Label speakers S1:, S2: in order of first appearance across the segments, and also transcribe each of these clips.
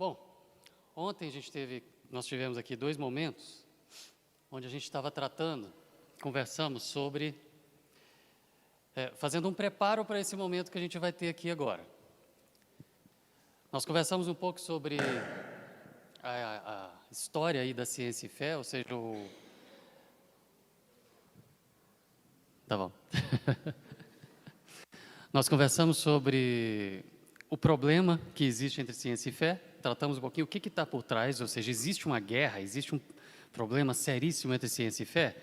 S1: Bom, ontem nós tivemos aqui 2 momentos onde a gente estava conversamos sobre, fazendo um preparo para esse momento que a gente vai ter aqui agora. Nós conversamos um pouco sobre a história aí da ciência e fé, ou seja, Tá bom. Nós conversamos sobre o problema que existe entre ciência e fé, tratamos um pouquinho o que está por trás, ou seja, existe uma guerra, existe um problema seríssimo entre ciência e fé?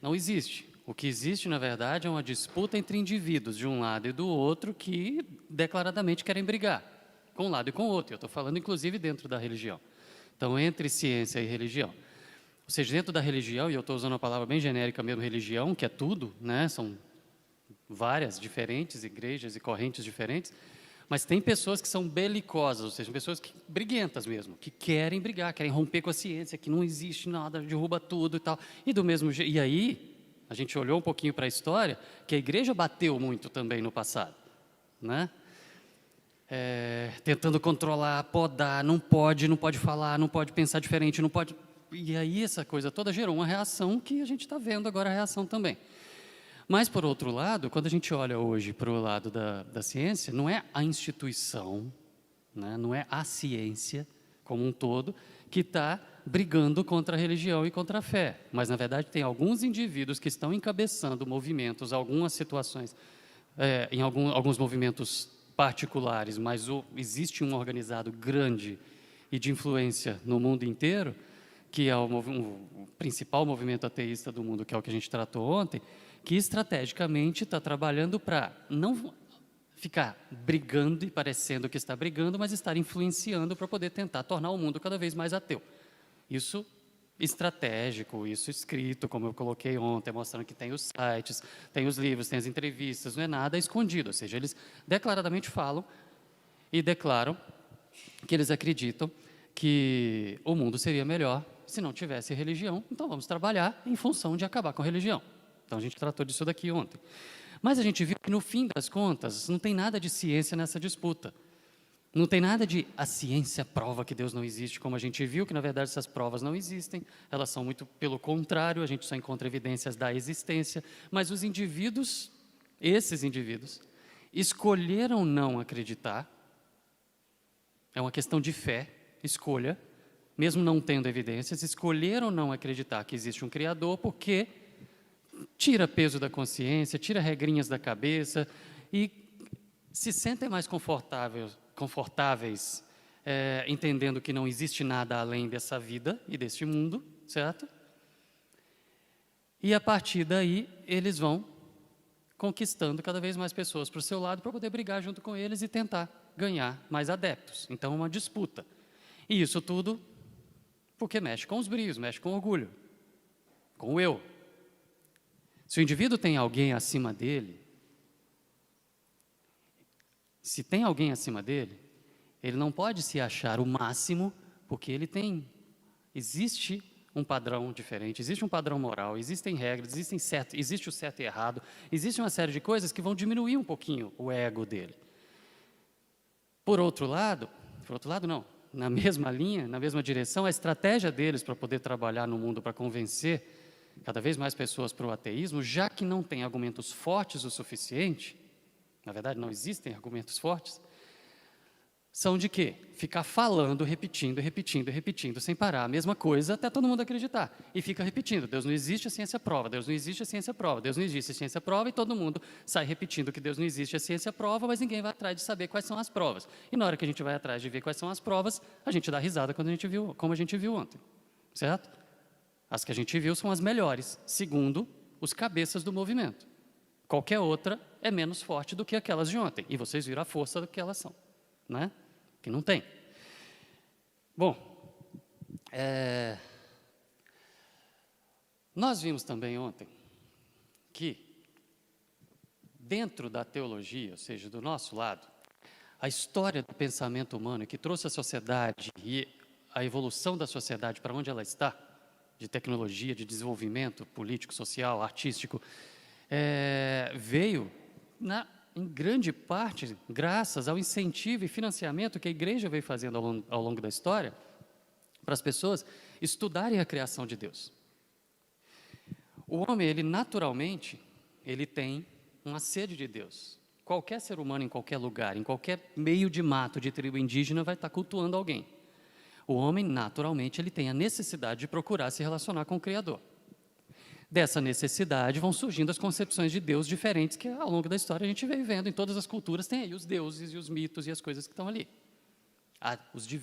S1: Não existe. O que existe, na verdade, é uma disputa entre indivíduos de um lado e do outro que declaradamente querem brigar, com um lado e com o outro. Eu estou falando, inclusive, dentro da religião. Então, entre ciência e religião. Ou seja, dentro da religião, e eu estou usando uma palavra bem genérica mesmo, religião, que é tudo, né? São várias diferentes igrejas e correntes diferentes, mas tem pessoas que são belicosas, ou seja, pessoas briguentas mesmo, que querem brigar, querem romper com a ciência, que não existe nada, derruba tudo e tal. E do mesmo jeito, e aí, a gente olhou um pouquinho para a história, que a igreja bateu muito também no passado, né? Tentando controlar, podar, não pode falar, não pode pensar diferente, não pode... E aí essa coisa toda gerou uma reação que a gente está vendo agora a reação também. Mas, por outro lado, quando a gente olha hoje para o lado da ciência, não é a instituição, né, não é a ciência como um todo, que está brigando contra a religião e contra a fé. Mas, na verdade, tem alguns indivíduos que estão encabeçando movimentos, algumas situações, em alguns movimentos particulares, mas existe um organizado grande e de influência no mundo inteiro, que é o principal movimento ateísta do mundo, que é o que a gente tratou ontem, que estrategicamente está trabalhando para não ficar brigando e parecendo que está brigando, mas estar influenciando para poder tentar tornar o mundo cada vez mais ateu. Isso estratégico, isso escrito, como eu coloquei ontem, mostrando que tem os sites, tem os livros, tem as entrevistas, não é nada escondido, ou seja, eles declaradamente falam e declaram que eles acreditam que o mundo seria melhor se não tivesse religião, então vamos trabalhar em função de acabar com a religião. Então, a gente tratou disso daqui ontem. Mas a gente viu que, no fim das contas, não tem nada de ciência nessa disputa. Não tem nada de a ciência prova que Deus não existe, como a gente viu, que, na verdade, essas provas não existem. Elas são muito pelo contrário, a gente só encontra evidências da existência. Mas os indivíduos, esses indivíduos, escolheram não acreditar. É uma questão de fé, escolha. Mesmo não tendo evidências, escolheram não acreditar que existe um Criador, porque tira peso da consciência, tira regrinhas da cabeça e se sentem mais confortáveis entendendo que não existe nada além dessa vida e deste mundo, certo? E a partir daí, eles vão conquistando cada vez mais pessoas para o seu lado para poder brigar junto com eles e tentar ganhar mais adeptos. Então, é uma disputa. E isso tudo porque mexe com os brios, mexe com o orgulho, com o eu. Se o indivíduo tem alguém acima dele, se tem alguém acima dele, ele não pode se achar o máximo, porque existe um padrão diferente, existe um padrão moral, existem regras, existe o certo e errado, existe uma série de coisas que vão diminuir um pouquinho o ego dele. Por outro lado não, na mesma linha, na mesma direção, a estratégia deles para poder trabalhar no mundo, para convencer cada vez mais pessoas para o ateísmo, já que não tem argumentos fortes o suficiente, na verdade não existem argumentos fortes, são de quê? Ficar falando, repetindo, sem parar, a mesma coisa até todo mundo acreditar. E fica repetindo, Deus não existe, a ciência prova, Deus não existe, a ciência prova, Deus não existe, a ciência prova, e todo mundo sai repetindo que Deus não existe, a ciência prova, mas ninguém vai atrás de saber quais são as provas. E na hora que a gente vai atrás de ver quais são as provas, a gente dá risada como a gente viu ontem, certo? As que a gente viu são as melhores, segundo os cabeças do movimento. Qualquer outra é menos forte do que aquelas de ontem, e vocês viram a força do que elas são, né? Que não tem. Bom, nós vimos também ontem que, dentro da teologia, ou seja, do nosso lado, a história do pensamento humano que trouxe a sociedade e a evolução da sociedade para onde ela está, de tecnologia, de desenvolvimento político, social, artístico, veio em grande parte, graças ao incentivo e financiamento que a igreja veio fazendo ao longo da história, para as pessoas estudarem a criação de Deus. O homem, ele naturalmente, ele tem uma sede de Deus. Qualquer ser humano em qualquer lugar, em qualquer meio de mato de tribo indígena vai estar cultuando alguém. O homem, naturalmente, ele tem a necessidade de procurar se relacionar com o Criador. Dessa necessidade vão surgindo as concepções de Deus diferentes que ao longo da história a gente veio vendo. Em todas as culturas tem aí os deuses e os mitos e as coisas que estão ali.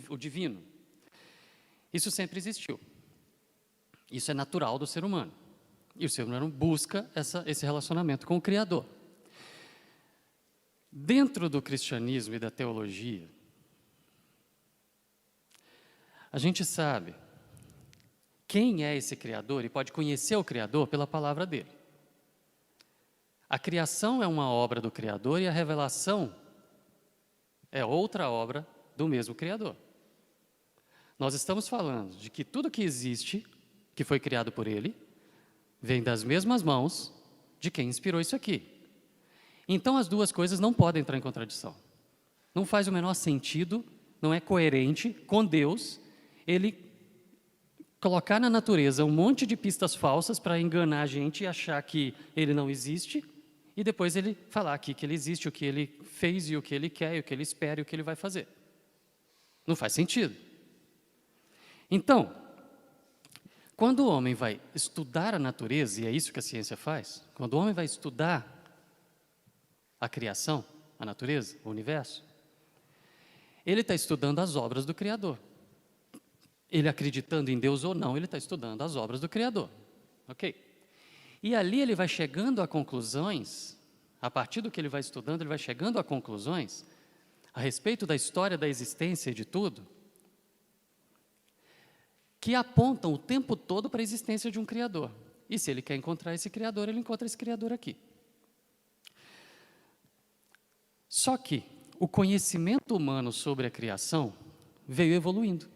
S1: O divino. Isso sempre existiu. Isso é natural do ser humano. E o ser humano busca esse relacionamento com o Criador. Dentro do cristianismo e da teologia, a gente sabe quem é esse Criador e pode conhecer o Criador pela palavra dele. A criação é uma obra do Criador e a revelação é outra obra do mesmo Criador. Nós estamos falando de que tudo que existe, que foi criado por ele, vem das mesmas mãos de quem inspirou isso aqui. Então as duas coisas não podem entrar em contradição. Não faz o menor sentido, não é coerente com Deus, ele colocar na natureza um monte de pistas falsas para enganar a gente e achar que ele não existe, e depois ele falar aqui que ele existe, o que ele fez e o que ele quer, e o que ele espera e o que ele vai fazer. Não faz sentido. Então, quando o homem vai estudar a natureza, e é isso que a ciência faz, quando o homem vai estudar a criação, a natureza, o universo, ele está estudando as obras do Criador. Ele acreditando em Deus ou não, ele está estudando as obras do Criador. Ok? E ali ele vai chegando a conclusões, a partir do que ele vai estudando, ele vai chegando a conclusões a respeito da história da existência e de tudo, que apontam o tempo todo para a existência de um Criador. E se ele quer encontrar esse Criador, ele encontra esse Criador aqui. Só que o conhecimento humano sobre a criação veio evoluindo,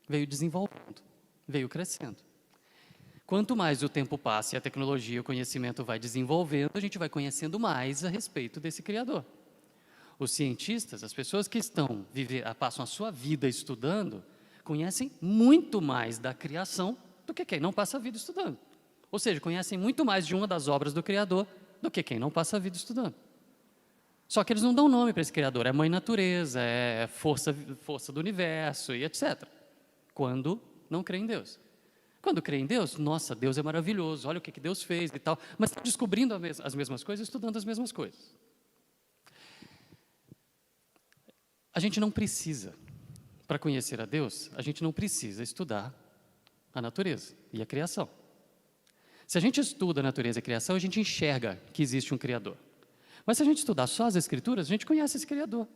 S1: veio desenvolvendo, veio crescendo. Quanto mais o tempo passa e a tecnologia e o conhecimento vai desenvolvendo, a gente vai conhecendo mais a respeito desse Criador. Os cientistas, as pessoas que passam a sua vida estudando, conhecem muito mais da criação do que quem não passa a vida estudando. Ou seja, conhecem muito mais de uma das obras do Criador do que quem não passa a vida estudando. Só que eles não dão nome para esse Criador, é mãe natureza, é força do universo e etc. Quando não crê em Deus. Quando crê em Deus, nossa, Deus é maravilhoso, olha o que Deus fez e tal, mas está descobrindo as mesmas coisas, estudando as mesmas coisas. A gente não precisa, para conhecer a Deus, a gente não precisa estudar a natureza e a criação. Se a gente estuda a natureza e a criação, a gente enxerga que existe um Criador. Mas se a gente estudar só as Escrituras, a gente conhece esse Criador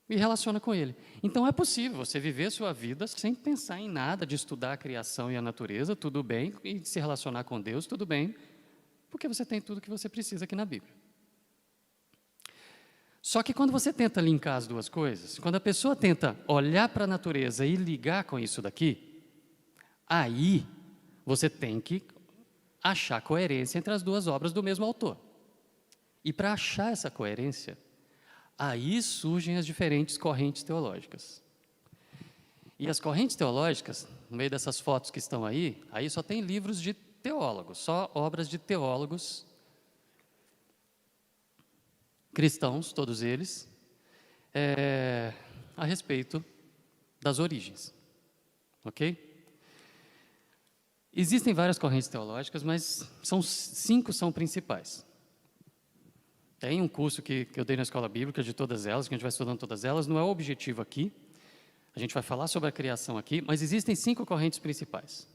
S1: e relaciona com Ele. Então é possível você viver sua vida sem pensar em nada de estudar a criação e a natureza, tudo bem, e se relacionar com Deus, tudo bem, porque você tem tudo que você precisa aqui na Bíblia. Só que quando você tenta linkar as duas coisas, quando a pessoa tenta olhar para a natureza e ligar com isso daqui, aí você tem que achar coerência entre as duas obras do mesmo autor. E para achar essa coerência, aí surgem as diferentes correntes teológicas. E as correntes teológicas, no meio dessas fotos que estão aí só tem livros de teólogos, só obras de teólogos cristãos, todos eles, a respeito das origens. Ok? Existem várias correntes teológicas, mas 5 são principais. Tem um curso que eu dei na escola bíblica de todas elas, que a gente vai estudando todas elas, não é o objetivo aqui, a gente vai falar sobre a criação aqui, mas existem 5 correntes principais.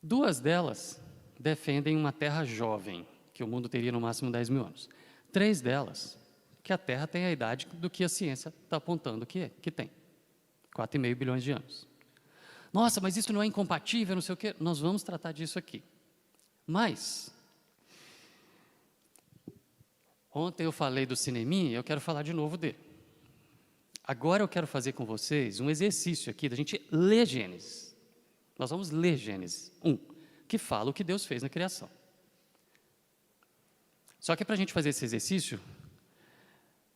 S1: 2 delas defendem uma terra jovem, que o mundo teria no máximo 10 mil anos. 3 delas, que a terra tem a idade do que a ciência está apontando que tem, 4,5 bilhões de anos. Nossa, mas isso não é incompatível, não sei o quê. Nós vamos tratar disso aqui. Mas ontem eu falei do cineminha e eu quero falar de novo dele. Agora eu quero fazer com vocês um exercício aqui da gente ler Gênesis. Nós vamos ler Gênesis 1, que fala o que Deus fez na criação. Só que para a gente fazer esse exercício,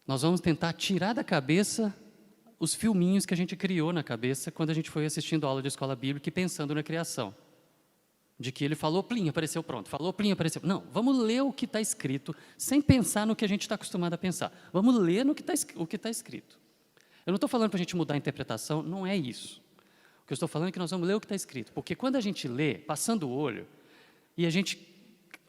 S1: nós vamos tentar tirar da cabeça os filminhos que a gente criou na cabeça quando a gente foi assistindo a aula de escola bíblica e pensando na criação. De que ele falou, plim, apareceu pronto. Falou, plim, apareceu. Não, vamos ler o que está escrito, sem pensar no que a gente está acostumado a pensar. Vamos ler o que está escrito. Eu não estou falando para a gente mudar a interpretação, não é isso. O que eu estou falando é que nós vamos ler o que está escrito. Porque quando a gente lê, passando o olho, e a gente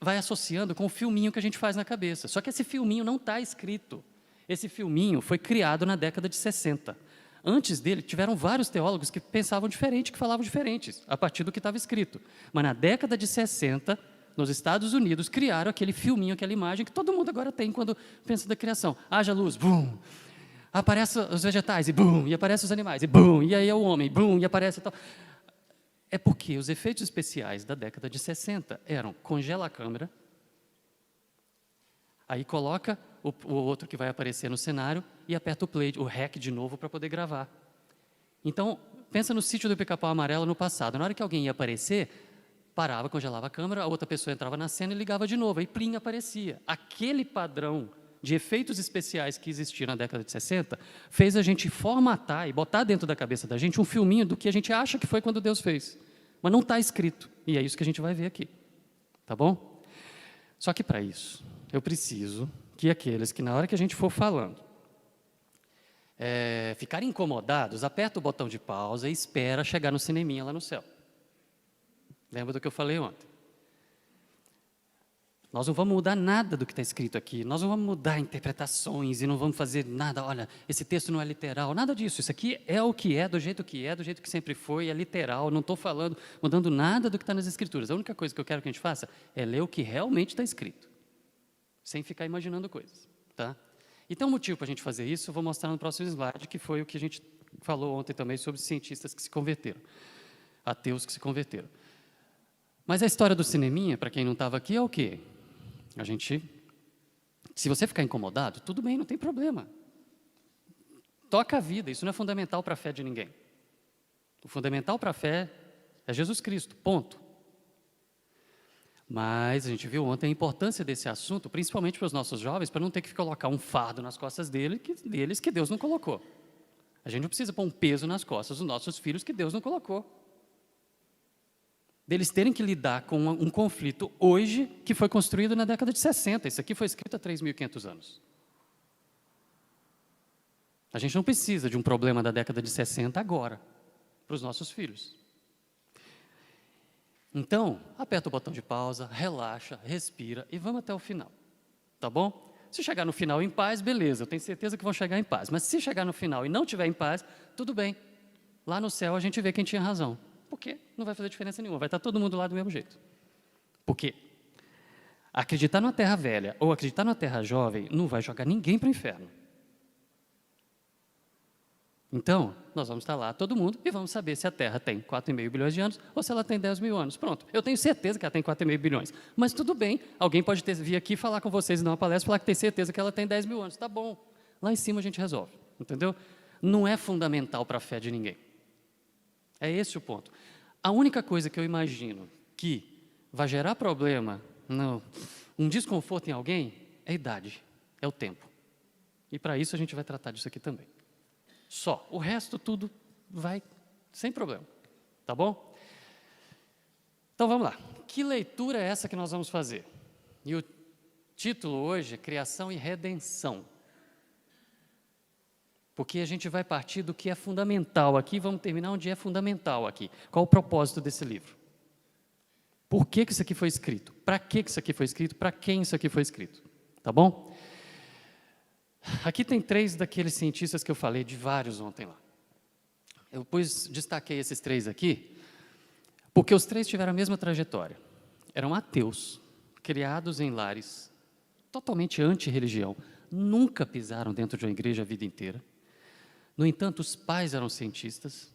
S1: vai associando com o filminho que a gente faz na cabeça. Só que esse filminho não está escrito. Esse filminho foi criado na década de 60. Antes dele, tiveram vários teólogos que pensavam diferente, que falavam diferentes, a partir do que estava escrito. Mas na década de 60, nos Estados Unidos, criaram aquele filminho, aquela imagem que todo mundo agora tem quando pensa da criação. Haja luz, bum! Aparecem os vegetais, e bum! E aparecem os animais, e bum! E aí é o homem, bum! E aparece tal. É porque os efeitos especiais da década de 60 eram congela a câmera, aí coloca o outro que vai aparecer no cenário e aperta o play, o REC de novo para poder gravar. Então, pensa no Sítio do Pica-Pau Amarelo no passado. Na hora que alguém ia aparecer, parava, congelava a câmera, a outra pessoa entrava na cena e ligava de novo, aí plim, aparecia. Aquele padrão de efeitos especiais que existia na década de 60 fez a gente formatar e botar dentro da cabeça da gente um filminho do que a gente acha que foi quando Deus fez. Mas não está escrito, e é isso que a gente vai ver aqui. Tá bom? Só que para isso, eu preciso que aqueles que na hora que a gente for falando, ficarem incomodados, aperta o botão de pausa e espera chegar no cineminha lá no céu. Lembra do que eu falei ontem? Nós não vamos mudar nada do que está escrito aqui, nós não vamos mudar interpretações e não vamos fazer nada, olha, esse texto não é literal, nada disso, isso aqui é o que é, do jeito que sempre foi, é literal, não estou falando, mudando nada do que está nas escrituras. A única coisa que eu quero que a gente faça é ler o que realmente está escrito, sem ficar imaginando coisas, tá? E tem um motivo para a gente fazer isso, eu vou mostrar no próximo slide, que foi o que a gente falou ontem também sobre cientistas que se converteram, ateus que se converteram. Mas a história do cineminha, para quem não estava aqui, é o quê? A gente, se você ficar incomodado, tudo bem, não tem problema. Toca a vida, isso não é fundamental para a fé de ninguém. O fundamental para a fé é Jesus Cristo, ponto. Mas a gente viu ontem a importância desse assunto, principalmente para os nossos jovens, para não ter que colocar um fardo nas costas deles que Deus não colocou. A gente não precisa pôr um peso nas costas dos nossos filhos que Deus não colocou. Deles terem que lidar com um conflito hoje que foi construído na década de 60. Isso aqui foi escrito há 3.500 anos. A gente não precisa de um problema da década de 60 agora, para os nossos filhos. Então, aperta o botão de pausa, relaxa, respira e vamos até o final, tá bom? Se chegar no final em paz, beleza, eu tenho certeza que vão chegar em paz. Mas se chegar no final e não tiver em paz, tudo bem. Lá no céu a gente vê quem tinha razão. Porque não vai fazer diferença nenhuma, vai estar todo mundo lá do mesmo jeito. Porque acreditar numa terra velha ou acreditar numa terra jovem não vai jogar ninguém para o inferno. Então, nós vamos estar lá, todo mundo, e vamos saber se a Terra tem 4,5 bilhões de anos ou se ela tem 10 mil anos. Pronto, eu tenho certeza que ela tem 4,5 bilhões. Mas tudo bem, alguém pode vir aqui falar com vocês e dar uma palestra e falar que tem certeza que ela tem 10 mil anos. Tá bom, lá em cima a gente resolve, entendeu? Não é fundamental para a fé de ninguém. É esse o ponto. A única coisa que eu imagino que vai gerar problema, um desconforto em alguém, é a idade, é o tempo. E para isso a gente vai tratar disso aqui também. Só. O resto tudo vai sem problema. Tá bom? Então vamos lá. Que leitura é essa que nós vamos fazer? E o título hoje é Criação e Redenção. Porque a gente vai partir do que é fundamental aqui, vamos terminar onde é fundamental aqui. Qual o propósito desse livro? Por que isso aqui foi escrito? Para que isso aqui foi escrito? Para quem isso aqui foi escrito? Tá bom? Aqui tem 3 daqueles cientistas que eu falei, de vários ontem lá. Eu destaquei esses 3 aqui, porque os 3 tiveram a mesma trajetória. Eram ateus, criados em lares totalmente anti-religião, nunca pisaram dentro de uma igreja a vida inteira. No entanto, os pais eram cientistas,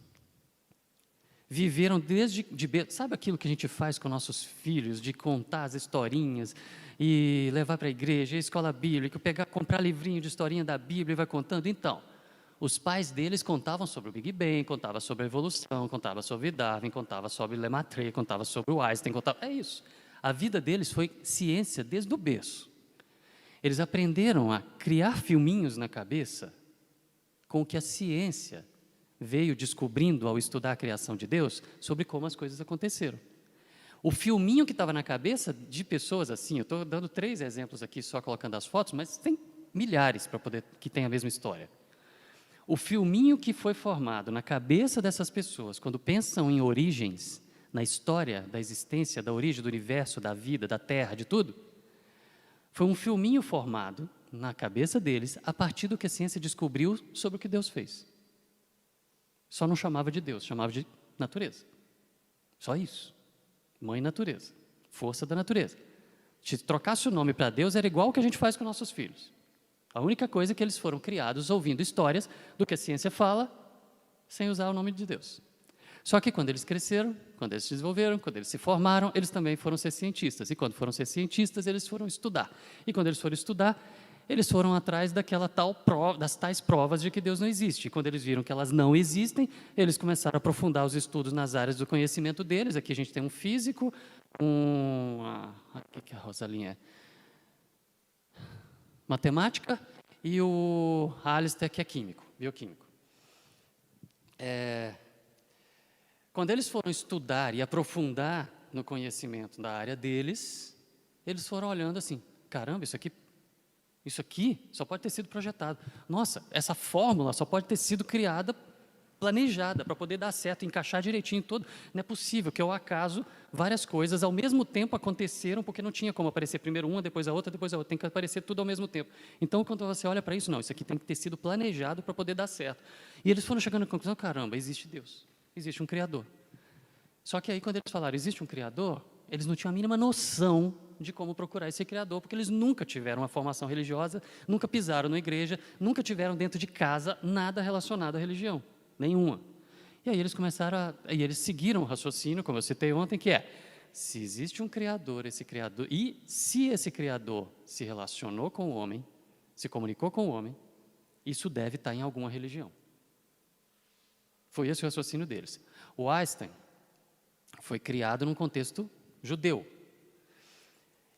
S1: viveram sabe aquilo que a gente faz com nossos filhos, de contar as historinhas e levar para a igreja, a escola bíblica, comprar livrinho de historinha da Bíblia e vai contando? Então, os pais deles contavam sobre o Big Bang, contavam sobre a evolução, contavam sobre Darwin, contavam sobre Lemaitre, contavam sobre o Einstein, é isso. A vida deles foi ciência desde o berço. Eles aprenderam a criar filminhos na cabeça com o que a ciência veio descobrindo ao estudar a criação de Deus sobre como as coisas aconteceram. O filminho que estava na cabeça de pessoas assim, eu estou dando 3 exemplos aqui, só colocando as fotos, mas tem milhares para poder que tem a mesma história. O filminho que foi formado na cabeça dessas pessoas, quando pensam em origens, na história da existência, da origem do universo, da vida, da terra, de tudo, foi um filminho formado na cabeça deles a partir do que a ciência descobriu sobre o que Deus fez. Só não chamava de Deus, chamava de natureza. Só isso. Mãe natureza, força da natureza. Se trocasse o nome para Deus, era igual o que a gente faz com nossos filhos. A única coisa é que eles foram criados ouvindo histórias do que a ciência fala, sem usar o nome de Deus. Só que quando eles cresceram, quando eles se desenvolveram, quando eles se formaram, eles também foram ser cientistas. E quando foram ser cientistas, eles foram estudar. E quando eles foram estudar, eles foram atrás das tais provas de que Deus não existe. E quando eles viram que elas não existem, eles começaram a aprofundar os estudos nas áreas do conhecimento deles. Aqui a gente tem um físico, o que a Rosalinha é? Matemática, e o Alistair, que é químico, bioquímico. Quando eles foram estudar e aprofundar no conhecimento da área deles, eles foram olhando assim, caramba, isso aqui só pode ter sido projetado. Nossa, essa fórmula só pode ter sido criada, planejada, para poder dar certo, encaixar direitinho todo. Não é possível que, ao acaso, várias coisas ao mesmo tempo aconteceram, porque não tinha como aparecer primeiro uma, depois a outra, tem que aparecer tudo ao mesmo tempo. Então, quando você olha para isso, não, isso aqui tem que ter sido planejado para poder dar certo. E eles foram chegando à conclusão, caramba, existe Deus, existe um Criador. Só que aí, quando eles falaram, existe um Criador, eles não tinham a mínima noção de como procurar esse Criador, porque eles nunca tiveram uma formação religiosa, nunca pisaram na igreja, nunca tiveram dentro de casa nada relacionado à religião, nenhuma. E aí eles eles seguiram o raciocínio, como eu citei ontem, que é, se existe um Criador, e se esse Criador se relacionou com o homem, se comunicou com o homem, isso deve estar em alguma religião. Foi esse o raciocínio deles. O Einstein foi criado num contexto judeu.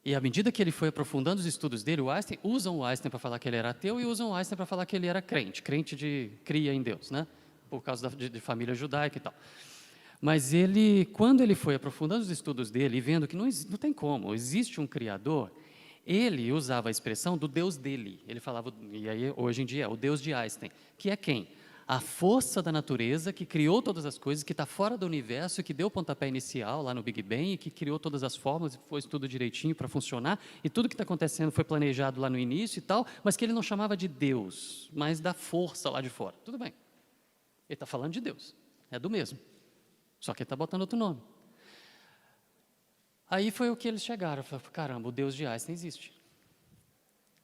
S1: E à medida que ele foi aprofundando os estudos dele, usam o Einstein para falar que ele era ateu e usam o Einstein para falar que ele era crente de cria em Deus, né? Por causa de família judaica e tal. Mas quando ele foi aprofundando os estudos dele e vendo que não tem como, existe um Criador, ele usava a expressão do Deus dele. Ele falava, e aí hoje em dia é o Deus de Einstein, que é quem? A força da natureza que criou todas as coisas, que está fora do universo, que deu o pontapé inicial lá no Big Bang, e que criou todas as formas e pôs tudo direitinho para funcionar, e tudo que está acontecendo foi planejado lá no início e tal, mas que ele não chamava de Deus, mas da força lá de fora. Tudo bem. Ele está falando de Deus, é do mesmo, só que ele está botando outro nome. Aí foi o que eles chegaram, falaram, caramba, o Deus de Einstein existe.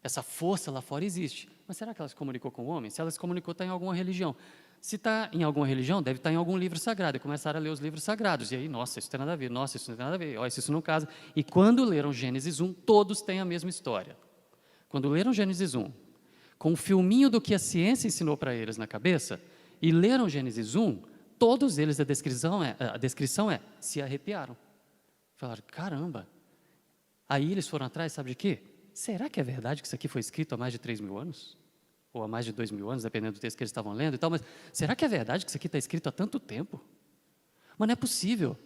S1: Essa força lá fora existe. Mas será que ela se comunicou com o homem? Se ela se comunicou, está em alguma religião. Se está em alguma religião, deve estar em algum livro sagrado. E começaram a ler os livros sagrados. E aí, nossa, isso não tem nada a ver. Nossa, isso não tem nada a ver. Olha, isso não casa. E quando leram Gênesis 1, todos têm a mesma história. Quando leram Gênesis 1, com o filminho do que a ciência ensinou para eles na cabeça, e leram Gênesis 1, todos eles, a descrição é, se arrepiaram. Falaram, caramba. Aí eles foram atrás, sabe de quê? Será que é verdade que isso aqui foi escrito há mais de 3.000 anos? Ou há mais de 2.000 anos, dependendo do texto que eles estavam lendo e tal, mas será que é verdade que isso aqui está escrito há tanto tempo? Mas não é possível.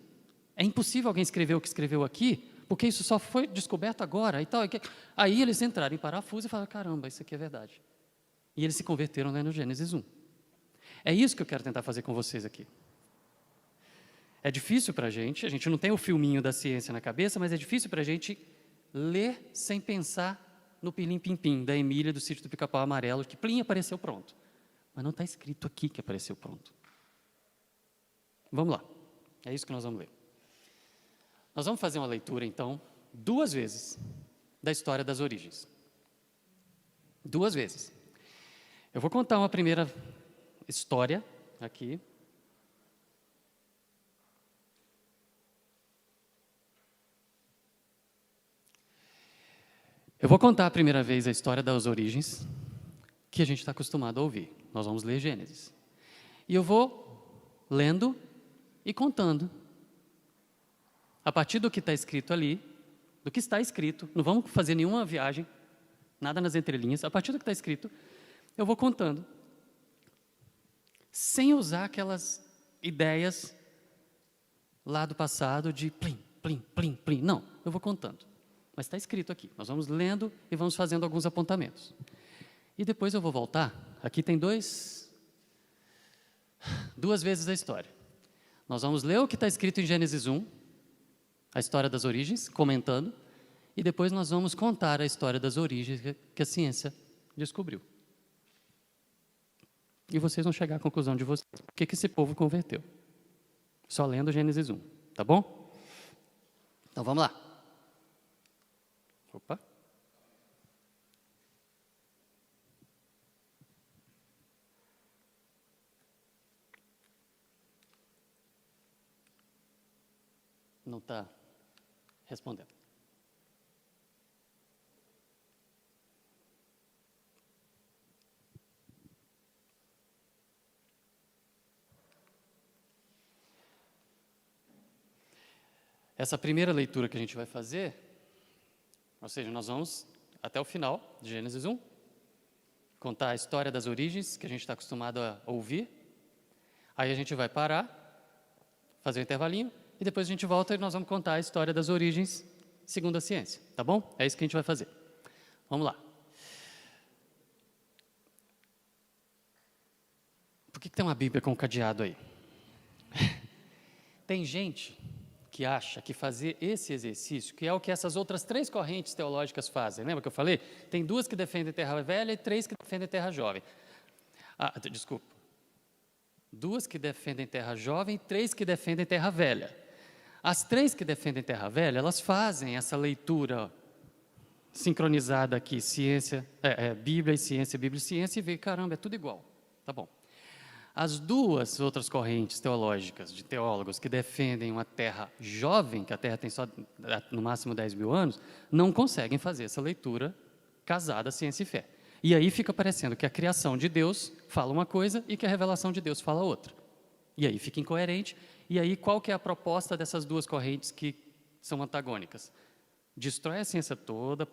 S1: É impossível alguém escrever o que escreveu aqui, porque isso só foi descoberto agora e tal. Aí eles entraram em parafuso e falaram, caramba, isso aqui é verdade. E eles se converteram lá no Gênesis 1. É isso que eu quero tentar fazer com vocês aqui. É difícil para a gente não tem o filminho da ciência na cabeça, mas é difícil para a gente ler sem pensar no pilim-pim-pim da Emília do Sítio do Pica-Pau Amarelo, que plim, apareceu pronto. Mas não está escrito aqui que apareceu pronto. Vamos lá, é isso que nós vamos ler. Nós vamos fazer uma leitura, então, 2 vezes, da história das origens. 2 vezes. Eu vou contar uma primeira história aqui. Eu vou contar a primeira vez a história das origens, que a gente está acostumado a ouvir. Nós vamos ler Gênesis. E eu vou lendo e contando. A partir do que está escrito ali, do que está escrito, não vamos fazer nenhuma viagem, nada nas entrelinhas. A partir do que está escrito, eu vou contando, sem usar aquelas ideias lá do passado de plim, plim, plim, plim. Não, eu vou contando. Mas está escrito aqui. Nós vamos lendo e vamos fazendo alguns apontamentos. E depois eu vou voltar. Aqui tem duas vezes a história. Nós vamos ler o que está escrito em Gênesis 1, a história das origens, comentando, e depois nós vamos contar a história das origens que a ciência descobriu. E vocês vão chegar à conclusão de vocês. Por que esse povo converteu? Só lendo Gênesis 1, tá bom? Então vamos lá. Opa. Não está respondendo. Essa primeira leitura que a gente vai fazer, ou seja, nós vamos até o final de Gênesis 1, contar a história das origens que a gente está acostumado a ouvir. Aí a gente vai parar, fazer um intervalinho, e depois a gente volta e nós vamos contar a história das origens segundo a ciência, tá bom? É isso que a gente vai fazer. Vamos lá. Por que tem uma Bíblia com um cadeado aí? Tem gente que acha que fazer esse exercício, que é o que essas outras 3 correntes teológicas fazem, lembra que eu falei? Tem 2 que defendem terra velha e 3 que defendem terra jovem. Desculpa. 2 que defendem terra jovem e 3 que defendem terra velha. As 3 que defendem terra velha, elas fazem essa leitura sincronizada aqui, Bíblia e ciência, e vê, caramba, é tudo igual. Tá bom. As 2 outras correntes teológicas, de teólogos, que defendem uma terra jovem, que a terra tem só no máximo 10 mil anos, não conseguem fazer essa leitura casada, ciência e fé. E aí fica parecendo que a criação de Deus fala uma coisa e que a revelação de Deus fala outra. E aí fica incoerente. E aí qual que é a proposta dessas 2 correntes que são antagônicas? Destrói a ciência toda,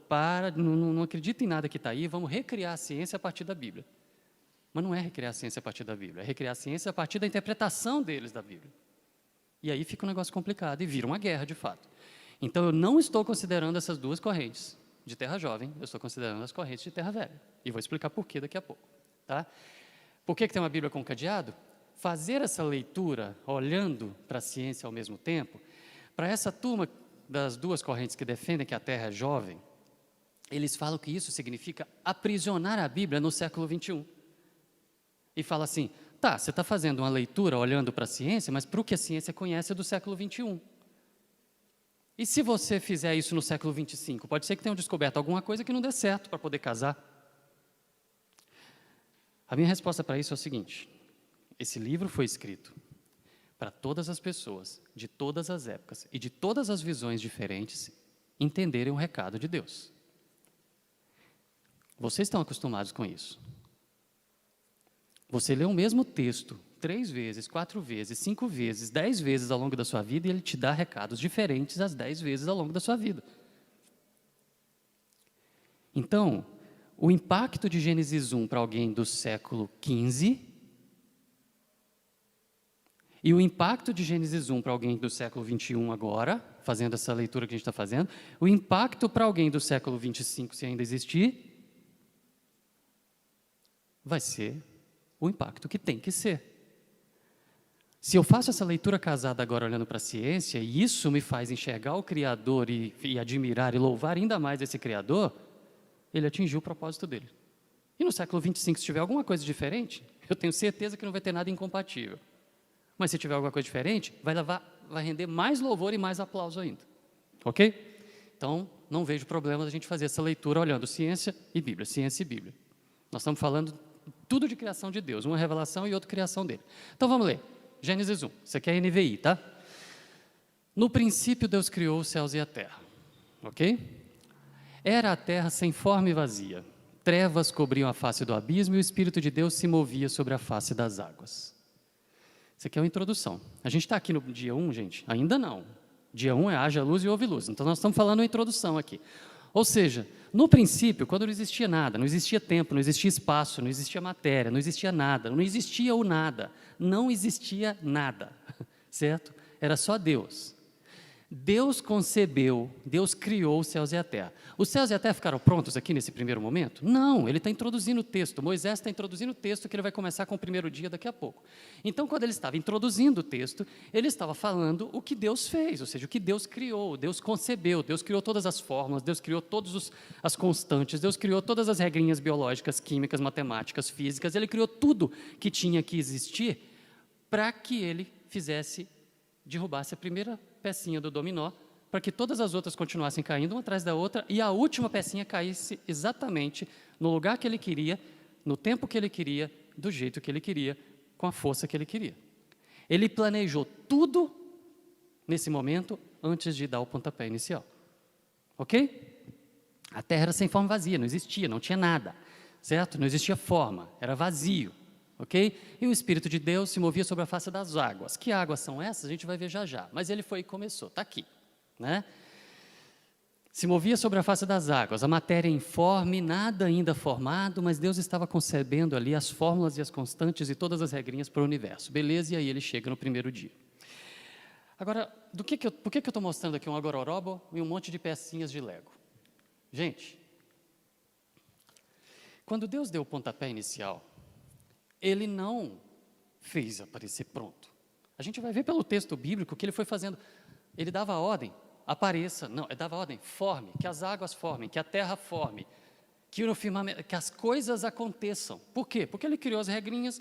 S1: não acredita em nada que está aí, vamos recriar a ciência a partir da Bíblia. Mas não é recriar a ciência a partir da Bíblia, é recriar a ciência a partir da interpretação deles da Bíblia. E aí fica um negócio complicado e vira uma guerra de fato. Então eu não estou considerando essas 2 correntes de terra jovem, eu estou considerando as correntes de terra velha. E vou explicar por que daqui a pouco. Tá? Por que tem uma Bíblia com cadeado? Fazer essa leitura olhando para a ciência ao mesmo tempo, para essa turma das 2 correntes que defendem que a Terra é jovem, eles falam que isso significa aprisionar a Bíblia no século 21. E fala assim, tá, você está fazendo uma leitura olhando para a ciência, mas para o que a ciência conhece é do século 21. E se você fizer isso no século 25? Pode ser que tenham descoberto alguma coisa que não dê certo para poder casar. A minha resposta para isso é o seguinte: esse livro foi escrito para todas as pessoas, de todas as épocas e de todas as visões diferentes, entenderem o recado de Deus. Vocês estão acostumados com isso. Você lê o mesmo texto 3 vezes, 4 vezes, 5 vezes, 10 vezes ao longo da sua vida e ele te dá recados diferentes as 10 vezes ao longo da sua vida. Então, o impacto de Gênesis 1 para alguém do século XV e o impacto de Gênesis 1 para alguém do século XXI agora, fazendo essa leitura que a gente está fazendo, o impacto para alguém do século 25, se ainda existir, vai ser o impacto que tem que ser. Se eu faço essa leitura casada agora olhando para a ciência, e isso me faz enxergar o Criador e admirar e louvar ainda mais esse Criador, ele atingiu o propósito dele. E no século 25, se tiver alguma coisa diferente, eu tenho certeza que não vai ter nada incompatível. Mas se tiver alguma coisa diferente, vai render mais louvor e mais aplauso ainda. Ok? Então, não vejo problema da gente fazer essa leitura olhando ciência e Bíblia, ciência e Bíblia. Nós estamos falando tudo de criação de Deus, uma revelação e outra criação dele. Então vamos ler, Gênesis 1, isso aqui é NVI, tá? No princípio Deus criou os céus e a terra, ok? Era a terra sem forma e vazia, trevas cobriam a face do abismo e o Espírito de Deus se movia sobre a face das águas. Isso aqui é uma introdução. A gente está aqui no dia 1, gente? Ainda não. Dia 1 é haja luz e ouve luz, então nós estamos falando uma introdução aqui. Ou seja, no princípio, quando não existia nada, não existia tempo, não existia espaço, não existia matéria, não existia nada, não existia o nada, não existia nada, certo? Era só Deus. Deus concebeu, Deus criou os céus e a terra. Os céus e a terra ficaram prontos aqui nesse primeiro momento? Não, ele está introduzindo o texto. Moisés está introduzindo o texto que ele vai começar com o primeiro dia daqui a pouco. Então, quando ele estava introduzindo o texto, ele estava falando o que Deus fez, ou seja, o que Deus criou, Deus concebeu, Deus criou todas as fórmulas, Deus criou todas as constantes, Deus criou todas as regrinhas biológicas, químicas, matemáticas, físicas, ele criou tudo que tinha que existir para que ele derrubasse a primeira pecinha do dominó, para que todas as outras continuassem caindo uma atrás da outra e a última pecinha caísse exatamente no lugar que ele queria, no tempo que ele queria, do jeito que ele queria, com a força que ele queria. Ele planejou tudo nesse momento antes de dar o pontapé inicial. Ok? A terra era sem forma, vazia, não existia, não tinha nada, certo? Não existia forma, era vazio. Ok? E o Espírito de Deus se movia sobre a face das águas. Que águas são essas? A gente vai ver já já. Mas ele foi e começou, está aqui. Né? Se movia sobre a face das águas, a matéria informe, nada ainda formado, mas Deus estava concebendo ali as fórmulas e as constantes e todas as regrinhas para o universo. Beleza? E aí ele chega no primeiro dia. Agora, por que eu estou mostrando aqui um agororobo e um monte de pecinhas de Lego? Gente, quando Deus deu o pontapé inicial, ele não fez aparecer pronto. A gente vai ver pelo texto bíblico que ele foi fazendo. Ele dava a ordem, apareça. Não, ele dava a ordem, forme, que as águas formem, que a terra forme, que no firmamento, que as coisas aconteçam. Por quê? Porque ele criou as regrinhas,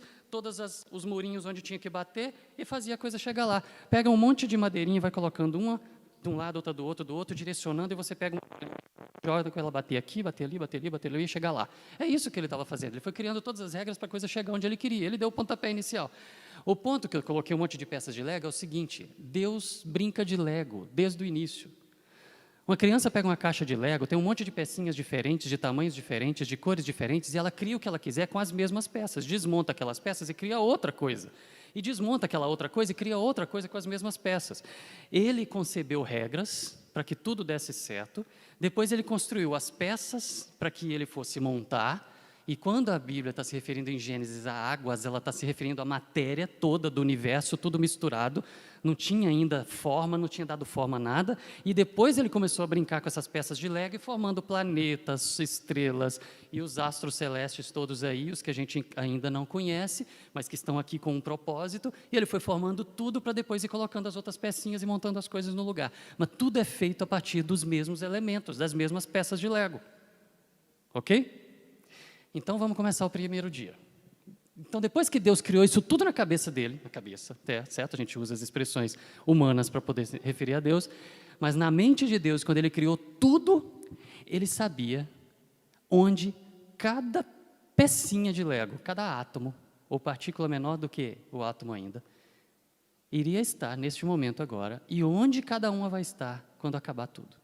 S1: os murinhos onde tinha que bater e fazia a coisa chegar lá. Pega um monte de madeirinha e vai colocando uma de um lado, outra do outro, direcionando, e você pega uma joga com ela bater aqui, bater ali e chegar lá. É isso que ele estava fazendo. Ele foi criando todas as regras para a coisa chegar onde ele queria. Ele deu o pontapé inicial. O ponto que eu coloquei um monte de peças de Lego é o seguinte: Deus brinca de Lego desde o início. Uma criança pega uma caixa de Lego, tem um monte de pecinhas diferentes, de tamanhos diferentes, de cores diferentes, e ela cria o que ela quiser com as mesmas peças. Desmonta aquelas peças e cria outra coisa. E desmonta aquela outra coisa e cria outra coisa com as mesmas peças. Ele concebeu regras para que tudo desse certo. Depois ele construiu as peças para que ele fosse montar. E quando a Bíblia está se referindo em Gênesis a águas, ela está se referindo à matéria toda do universo, tudo misturado. Não tinha ainda forma, não tinha dado forma a nada. E depois ele começou a brincar com essas peças de Lego e formando planetas, estrelas e os astros celestes todos aí, os que a gente ainda não conhece, mas que estão aqui com um propósito. E ele foi formando tudo para depois ir colocando as outras pecinhas e montando as coisas no lugar. Mas tudo é feito a partir dos mesmos elementos, das mesmas peças de Lego. Ok? Então, vamos começar o primeiro dia. Então, depois que Deus criou isso tudo na cabeça dele, certo? A gente usa as expressões humanas para poder se referir a Deus, mas na mente de Deus, quando ele criou tudo, ele sabia onde cada pecinha de Lego, cada átomo, ou partícula menor do que o átomo ainda, iria estar neste momento agora, e onde cada uma vai estar quando acabar tudo.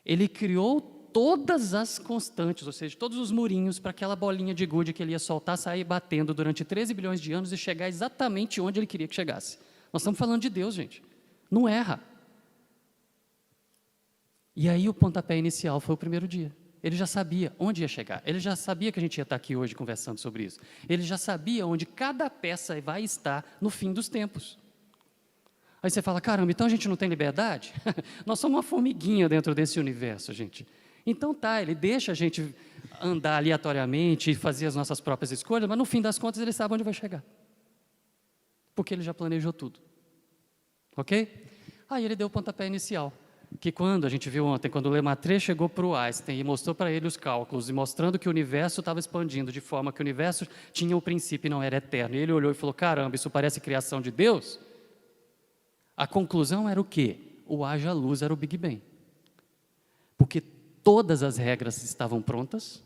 S1: Ele criou todas as constantes, ou seja, todos os murinhos para aquela bolinha de gude que ele ia soltar, sair batendo durante 13 bilhões de anos e chegar exatamente onde ele queria que chegasse. Nós estamos falando de Deus, gente. Não erra. E aí o pontapé inicial foi o primeiro dia. Ele já sabia onde ia chegar. Ele já sabia que a gente ia estar aqui hoje conversando sobre isso. Ele já sabia onde cada peça vai estar no fim dos tempos. Aí você fala, caramba, então a gente não tem liberdade? Nós somos uma formiguinha dentro desse universo, gente. Então ele deixa a gente andar aleatoriamente e fazer as nossas próprias escolhas, mas no fim das contas ele sabe onde vai chegar. Porque ele já planejou tudo. Ok? Aí ele deu o pontapé inicial, que quando a gente viu ontem, quando o Lemaitre chegou para o Einstein e mostrou para ele os cálculos, e mostrando que o universo estava expandindo, de forma que o universo tinha um princípio e não era eterno, e ele olhou e falou, caramba, isso parece criação de Deus? A conclusão era o quê? O haja luz era o Big Bang. Porque todas as regras estavam prontas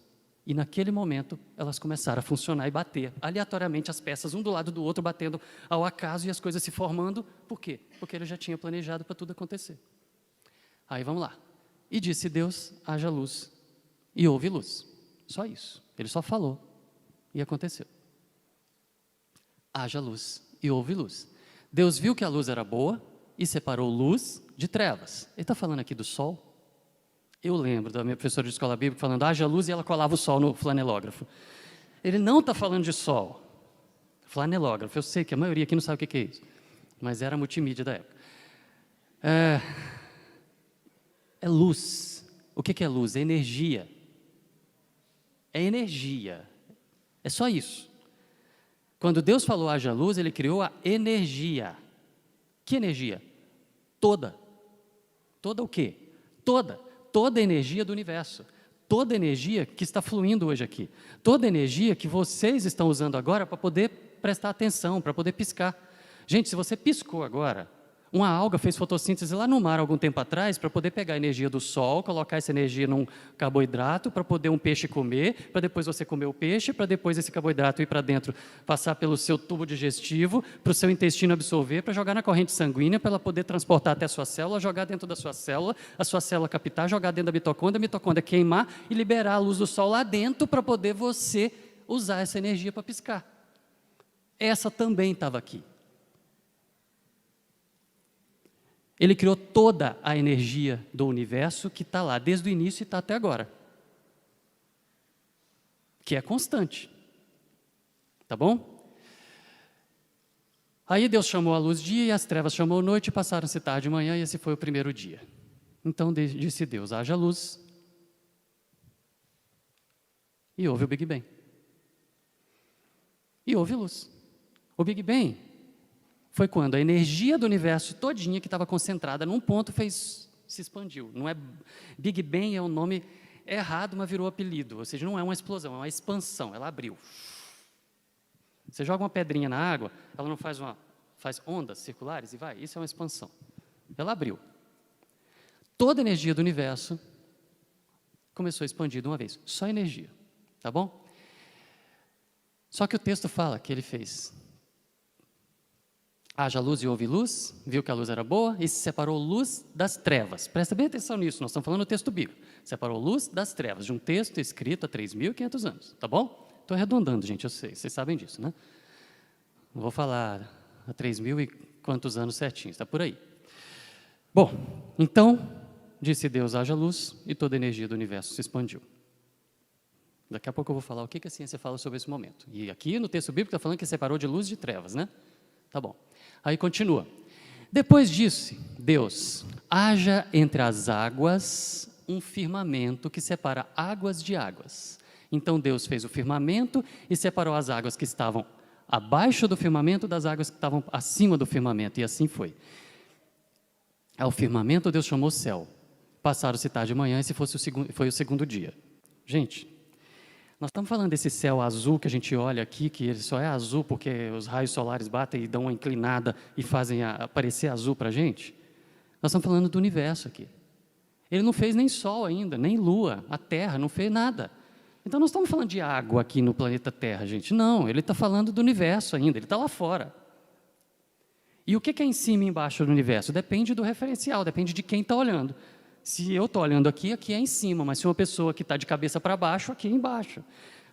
S1: e naquele momento elas começaram a funcionar e bater aleatoriamente as peças um do lado do outro, batendo ao acaso e as coisas se formando. Por quê? Porque ele já tinha planejado para tudo acontecer. Aí vamos lá. E disse Deus, haja luz, e houve luz. Só isso. Ele só falou e aconteceu. Haja luz e houve luz. Deus viu que a luz era boa e separou luz de trevas. Ele está falando aqui do sol. Eu lembro da minha professora de escola bíblica falando, haja luz, e ela colava o sol no flanelógrafo. Ele não está falando de sol. Flanelógrafo, eu sei que a maioria aqui não sabe o que é isso, mas era a multimídia da época. É luz. O que é luz? É energia. É energia. É só isso. Quando Deus falou haja luz, Ele criou a energia. Que energia? Toda. Toda o quê? Toda. Toda a energia do universo. Toda a energia que está fluindo hoje aqui. Toda a energia que vocês estão usando agora para poder prestar atenção, para poder piscar. Gente, se você piscou agora, uma alga fez fotossíntese lá no mar algum tempo atrás para poder pegar a energia do sol, colocar essa energia num carboidrato para poder um peixe comer, para depois você comer o peixe, para depois esse carboidrato ir para dentro, passar pelo seu tubo digestivo, para o seu intestino absorver, para jogar na corrente sanguínea, para ela poder transportar até a sua célula, jogar dentro da sua célula, a sua célula captar, jogar dentro da mitocôndria queimar e liberar a luz do sol lá dentro para poder você usar essa energia para piscar. Essa também estava aqui. Ele criou toda a energia do universo que está lá, desde o início e está até agora. Que é constante. Tá bom? Aí Deus chamou a luz dia e as trevas chamou noite, e passaram-se tarde e manhã, e esse foi o primeiro dia. Então disse Deus, haja luz. E houve o Big Bang. E houve luz. O Big Bang foi quando a energia do universo todinha, que estava concentrada num ponto, se expandiu. Não é, Big Bang é um nome errado, mas virou apelido. Ou seja, não é uma explosão, é uma expansão. Ela abriu. Você joga uma pedrinha na água, ela não faz ondas circulares e vai. Isso é uma expansão. Ela abriu. Toda a energia do universo começou a expandir de uma vez. Só energia. Tá bom? Só que o texto fala que ele fez... Haja luz e houve luz, viu que a luz era boa e se separou luz das trevas. Presta bem atenção nisso, nós estamos falando do texto bíblico. Separou luz das trevas, de um texto escrito há 3.500 anos, tá bom? Estou arredondando, gente, eu sei, vocês sabem disso, né? Não vou falar há 3.000 e quantos anos certinho, está por aí. Bom, então, disse Deus, haja luz, e toda a energia do universo se expandiu. Daqui a pouco eu vou falar o que a ciência fala sobre esse momento. E aqui no texto bíblico está falando que separou de luz e de trevas, né? Tá bom. Aí continua. Depois disso, Deus, haja entre as águas um firmamento que separa águas de águas. Então Deus fez o firmamento e separou as águas que estavam abaixo do firmamento das águas que estavam acima do firmamento. E assim foi. Ao firmamento Deus chamou céu. Passaram-se tarde e manhã, esse foi o segundo dia. Gente, nós estamos falando desse céu azul que a gente olha aqui, que ele só é azul porque os raios solares batem e dão uma inclinada e fazem aparecer azul para a gente. Nós estamos falando do universo aqui. Ele não fez nem sol ainda, nem lua, a terra, não fez nada. Então nós estamos falando de água aqui no planeta Terra, gente. Não, ele está falando do universo ainda, ele está lá fora. E o que é em cima e embaixo do universo? Depende do referencial, depende de quem está olhando. Se eu estou olhando aqui, aqui é em cima, mas se uma pessoa que está de cabeça para baixo, aqui é embaixo.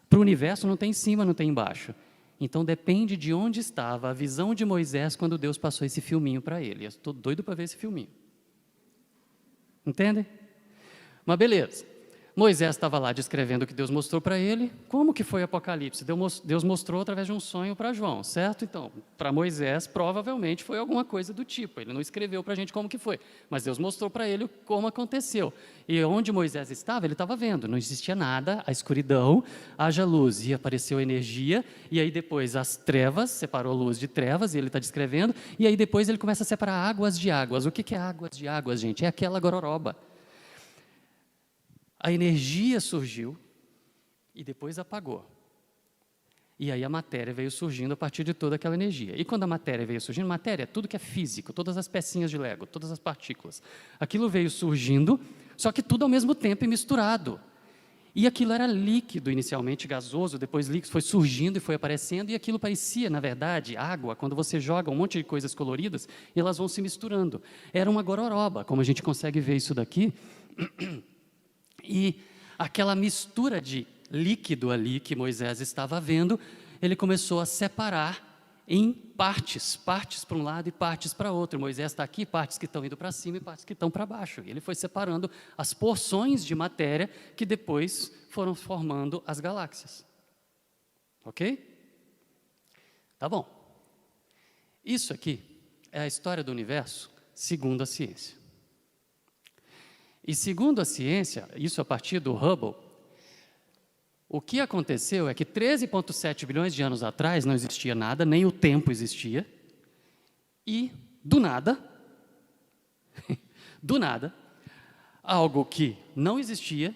S1: Para o universo não tem em cima, não tem embaixo. Então depende de onde estava a visão de Moisés quando Deus passou esse filminho para ele. Eu estou doido para ver esse filminho. Entendem? Mas beleza. Moisés estava lá descrevendo o que Deus mostrou para ele. Como que foi o Apocalipse? Deus mostrou através de um sonho para João, certo? Então, para Moisés, provavelmente foi alguma coisa do tipo. Ele não escreveu para a gente como que foi, mas Deus mostrou para ele como aconteceu. E onde Moisés estava, ele estava vendo. Não existia nada, a escuridão, haja luz e apareceu energia. E aí depois as trevas, separou luz de trevas, e ele está descrevendo. E aí depois ele começa a separar águas de águas. O que é águas de águas, gente? É aquela gororoba. A energia surgiu e depois apagou. E aí a matéria veio surgindo a partir de toda aquela energia. E quando a matéria veio surgindo, matéria é tudo que é físico, todas as pecinhas de Lego, todas as partículas. Aquilo veio surgindo, só que tudo ao mesmo tempo e misturado. E aquilo era líquido inicialmente, gasoso, depois líquido foi surgindo e foi aparecendo, e aquilo parecia, na verdade, água, quando você joga um monte de coisas coloridas, e elas vão se misturando. Era uma gororoba, como a gente consegue ver isso daqui. E aquela mistura de líquido ali que Moisés estava vendo, ele começou a separar em partes para um lado e partes para outro. Moisés está aqui, partes que estão indo para cima e partes que estão para baixo. E ele foi separando as porções de matéria que depois foram formando as galáxias. Ok? Tá bom. Isso aqui é a história do universo segundo a ciência. E segundo a ciência, isso a partir do Hubble, o que aconteceu é que 13,7 bilhões de anos atrás não existia nada, nem o tempo existia, e do nada, do nada, algo que não existia,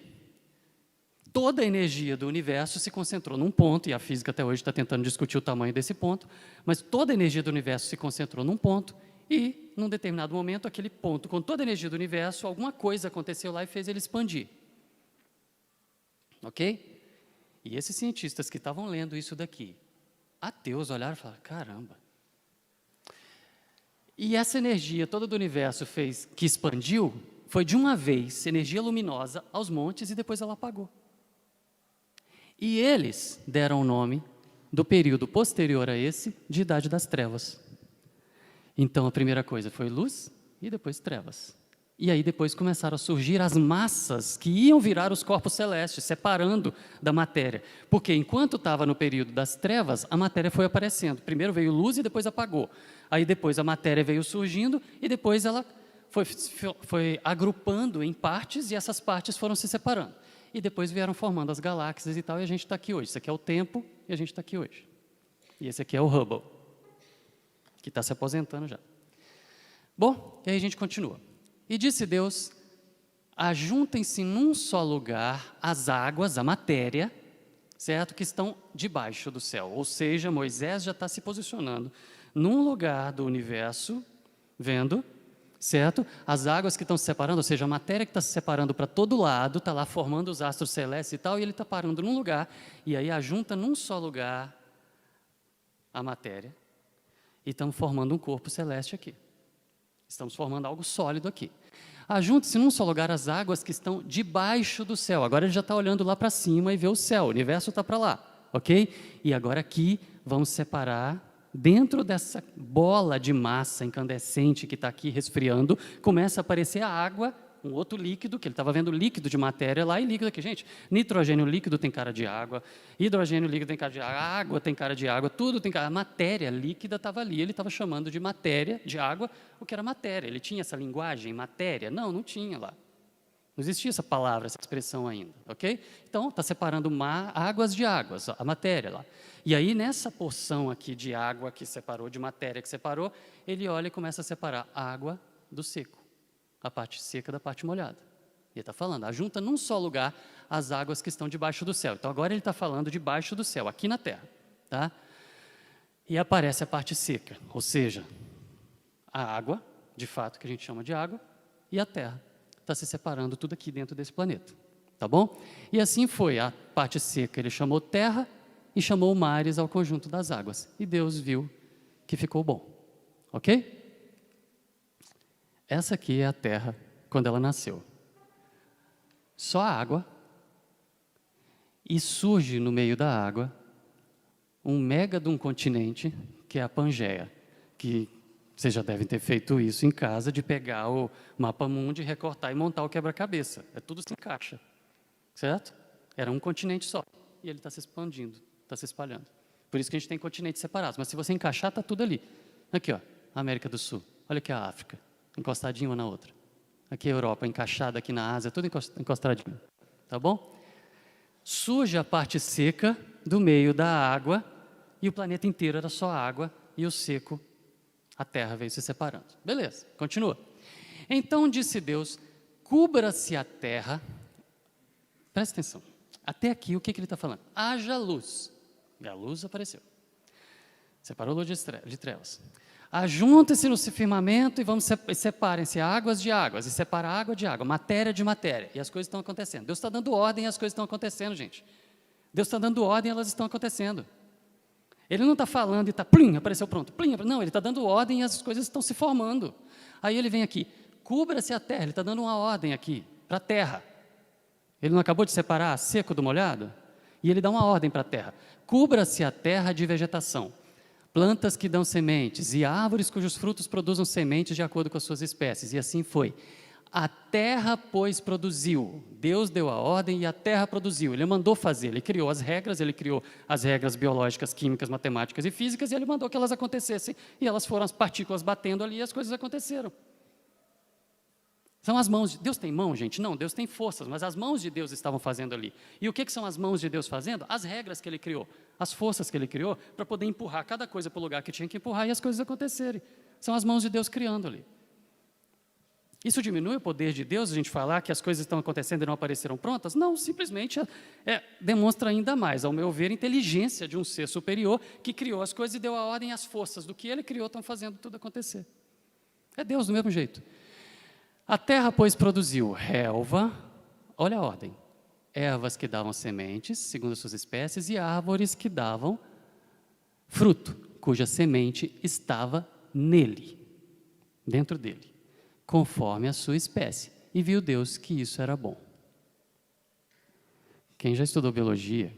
S1: toda a energia do universo se concentrou num ponto, e a física até hoje está tentando discutir o tamanho desse ponto, mas toda a energia do universo se concentrou num ponto, e, num determinado momento, aquele ponto, com toda a energia do universo, alguma coisa aconteceu lá e fez ele expandir. Ok? E esses cientistas que estavam lendo isso daqui, ateus, olharam e falaram, caramba. E essa energia toda do universo que expandiu, foi de uma vez, energia luminosa, aos montes, e depois ela apagou. E eles deram o nome do período posterior a esse de Idade das Trevas. Então, a primeira coisa foi luz e depois trevas. E aí depois começaram a surgir as massas que iam virar os corpos celestes, separando da matéria. Porque enquanto estava no período das trevas, a matéria foi aparecendo. Primeiro veio luz e depois apagou. Aí depois a matéria veio surgindo e depois ela foi agrupando em partes e essas partes foram se separando. E depois vieram formando as galáxias e tal, e a gente está aqui hoje. Isso aqui é o tempo e a gente está aqui hoje. E esse aqui é o Hubble, que está se aposentando já. Bom, e aí a gente continua. E disse Deus, ajuntem-se num só lugar as águas, a matéria, certo? Que estão debaixo do céu. Ou seja, Moisés já está se posicionando num lugar do universo, vendo, certo? As águas que estão se separando, ou seja, a matéria que está se separando para todo lado, está lá formando os astros celestes e tal, e ele está parando num lugar, e aí ajunta num só lugar a matéria, e estamos formando um corpo celeste aqui. Estamos formando algo sólido aqui. Ajunte-se num só lugar as águas que estão debaixo do céu. Agora ele já está olhando lá para cima e vê o céu, o universo está para lá, ok? E agora aqui vamos separar, dentro dessa bola de massa incandescente que está aqui resfriando, começa a aparecer a água, um outro líquido, que ele estava vendo líquido de matéria lá e líquido aqui. Gente, nitrogênio líquido tem cara de água, hidrogênio líquido tem cara de água, água tem cara de água, tudo tem cara. A matéria líquida estava ali, ele estava chamando de matéria, de água, o que era matéria. Ele tinha essa linguagem, matéria? Não, não tinha lá. Não existia essa palavra, essa expressão ainda, ok? Então, está separando águas de águas, a matéria lá. E aí, nessa porção aqui de água que separou, de matéria que separou, ele olha e começa a separar a água do seco, a parte seca da parte molhada. E ele está falando, ajunta num só lugar as águas que estão debaixo do céu. Então, agora ele está falando debaixo do céu, aqui na terra, tá? E aparece a parte seca, ou seja, a água, de fato, que a gente chama de água, e a terra. Está se separando tudo aqui dentro desse planeta, tá bom? E assim foi, a parte seca ele chamou terra e chamou mares ao conjunto das águas. E Deus viu que ficou bom, ok? Essa aqui é a terra quando ela nasceu. Só a água, e surge no meio da água um mega de um continente, que é a Pangeia, que vocês já devem ter feito isso em casa, de pegar o mapa mundi, recortar e montar o quebra-cabeça. Tudo se encaixa, certo? Era um continente só, e ele está se expandindo, está se espalhando. Por isso que a gente tem continentes separados, mas se você encaixar, está tudo ali. Aqui, ó, a América do Sul, olha aqui a África, encostadinha uma na outra. Aqui a Europa, encaixada aqui na Ásia, tudo encostadinho, tá bom? Surge a parte seca do meio da água, e o planeta inteiro era só água, e o seco, a terra veio se separando. Beleza, continua. Então disse Deus, cubra-se a terra, presta atenção, até aqui o que ele está falando? Haja luz, e a luz apareceu. Separou luz de trevas. Ajuntem-se no firmamento e separem-se águas de águas, e separa água de água, matéria de matéria, e as coisas estão acontecendo. Deus está dando ordem e as coisas estão acontecendo, gente. Deus está dando ordem e elas estão acontecendo. Ele não está falando e está, plim, apareceu pronto, plim, não, ele está dando ordem e as coisas estão se formando. Aí ele vem aqui, cubra-se a terra, ele está dando uma ordem aqui, para a terra. Ele não acabou de separar seco do molhado? E ele dá uma ordem para a terra, cubra-se a terra de vegetação, plantas que dão sementes e árvores cujos frutos produzam sementes de acordo com as suas espécies. E assim foi. A terra, pois, produziu. Deus deu a ordem e a terra produziu. Ele mandou fazer, ele criou as regras biológicas, químicas, matemáticas e físicas, e ele mandou que elas acontecessem. E elas foram as partículas batendo ali e as coisas aconteceram. São as mãos de Deus. Tem mão, gente? Não, Deus tem forças, mas as mãos de Deus estavam fazendo ali. E o que são as mãos de Deus fazendo? As regras que ele criou, as forças que ele criou, para poder empurrar cada coisa para o lugar que tinha que empurrar e as coisas acontecerem. São as mãos de Deus criando ali. Isso diminui o poder de Deus, a gente falar que as coisas estão acontecendo e não apareceram prontas? Não, simplesmente demonstra ainda mais, ao meu ver, a inteligência de um ser superior que criou as coisas e deu a ordem, as forças do que ele criou estão fazendo tudo acontecer. É Deus do mesmo jeito. A terra, pois, produziu relva, olha a ordem, ervas que davam sementes, segundo as suas espécies, e árvores que davam fruto, cuja semente estava nele, dentro dele, conforme a sua espécie. E viu Deus que isso era bom. Quem já estudou biologia,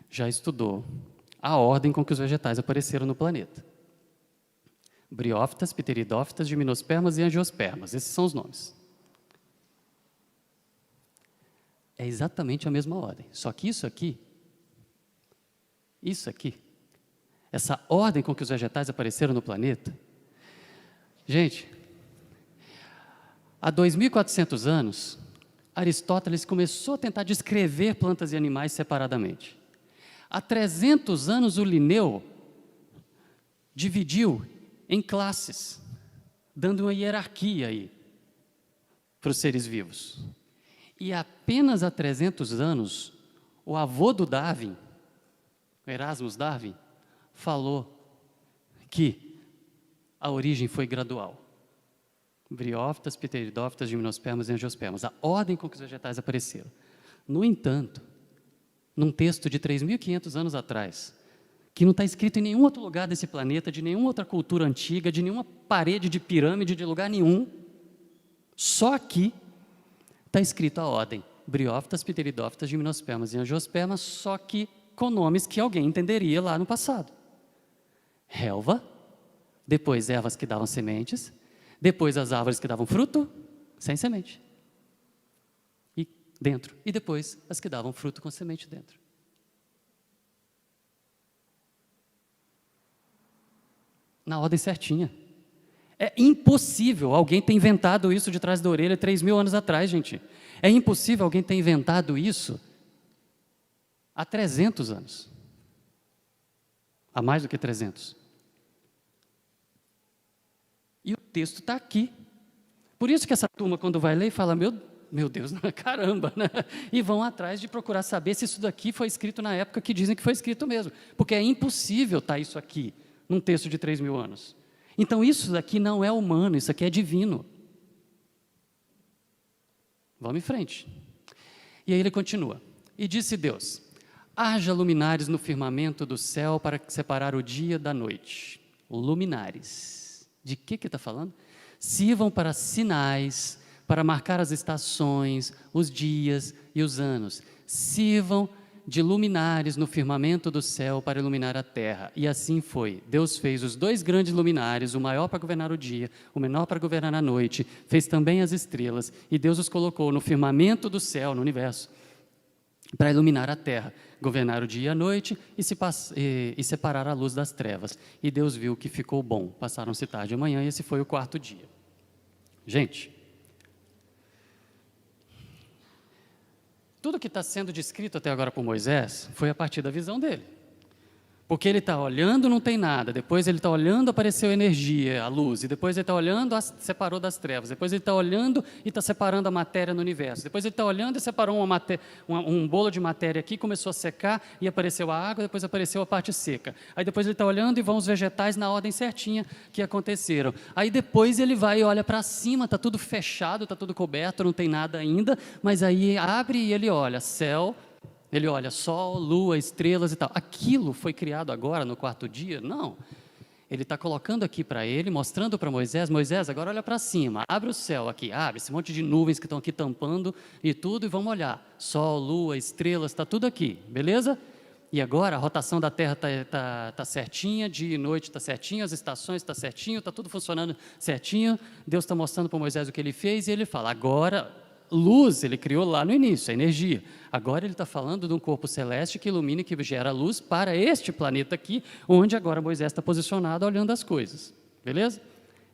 S1: já estudou a ordem com que os vegetais apareceram no planeta. Briófitas, pteridófitas, gimnospermas e angiospermas. Esses são os nomes. É exatamente a mesma ordem. Só que isso aqui, essa ordem com que os vegetais apareceram no planeta, gente, há 2.400 anos, Aristóteles começou a tentar descrever plantas e animais separadamente. Há 300 anos, o Linneu dividiu em classes, dando uma hierarquia aí para os seres vivos. E apenas há 300 anos, o avô do Darwin, Erasmus Darwin, falou que a origem foi gradual. Briófitas, pteridófitas, gimnospermas e angiospermas. A ordem com que os vegetais apareceram. No entanto, num texto de 3.500 anos atrás, que não está escrito em nenhum outro lugar desse planeta, de nenhuma outra cultura antiga, de nenhuma parede de pirâmide, de lugar nenhum, só aqui está escrito a ordem. Briófitas, pteridófitas, gimnospermas e angiospermas, só que com nomes que alguém entenderia lá no passado. Relva, depois ervas que davam sementes, depois as árvores que davam fruto, sem semente, e dentro, e depois as que davam fruto com semente dentro. Na ordem certinha. É impossível alguém ter inventado isso de trás da orelha 3.000 anos atrás, gente. É impossível alguém ter inventado isso há 300 anos. Há mais do que 300. E o texto está aqui. Por isso que essa turma, quando vai ler, fala, meu Deus, caramba, né? E vão atrás de procurar saber se isso daqui foi escrito na época que dizem que foi escrito mesmo. Porque é impossível estar isso aqui num texto de 3.000 anos. Então isso daqui não é humano, isso aqui é divino. Vamos em frente. E aí ele continua. E disse Deus, haja luminares no firmamento do céu para separar o dia da noite. Luminares. De que está falando? Sirvam para sinais, para marcar as estações, os dias e os anos. Sirvam de luminares no firmamento do céu para iluminar a terra. E assim foi. Deus fez os 2 grandes luminares, o maior para governar o dia, o menor para governar a noite. Fez também as estrelas, e Deus os colocou no firmamento do céu, no universo, para iluminar a terra, governar o dia e a noite e separar a luz das trevas. E Deus viu que ficou bom. Passaram-se tarde e manhã, e esse foi o 4º dia. Gente, tudo que está sendo descrito até agora por Moisés foi a partir da visão dele. Porque ele está olhando, não tem nada. Depois ele está olhando, apareceu energia, a luz. E depois ele está olhando, separou das trevas. Depois ele está olhando e está separando a matéria no universo. Depois ele está olhando e separou um bolo de matéria aqui, começou a secar e apareceu a água, depois apareceu a parte seca. Aí depois ele está olhando e vão os vegetais na ordem certinha que aconteceram. Aí depois ele vai e olha para cima, está tudo fechado, está tudo coberto, não tem nada ainda. Mas aí abre e ele olha, céu. Ele olha, sol, lua, estrelas e tal. Aquilo foi criado agora, no 4º dia? Não. Ele está colocando aqui para ele, mostrando para Moisés, Moisés, agora olha para cima, abre o céu aqui, abre esse monte de nuvens que estão aqui tampando e tudo, e vamos olhar. Sol, lua, estrelas, está tudo aqui, beleza? E agora a rotação da Terra tá certinha, dia e noite está certinho, as estações estão certinho, está tudo funcionando certinho. Deus está mostrando para Moisés o que ele fez e ele fala, agora, luz ele criou lá no início, a energia. Agora ele está falando de um corpo celeste que ilumina e que gera luz para este planeta aqui, onde agora Moisés está posicionado olhando as coisas. Beleza?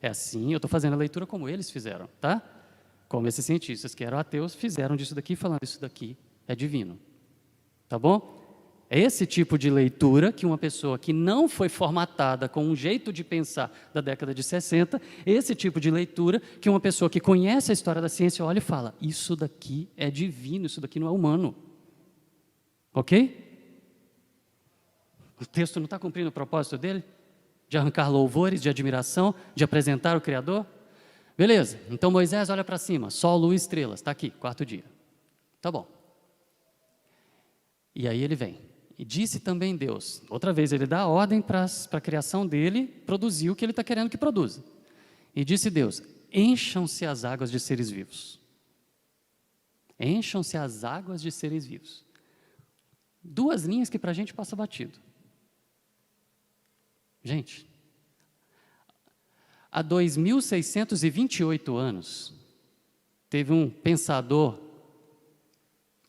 S1: É assim, eu estou fazendo a leitura como eles fizeram, tá? Como esses cientistas que eram ateus fizeram disso daqui, falando isso daqui é divino. Tá bom? É esse tipo de leitura que uma pessoa que não foi formatada com um jeito de pensar da década de 60, esse tipo de leitura que uma pessoa que conhece a história da ciência olha e fala, isso daqui é divino, isso daqui não é humano. Ok? O texto não está cumprindo o propósito dele? De arrancar louvores, de admiração, de apresentar o Criador? Beleza, então Moisés olha para cima, sol, lua e estrelas, está aqui, quarto dia. Tá bom. E aí ele vem. E disse também Deus, outra vez ele dá a ordem para a criação dele produzir o que ele está querendo que produza. E disse Deus, encham-se as águas de seres vivos. Encham-se as águas de seres vivos. Duas linhas que para a gente passa batido. Gente, há 2.628 anos, teve um pensador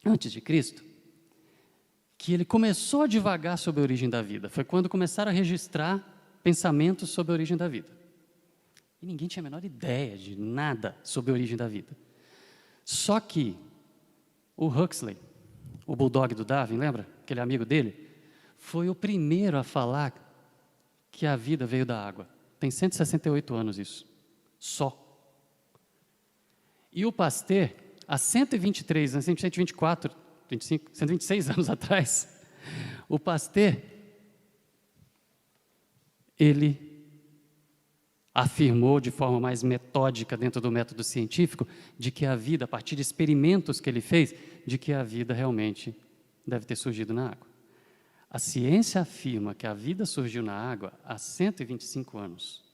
S1: antes de Cristo, que ele começou a divagar sobre a origem da vida. Foi quando começaram a registrar pensamentos sobre a origem da vida. E ninguém tinha a menor ideia de nada sobre a origem da vida. Só que o Huxley, o bulldog do Darwin, lembra? Aquele amigo dele, foi o primeiro a falar que a vida veio da água. Tem 168 anos isso. Só. E o Pasteur, há 124, 25, 126 anos atrás, o Pasteur, ele afirmou de forma mais metódica dentro do método científico de que a vida, a partir de experimentos que ele fez, de que a vida realmente deve ter surgido na água. A ciência afirma que a vida surgiu na água há 125 anos.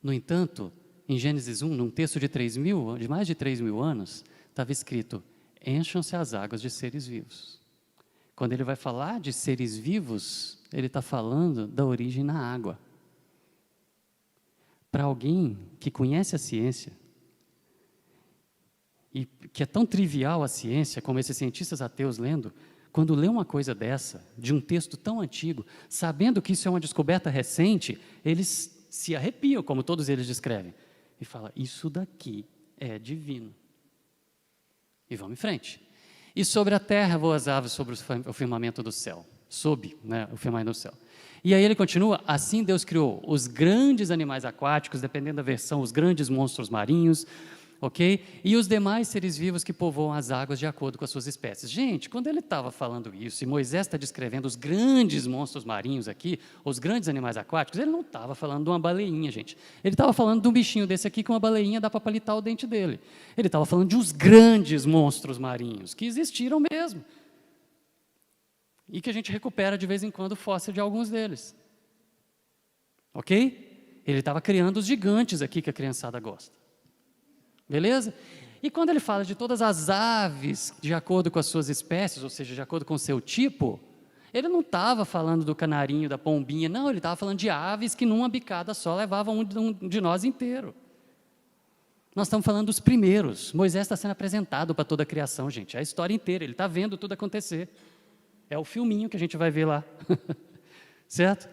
S1: No entanto, em Gênesis 1, num texto de mais de 3.000 anos, estava escrito, encham-se as águas de seres vivos. Quando ele vai falar de seres vivos, ele está falando da origem na água. Para alguém que conhece a ciência, e que é tão trivial a ciência, como esses cientistas ateus lendo, quando lê uma coisa dessa, de um texto tão antigo, sabendo que isso é uma descoberta recente, eles se arrepiam, como todos eles descrevem, e falam, isso daqui é divino. E vamos em frente. E sobre a terra voavam sobre o firmamento do céu. Sob, né, o firmamento do céu. E aí ele continua, assim Deus criou os grandes animais aquáticos, dependendo da versão, os grandes monstros marinhos, ok? E os demais seres vivos que povoam as águas de acordo com as suas espécies. Gente, quando ele estava falando isso, e Moisés está descrevendo os grandes monstros marinhos aqui, os grandes animais aquáticos, ele não estava falando de uma baleinha, gente. Ele estava falando de um bichinho desse aqui, que uma baleinha dá para palitar o dente dele. Ele estava falando de uns grandes monstros marinhos, que existiram mesmo. E que a gente recupera de vez em quando o fóssil de alguns deles. Ok? Ele estava criando os gigantes aqui que a criançada gosta. Beleza? E quando ele fala de todas as aves de acordo com as suas espécies, ou seja, de acordo com o seu tipo, ele não estava falando do canarinho, da pombinha, não, ele estava falando de aves que numa bicada só levavam um de nós inteiro. Nós estamos falando dos primeiros. Moisés está sendo apresentado para toda a criação, gente, é a história inteira, ele está vendo tudo acontecer. É o filminho que a gente vai ver lá. Certo?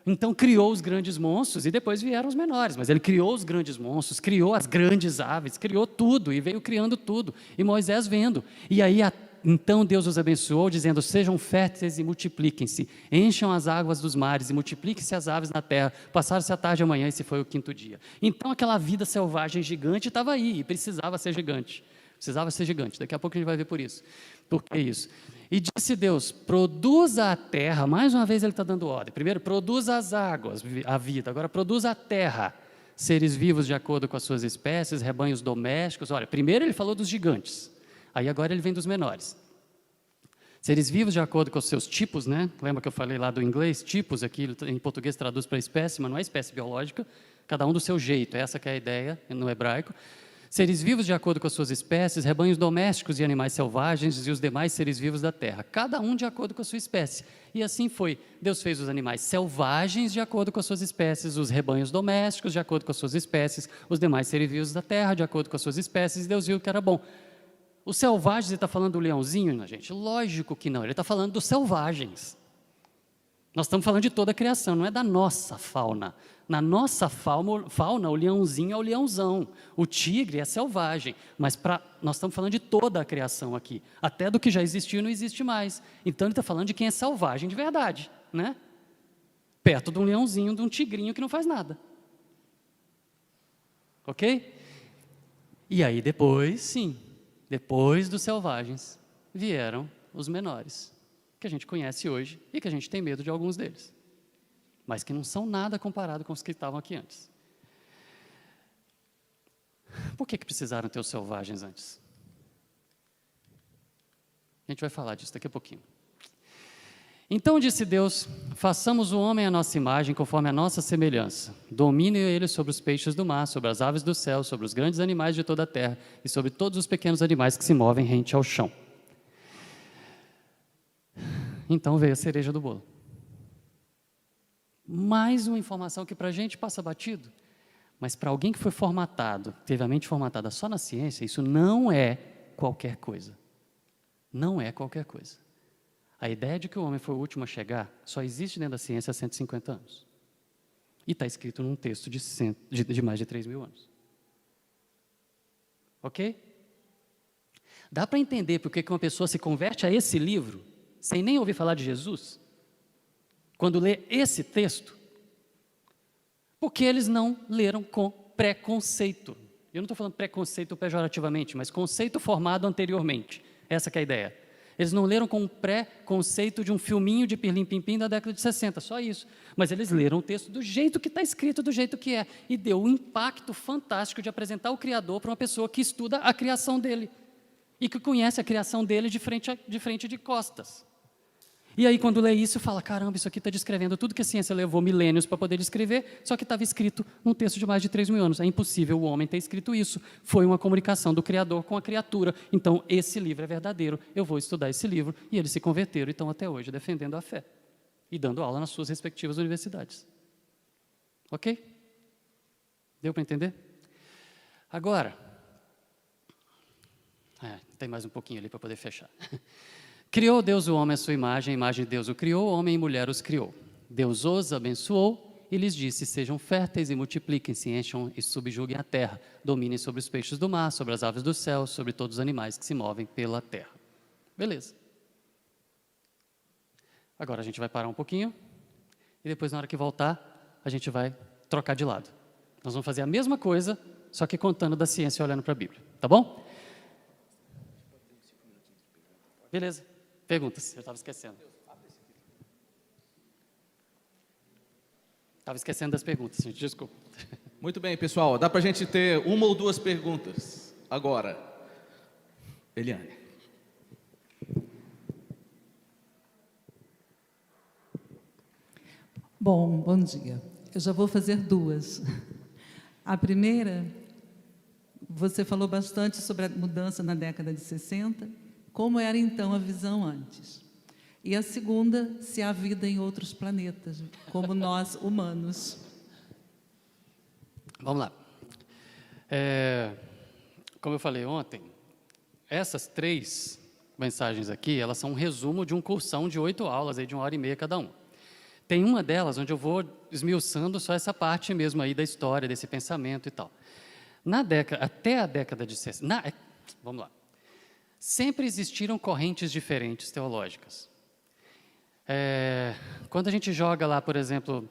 S1: Então criou os grandes monstros e depois vieram os menores, mas ele criou os grandes monstros, criou as grandes aves, criou tudo e veio criando tudo. E Moisés vendo. E aí então Deus os abençoou dizendo, sejam férteis e multipliquem-se, encham as águas dos mares e multipliquem-se as aves na terra. Passaram-se a tarde e a manhã, esse foi o quinto dia. Então aquela vida selvagem gigante estava aí e precisava ser gigante. Precisava ser gigante, daqui a pouco a gente vai ver por isso. Por que isso? E disse Deus, produza a terra, mais uma vez ele está dando ordem. Primeiro, produza as águas, a vida. Agora, produza a terra, seres vivos de acordo com as suas espécies, rebanhos domésticos. Olha, primeiro ele falou dos gigantes, aí agora ele vem dos menores. Seres vivos de acordo com os seus tipos, né? Lembra que eu falei lá do inglês? Tipos, aqui em português traduz para espécie, mas não é espécie biológica, cada um do seu jeito, essa que é a ideia no hebraico. seres vivos de acordo com as suas espécies, rebanhos domésticos e animais selvagens e os demais seres vivos da terra, cada um de acordo com a sua espécie. E assim foi. Deus fez os animais selvagens de acordo com as suas espécies, os rebanhos domésticos de acordo com as suas espécies, os demais seres vivos da terra de acordo com as suas espécies, e Deus viu que era bom. Os selvagens, ele está falando do leãozinho, né, gente? Lógico que não, ele está falando dos selvagens. Nós estamos falando de toda a criação, não é da nossa fauna. Na nossa fauna, o leãozinho é o leãozão, o tigre é selvagem, mas nós estamos falando de toda a criação aqui, até do que já existiu e não existe mais. Então ele está falando de quem é selvagem de verdade, né? Perto de um leãozinho, de um tigrinho que não faz nada. Ok? E aí depois, sim, depois dos selvagens, vieram os menores, que a gente conhece hoje e que a gente tem medo de alguns deles, mas que não são nada comparado com os que estavam aqui antes. Por que precisaram ter os selvagens antes? A gente vai falar disso daqui a pouquinho. Então disse Deus, façamos o homem à nossa imagem, conforme a nossa semelhança. Domine ele sobre os peixes do mar, sobre as aves do céu, sobre os grandes animais de toda a terra e sobre todos os pequenos animais que se movem rente ao chão. Então veio a cereja do bolo. Mais uma informação que para a gente passa batido, mas para alguém que foi formatado, teve a mente formatada só na ciência, isso não é qualquer coisa. Não é qualquer coisa. A ideia de que o homem foi o último a chegar só existe dentro da ciência há 150 anos. E está escrito num texto de mais de 3.000 anos. Ok? Dá para entender por que uma pessoa se converte a esse livro, sem nem ouvir falar de Jesus, quando lê esse texto? Porque eles não leram com preconceito. Eu não estou falando preconceito pejorativamente, mas conceito formado anteriormente. Essa que é a ideia. Eles não leram com um pré-conceito de um filminho de pirlim-pim-pim da década de 60, só isso. Mas eles leram o texto do jeito que está escrito, do jeito que é. E deu um impacto fantástico de apresentar o Criador para uma pessoa que estuda a criação dele. E que conhece a criação dele de frente de costas. E aí, quando lê isso, fala, caramba, isso aqui está descrevendo tudo que a ciência levou milênios para poder descrever, só que estava escrito num texto de mais de 3.000 anos. É impossível o homem ter escrito isso. Foi uma comunicação do Criador com a criatura. Então, esse livro é verdadeiro. Eu vou estudar esse livro. E eles se converteram e estão até hoje defendendo a fé. E dando aula nas suas respectivas universidades. Ok? Deu para entender? Agora, tem mais um pouquinho ali para poder fechar. Criou Deus o homem à sua imagem, a imagem de Deus o criou, homem e mulher os criou. Deus os abençoou e lhes disse, sejam férteis e multipliquem-se, encham e subjuguem a terra, dominem sobre os peixes do mar, sobre as aves do céu, sobre todos os animais que se movem pela terra. Beleza. Agora a gente vai parar um pouquinho e depois, na hora que voltar, a gente vai trocar de lado. Nós vamos fazer a mesma coisa, só que contando da ciência e olhando para a Bíblia. Tá bom? Beleza. Perguntas, eu estava esquecendo. Estava esquecendo das perguntas, gente, desculpa.
S2: Muito bem, pessoal. Dá para a gente ter uma ou duas perguntas agora. Eliane.
S3: Bom dia. Eu já vou fazer duas. A primeira, você falou bastante sobre a mudança na década de 60, como era então a visão antes. E a segunda, se há vida em outros planetas, como nós humanos.
S1: Vamos lá. Como eu falei ontem, essas 3 mensagens aqui, elas são um resumo de um cursão de 8 aulas, aí de 1h30 cada uma. Tem uma delas onde eu vou esmiuçando só essa parte mesmo aí da história, desse pensamento e tal. Até a década de 60... Vamos lá. Sempre existiram correntes diferentes teológicas. Quando a gente joga lá, por exemplo,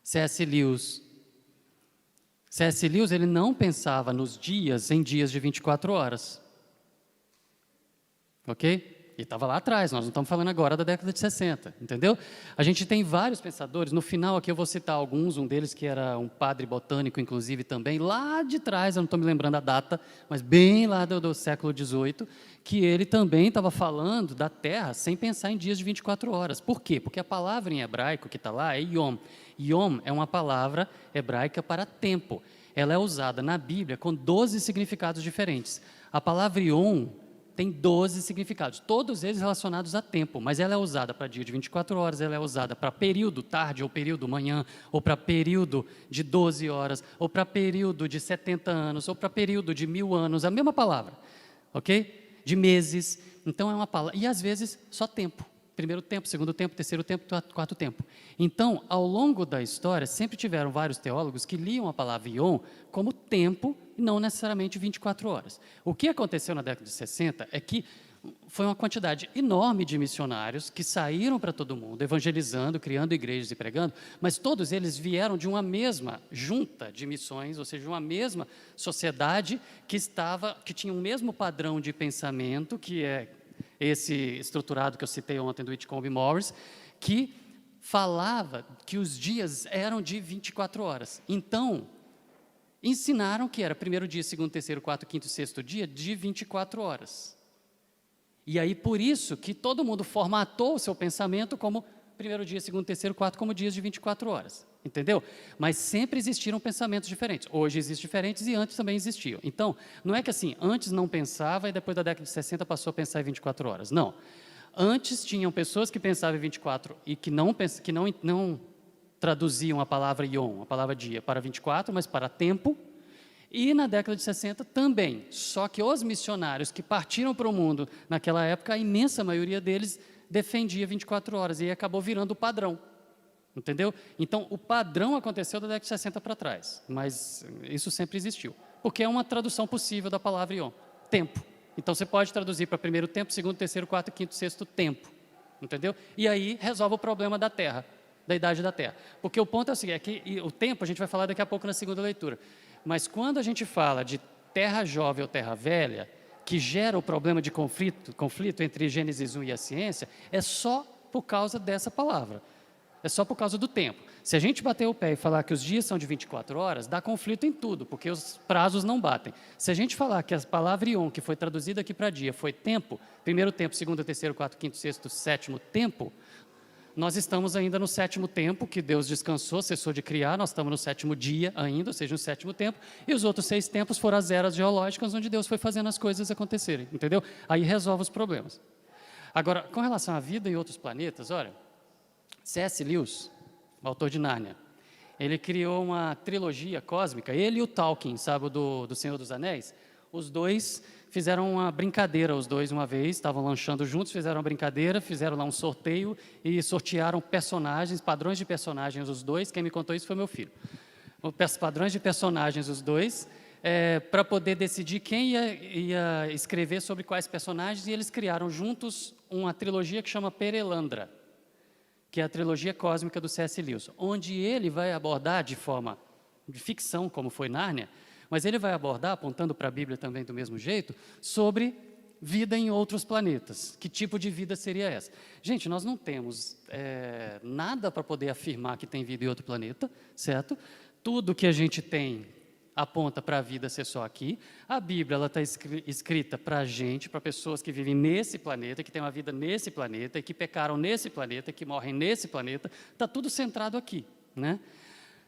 S1: C.S. Lewis, ele não pensava nos dias em dias de 24 horas. Ok? E estava lá atrás, nós não estamos falando agora da década de 60, entendeu? A gente tem vários pensadores, no final aqui eu vou citar alguns, um deles que era um padre botânico, inclusive também, lá de trás, eu não estou me lembrando a data, mas bem lá do século XVIII, que ele também estava falando da Terra sem pensar em dias de 24 horas. Por quê? Porque a palavra em hebraico que está lá é yom. Yom é uma palavra hebraica para tempo. ela é usada na Bíblia com 12 significados diferentes. A palavra Yom tem 12 significados, todos eles relacionados a tempo, mas ela é usada para dia de 24 horas, ela é usada para período tarde ou período manhã, ou para período de 12 horas, ou para período de 70 anos, ou para período de 1000 anos, a mesma palavra, ok? De meses, então é uma palavra, e às vezes só tempo. Primeiro tempo, segundo tempo, terceiro tempo, quarto tempo. Então, ao longo da história, sempre tiveram vários teólogos que liam a palavra Yom como tempo, e não necessariamente 24 horas. O que aconteceu na década de 60 é que foi uma quantidade enorme de missionários que saíram para todo mundo, evangelizando, criando igrejas e pregando, mas todos eles vieram de uma mesma junta de missões, ou seja, de uma mesma sociedade que tinha o mesmo padrão de pensamento, que é esse estruturado que eu citei ontem do Whitcomb Morris, que falava que os dias eram de 24 horas. Então, ensinaram que era primeiro dia, segundo, terceiro, quarto, quinto e sexto dia de 24 horas. E aí, por isso, que todo mundo formatou o seu pensamento como primeiro dia, segundo, terceiro, quarto, como dias de 24 horas. Entendeu? Mas sempre existiram pensamentos diferentes. Hoje existem diferentes e antes também existiam. Então, não é que assim, antes não pensava e depois da década de 60 passou a pensar em 24 horas. Não. Antes tinham pessoas que pensavam em 24 e que não traduziam a palavra Yom, a palavra dia, para 24, mas para tempo. E na década de 60 também. Só que os missionários que partiram para o mundo naquela época, a imensa maioria deles defendia 24 horas e acabou virando o padrão. Entendeu? Então, o padrão aconteceu da década de 60 para trás, mas isso sempre existiu, porque é uma tradução possível da palavra Yom, tempo. Então, você pode traduzir para primeiro tempo, segundo, terceiro, quarto, quinto, sexto, tempo. Entendeu? E aí, resolve o problema da Terra, da idade da Terra. Porque o ponto é o seguinte, é que o tempo a gente vai falar daqui a pouco na segunda leitura, mas quando a gente fala de Terra Jovem ou Terra Velha, que gera o problema de conflito entre Gênesis 1 e a ciência, é só por causa dessa palavra. É só por causa do tempo. Se a gente bater o pé e falar que os dias são de 24 horas, dá conflito em tudo, porque os prazos não batem. Se a gente falar que a palavra Yom, que foi traduzida aqui para dia, foi tempo, primeiro tempo, segundo, terceiro, quarto, quinto, sexto, sétimo tempo, nós estamos ainda no sétimo tempo, que Deus descansou, cessou de criar, nós estamos no sétimo dia ainda, ou seja, no sétimo tempo, e os outros 6 tempos foram as eras geológicas, onde Deus foi fazendo as coisas acontecerem, entendeu? Aí resolve os problemas. Agora, com relação à vida em outros planetas, olha, C.S. Lewis, o autor de Nárnia, ele criou uma trilogia cósmica, ele e o Tolkien, sabe, do Senhor dos Anéis, os dois fizeram uma brincadeira, os dois uma vez, estavam lanchando juntos, fizeram uma brincadeira, fizeram lá um sorteio e sortearam personagens, padrões de personagens, os dois, quem me contou isso foi meu filho, padrões de personagens, os dois, para poder decidir quem ia escrever sobre quais personagens, e eles criaram juntos uma trilogia que chama Perelandra, que é a trilogia cósmica do C.S. Lewis, onde ele vai abordar de forma de ficção, como foi Nárnia, mas ele vai abordar, apontando para a Bíblia também do mesmo jeito, sobre vida em outros planetas. Que tipo de vida seria essa? Gente, nós não temos nada para poder afirmar que tem vida em outro planeta, certo? Tudo que a gente tem aponta para a vida ser só aqui. A Bíblia está escrita para a gente, para pessoas que vivem nesse planeta, que têm uma vida nesse planeta, e que pecaram nesse planeta, que morrem nesse planeta. Está tudo centrado aqui, né?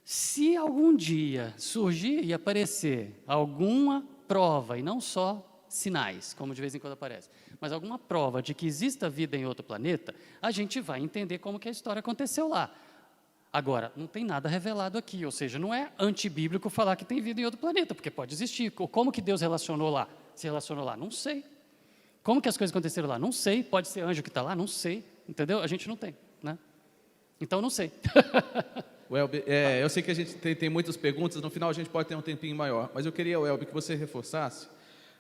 S1: Se algum dia surgir e aparecer alguma prova, e não só sinais, como de vez em quando aparece, mas alguma prova de que exista vida em outro planeta, a gente vai entender como que a história aconteceu lá. Agora, não tem nada revelado aqui, ou seja, não é antibíblico falar que tem vida em outro planeta, porque pode existir. Como que Deus se relacionou lá? Não sei. Como que as coisas aconteceram lá? Não sei. Pode ser anjo que está lá? Não sei. Entendeu? A gente não tem, né? Então, não sei.
S2: Welby, eu sei que a gente tem muitas perguntas, no final a gente pode ter um tempinho maior, mas eu queria, Welby, que você reforçasse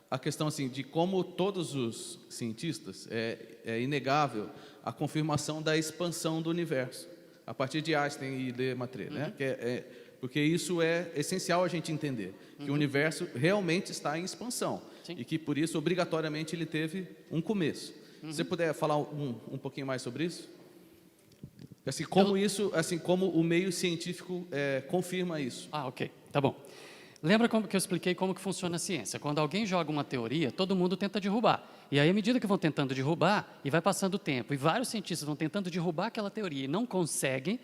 S2: a questão assim, de como todos os cientistas, é inegável a confirmação da expansão do universo, a partir de Einstein e Lemaitre, né? Porque isso é essencial a gente entender, que o universo realmente está em expansão. Sim. E que por isso, obrigatoriamente, ele teve um começo. Se você puder falar um pouquinho mais sobre isso? Assim, como o meio científico confirma isso.
S1: Ok, tá bom. Lembra como que eu expliquei como que funciona a ciência? Quando alguém joga uma teoria, todo mundo tenta derrubar. E aí, à medida que vão tentando derrubar, e vai passando o tempo, e vários cientistas vão tentando derrubar aquela teoria e não conseguem,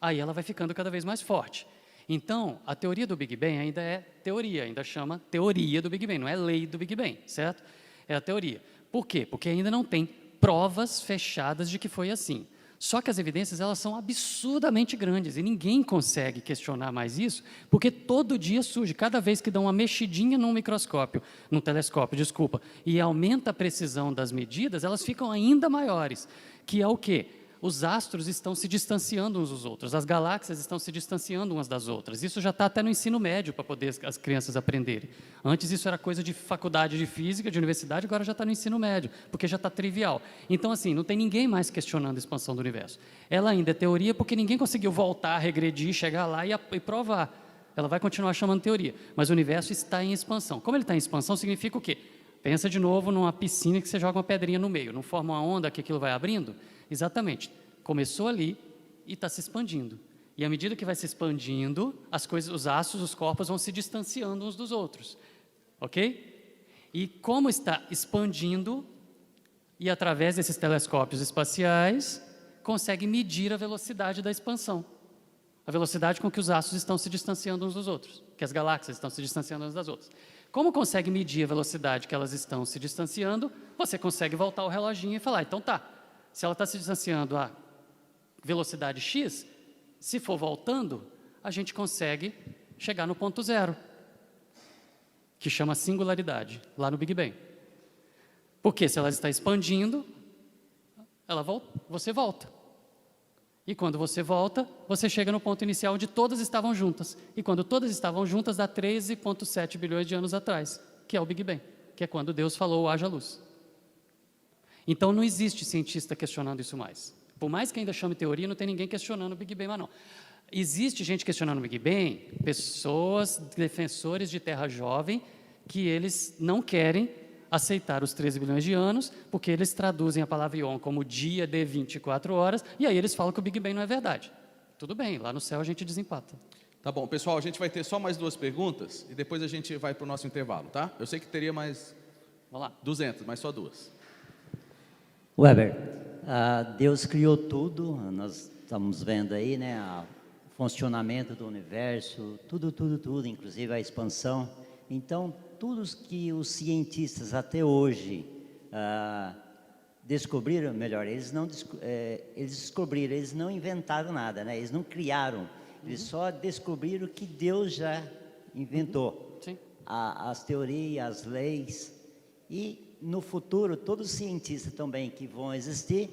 S1: aí ela vai ficando cada vez mais forte. Então, a teoria do Big Bang ainda é teoria, ainda chama teoria do Big Bang, não é lei do Big Bang, certo? É a teoria. Por quê? Porque ainda não tem provas fechadas de que foi assim. Só que as evidências, elas são absurdamente grandes e ninguém consegue questionar mais isso, porque todo dia surge, cada vez que dão uma mexidinha num microscópio, num telescópio, desculpa, e aumenta a precisão das medidas, elas ficam ainda maiores, que é o quê? Os astros estão se distanciando uns dos outros, as galáxias estão se distanciando umas das outras. Isso já está até no ensino médio para poder as crianças aprenderem. Antes isso era coisa de faculdade de física, de universidade, agora já está no ensino médio, porque já está trivial. Então, assim, não tem ninguém mais questionando a expansão do universo. Ela ainda é teoria porque ninguém conseguiu voltar, regredir, chegar lá e provar. Ela vai continuar chamando teoria, mas o universo está em expansão. Como ele está em expansão, significa o quê? Pensa de novo numa piscina que você joga uma pedrinha no meio, não forma uma onda que aquilo vai abrindo? Exatamente. Começou ali e está se expandindo. E à medida que vai se expandindo, as coisas, os astros, os corpos vão se distanciando uns dos outros. Ok? E como está expandindo, e através desses telescópios espaciais, consegue medir a velocidade da expansão. A velocidade com que os astros estão se distanciando uns dos outros, que as galáxias estão se distanciando umas das outras. Como consegue medir a velocidade que elas estão se distanciando, você consegue voltar o reloginho e falar, então tá, se ela está se distanciando a velocidade x, se for voltando, a gente consegue chegar no ponto zero, que chama singularidade, lá no Big Bang. Porque se ela está expandindo, você volta. E quando você volta, você chega no ponto inicial onde todas estavam juntas. E quando todas estavam juntas, dá 13,7 bilhões de anos atrás, que é o Big Bang, que é quando Deus falou, haja luz. Então, não existe cientista questionando isso mais. Por mais que ainda chame teoria, não tem ninguém questionando o Big Bang, mas não. Existe gente questionando o Big Bang, pessoas, defensores de terra jovem, que eles não querem aceitar os 13 bilhões de anos, porque eles traduzem a palavra Ion como dia de 24 horas, e aí eles falam que o Big Bang não é verdade. Tudo bem, lá no céu a gente desempata.
S2: Tá bom, pessoal, a gente vai ter só mais 2 perguntas e depois a gente vai para o nosso intervalo, tá? Eu sei que teria mais
S1: Vamos lá.
S2: 200, mas só 2.
S4: Weber, Deus criou tudo, nós estamos vendo aí, né, o funcionamento do universo, tudo, inclusive a expansão. Então, tudo que os cientistas até hoje descobriram, melhor, eles descobriram, eles não inventaram nada, né? Eles não criaram, eles só descobriram que Deus já inventou.
S1: Sim.
S4: As teorias, as leis, e no futuro, todos os cientistas também que vão existir,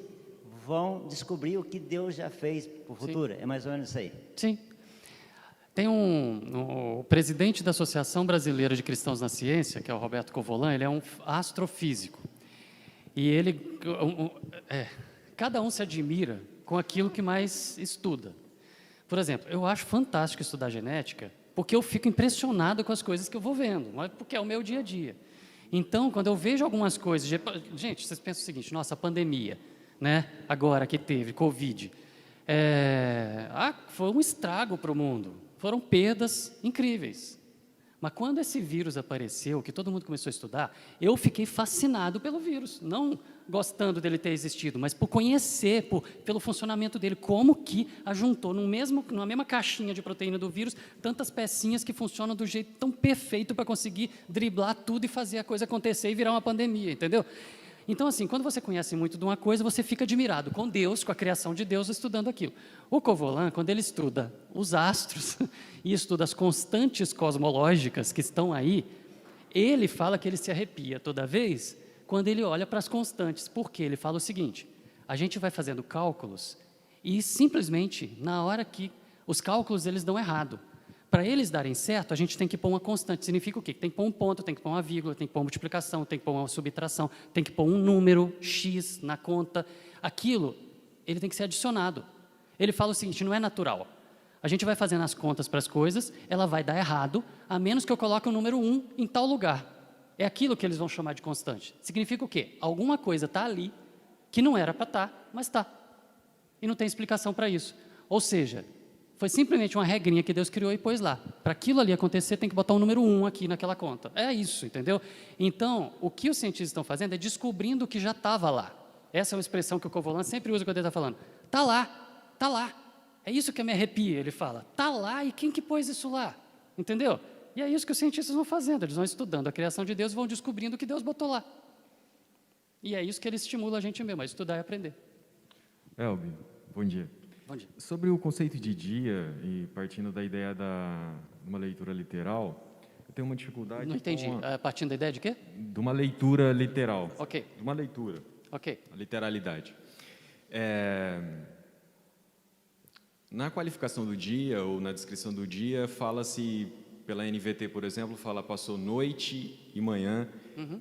S4: vão descobrir o que Deus já fez para o futuro. É mais ou menos isso aí.
S1: Sim. Tem o presidente da Associação Brasileira de Cristãos na Ciência, que é o Roberto Covolan, ele é um astrofísico. E ele, cada um se admira com aquilo que mais estuda. Por exemplo, eu acho fantástico estudar genética, porque eu fico impressionado com as coisas que eu vou vendo, porque é o meu dia a dia. Então, quando eu vejo algumas coisas... Gente, vocês pensam o seguinte, nossa, a pandemia, né, agora que teve, Covid, foi um estrago para o mundo, foram perdas incríveis. Mas quando esse vírus apareceu, que todo mundo começou a estudar, eu fiquei fascinado pelo vírus, não gostando dele ter existido, mas por conhecer, pelo funcionamento dele, como que ajuntou numa mesma caixinha de proteína do vírus, tantas pecinhas que funcionam do jeito tão perfeito para conseguir driblar tudo e fazer a coisa acontecer e virar uma pandemia, entendeu? Então, assim, quando você conhece muito de uma coisa, você fica admirado com Deus, com a criação de Deus, estudando aquilo. O Covolan, quando ele estuda os astros e estuda as constantes cosmológicas que estão aí, ele fala que ele se arrepia toda vez quando ele olha para as constantes. Por quê? Ele fala o seguinte, a gente vai fazendo cálculos e simplesmente, na hora que os cálculos eles dão errado. Para eles darem certo, a gente tem que pôr uma constante. Significa o quê? Tem que pôr um ponto, tem que pôr uma vírgula, tem que pôr uma multiplicação, tem que pôr uma subtração, tem que pôr um número X na conta. Aquilo, ele tem que ser adicionado. Ele fala o seguinte, não é natural. A gente vai fazendo as contas para as coisas, ela vai dar errado, a menos que eu coloque o número 1 em tal lugar. É aquilo que eles vão chamar de constante. Significa o quê? Alguma coisa está ali, que não era para estar, mas está. E não tem explicação para isso. Ou seja, foi simplesmente uma regrinha que Deus criou e pôs lá. Para aquilo ali acontecer, tem que botar o número 1 aqui naquela conta. É isso, entendeu? Então, o que os cientistas estão fazendo é descobrindo o que já estava lá. Essa é uma expressão que o Covolan sempre usa quando ele está falando. Está lá, está lá. é isso que me arrepia, ele fala. Está lá e quem que pôs isso lá? Entendeu? E é isso que os cientistas vão fazendo, eles vão estudando a criação de Deus e vão descobrindo o que Deus botou lá. E é isso que ele estimula a gente mesmo, a estudar e aprender.
S5: Elbi, bom dia.
S1: Bom dia.
S5: Sobre o conceito de dia e partindo da ideia de uma leitura literal, eu tenho uma dificuldade
S1: Não entendi. Partindo da ideia de quê?
S5: de uma leitura literal.
S1: Ok,
S5: De uma leitura,
S1: ok.
S5: a literalidade. Na qualificação do dia ou na descrição do dia, fala-se, pela NVT, por exemplo, fala passou noite e manhã,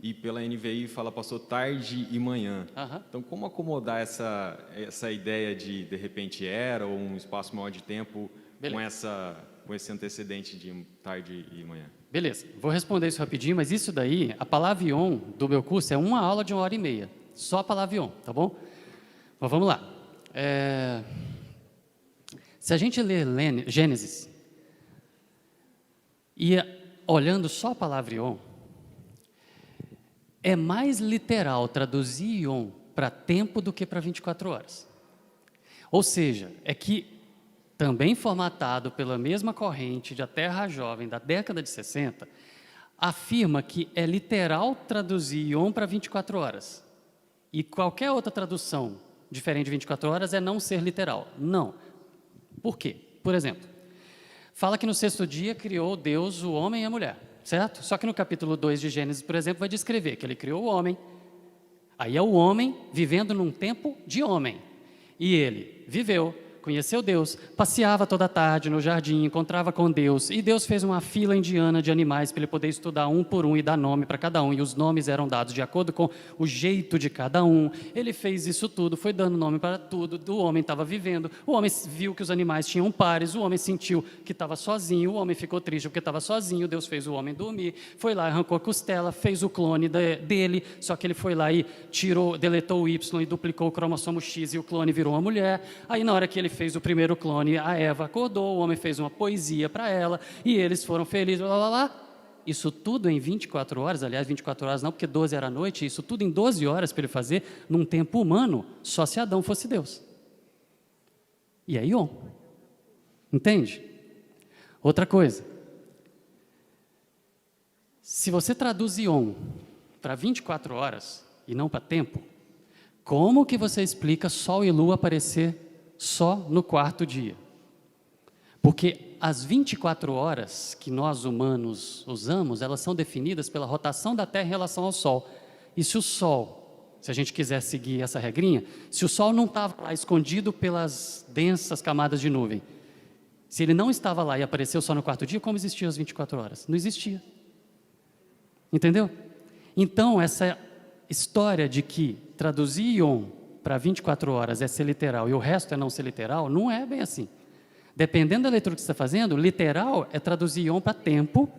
S5: e pela NVI fala passou tarde e manhã.
S1: Aham.
S5: Então, como acomodar essa ideia de repente, era ou um espaço maior de tempo com esse antecedente de tarde e manhã?
S1: Beleza, vou responder isso rapidinho, mas isso daí, a palavra Ion do meu curso é uma aula de 1h30, só a palavra Ion, tá bom? Mas vamos lá. Se a gente ler Gênesis, e olhando só a palavra Ion, é mais literal traduzir Ion para tempo do que para 24 horas. Ou seja, é que também formatado pela mesma corrente da Terra Jovem da década de 60, afirma que é literal traduzir Ion para 24 horas. E qualquer outra tradução diferente de 24 horas é não ser literal. Não. Por quê? Por exemplo, fala que no sexto dia criou Deus o homem e a mulher, certo? Só que no capítulo 2 de Gênesis, por exemplo, vai descrever que ele criou o homem, aí é o homem vivendo num tempo de homem. E ele viveu, conheceu Deus, passeava toda tarde no jardim, encontrava com Deus, e Deus fez uma fila indiana de animais para ele poder estudar um por um e dar nome para cada um, e os nomes eram dados de acordo com o jeito de cada um. Ele fez isso tudo, foi dando nome para tudo, o homem estava vivendo, o homem viu que os animais tinham pares, o homem sentiu que estava sozinho, o homem ficou triste porque estava sozinho, Deus fez o homem dormir, foi lá, arrancou a costela, fez o clone dele, só que ele foi lá e deletou o Y e duplicou o cromossomo X e o clone virou uma mulher. Aí na hora que ele fez o primeiro clone, a Eva acordou, o homem fez uma poesia para ela, e eles foram felizes, blá, blá, blá. Isso tudo em 24 horas, aliás, 24 horas não, porque 12 era a noite, isso tudo em 12 horas para ele fazer, num tempo humano, só se Adão fosse Deus. E é Ion. Entende? Outra coisa. Se você traduz Ion para 24 horas, e não para tempo, como que você explica Sol e Lua aparecer só no quarto dia? Porque as 24 horas que nós humanos usamos, elas são definidas pela rotação da Terra em relação ao Sol. E se o Sol, se a gente quiser seguir essa regrinha, se o Sol não estava lá escondido pelas densas camadas de nuvem, se ele não estava lá e apareceu só no quarto dia, como existiam as 24 horas? Não existia. Entendeu? Então, essa história de que traduzir Ion para 24 horas é ser literal e o resto é não ser literal, não é bem assim. Dependendo da leitura que você está fazendo, literal é traduzir Ion para tempo,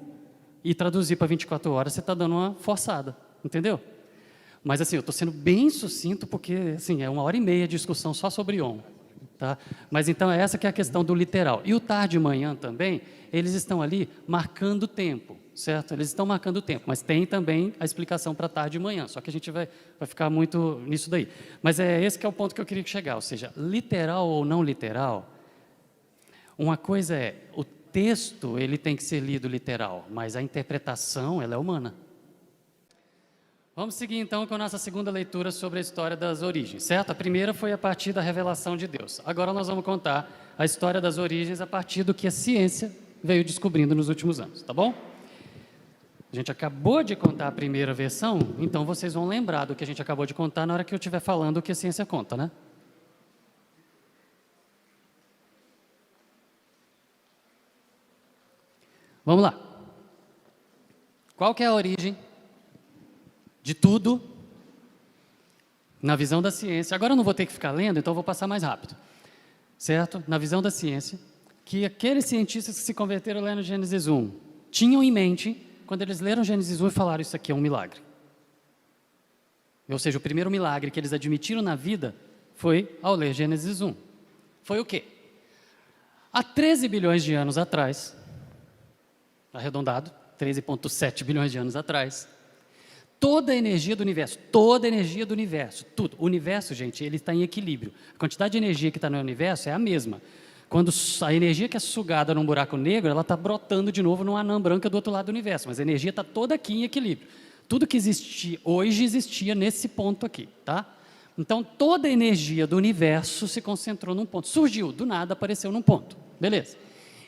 S1: e traduzir para 24 horas você está dando uma forçada, entendeu? Mas assim, eu estou sendo bem sucinto porque assim, é 1h30 de discussão só sobre Ion. Tá? Mas então essa que é a questão do literal. E o tarde e manhã também, eles estão ali marcando o tempo, certo? Eles estão marcando o tempo, mas tem também a explicação para tarde e manhã, só que a gente vai ficar muito nisso daí. Mas é esse que é o ponto que eu queria chegar, ou seja, literal ou não literal, uma coisa é, o texto ele tem que ser lido literal, mas a interpretação ela é humana. Vamos seguir então com a nossa segunda leitura sobre a história das origens, certo? A primeira foi a partir da revelação de Deus. Agora nós vamos contar a história das origens a partir do que a ciência veio descobrindo nos últimos anos, tá bom? A gente acabou de contar a primeira versão, então vocês vão lembrar do que a gente acabou de contar na hora que eu estiver falando o que a ciência conta, né? Vamos lá. Qual que é a origem de tudo na visão da ciência? Agora eu não vou ter que ficar lendo, então eu vou passar mais rápido. Certo? Na visão da ciência, que aqueles cientistas que se converteram lendo Gênesis 1 tinham em mente quando eles leram Gênesis 1 e falaram isso aqui é um milagre. Ou seja, o primeiro milagre que eles admitiram na vida foi ao ler Gênesis 1. Foi o quê? Há 13 bilhões de anos atrás, arredondado, 13,7 bilhões de anos atrás, toda a energia do universo, tudo. O universo, gente, ele está em equilíbrio. A quantidade de energia que está no universo é a mesma. Quando a energia que é sugada num buraco negro, ela está brotando de novo numa anã branca do outro lado do universo, mas a energia está toda aqui em equilíbrio. Tudo que existe hoje existia nesse ponto aqui, tá? Então, toda a energia do universo se concentrou num ponto. Surgiu, do nada, apareceu num ponto. Beleza.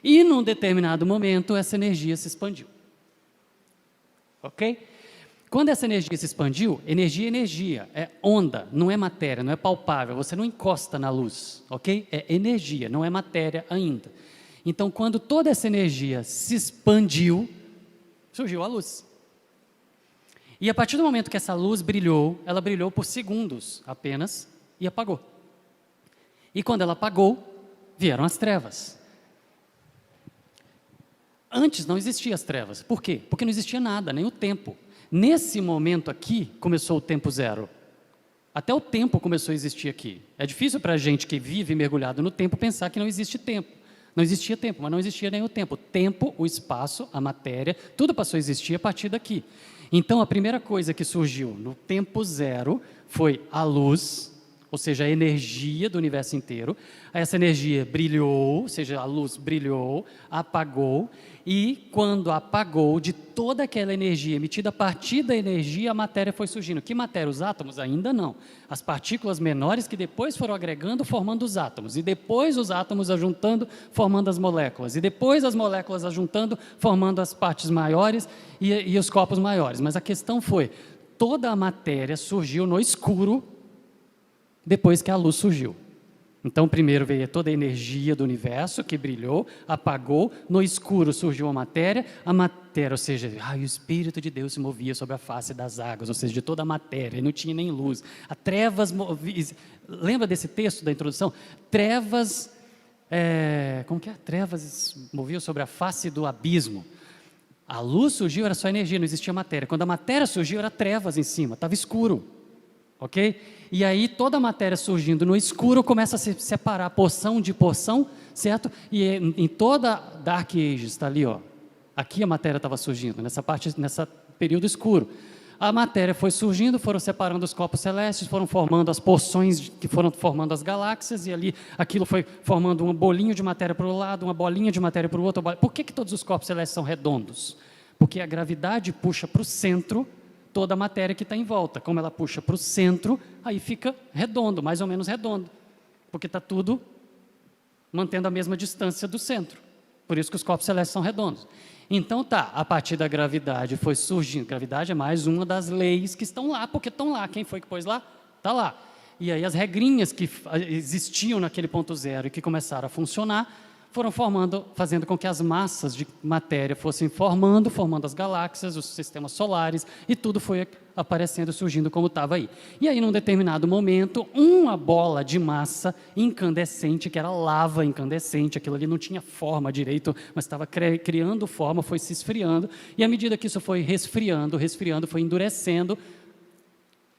S1: E, num determinado momento, essa energia se expandiu. Ok? Quando essa energia se expandiu, energia é energia, é onda, não é matéria, não é palpável, você não encosta na luz, ok? É energia, não é matéria ainda. Então, quando toda essa energia se expandiu, surgiu a luz. E a partir do momento que essa luz brilhou, ela brilhou por segundos apenas e apagou. E quando ela apagou, vieram as trevas. Antes não existiam as trevas. Por quê? Porque não existia nada, nem o tempo. Nesse momento aqui, começou o tempo zero. Até o tempo começou a existir aqui. É difícil para a gente que vive mergulhado no tempo pensar que não existe tempo. Não existia tempo, mas não existia nem o tempo. O tempo, o espaço, a matéria, tudo passou a existir a partir daqui. Então, a primeira coisa que surgiu no tempo zero foi a luz, ou seja, a energia do universo inteiro. Essa energia brilhou, ou seja, a luz brilhou, apagou, e quando apagou, de toda aquela energia emitida a partir da energia, a matéria foi surgindo. Que matéria? Os átomos? Ainda não. As partículas menores que depois foram agregando, formando os átomos, e depois os átomos ajuntando, formando as moléculas, e depois as moléculas ajuntando, formando as partes maiores e os corpos maiores. Mas a questão foi, toda a matéria surgiu no escuro, depois que a luz surgiu. Então, primeiro veio toda a energia do universo que brilhou, apagou, no escuro surgiu a matéria, ou seja, o Espírito de Deus se movia sobre a face das águas, ou seja, de toda a matéria, e não tinha nem luz. A trevas, lembra desse texto da introdução? Trevas, como que é? Trevas moviam sobre a face do abismo. A luz surgiu, era só energia, não existia matéria. Quando a matéria surgiu, era trevas em cima, estava escuro. Ok? E aí toda a matéria surgindo no escuro começa a se separar porção de porção, certo? E em toda Dark Ages, está ali, ó. Aqui a matéria estava surgindo, nessa período escuro. A matéria foi surgindo, foram separando os corpos celestes, foram formando as porções que foram formando as galáxias, e ali aquilo foi formando um bolinho de matéria para um lado, uma bolinha de matéria para o outro. Por que todos os corpos celestes são redondos? Porque a gravidade puxa para o centro toda a matéria que está em volta. Como ela puxa para o centro, aí fica redondo, mais ou menos redondo, porque está tudo mantendo a mesma distância do centro. Por isso que os corpos celestes são redondos. Então tá, a partir da gravidade foi surgindo. Gravidade é mais uma das leis que estão lá, porque estão lá. Quem foi que pôs lá? Está lá. E aí as regrinhas que existiam naquele ponto zero e que começaram a funcionar, foram fazendo com que as massas de matéria fossem formando as galáxias, os sistemas solares, e tudo foi aparecendo, surgindo como estava aí. E aí, num determinado momento, uma bola de massa incandescente, que era lava incandescente, aquilo ali não tinha forma direito, mas estava criando forma, foi se esfriando, e à medida que isso foi resfriando, foi endurecendo,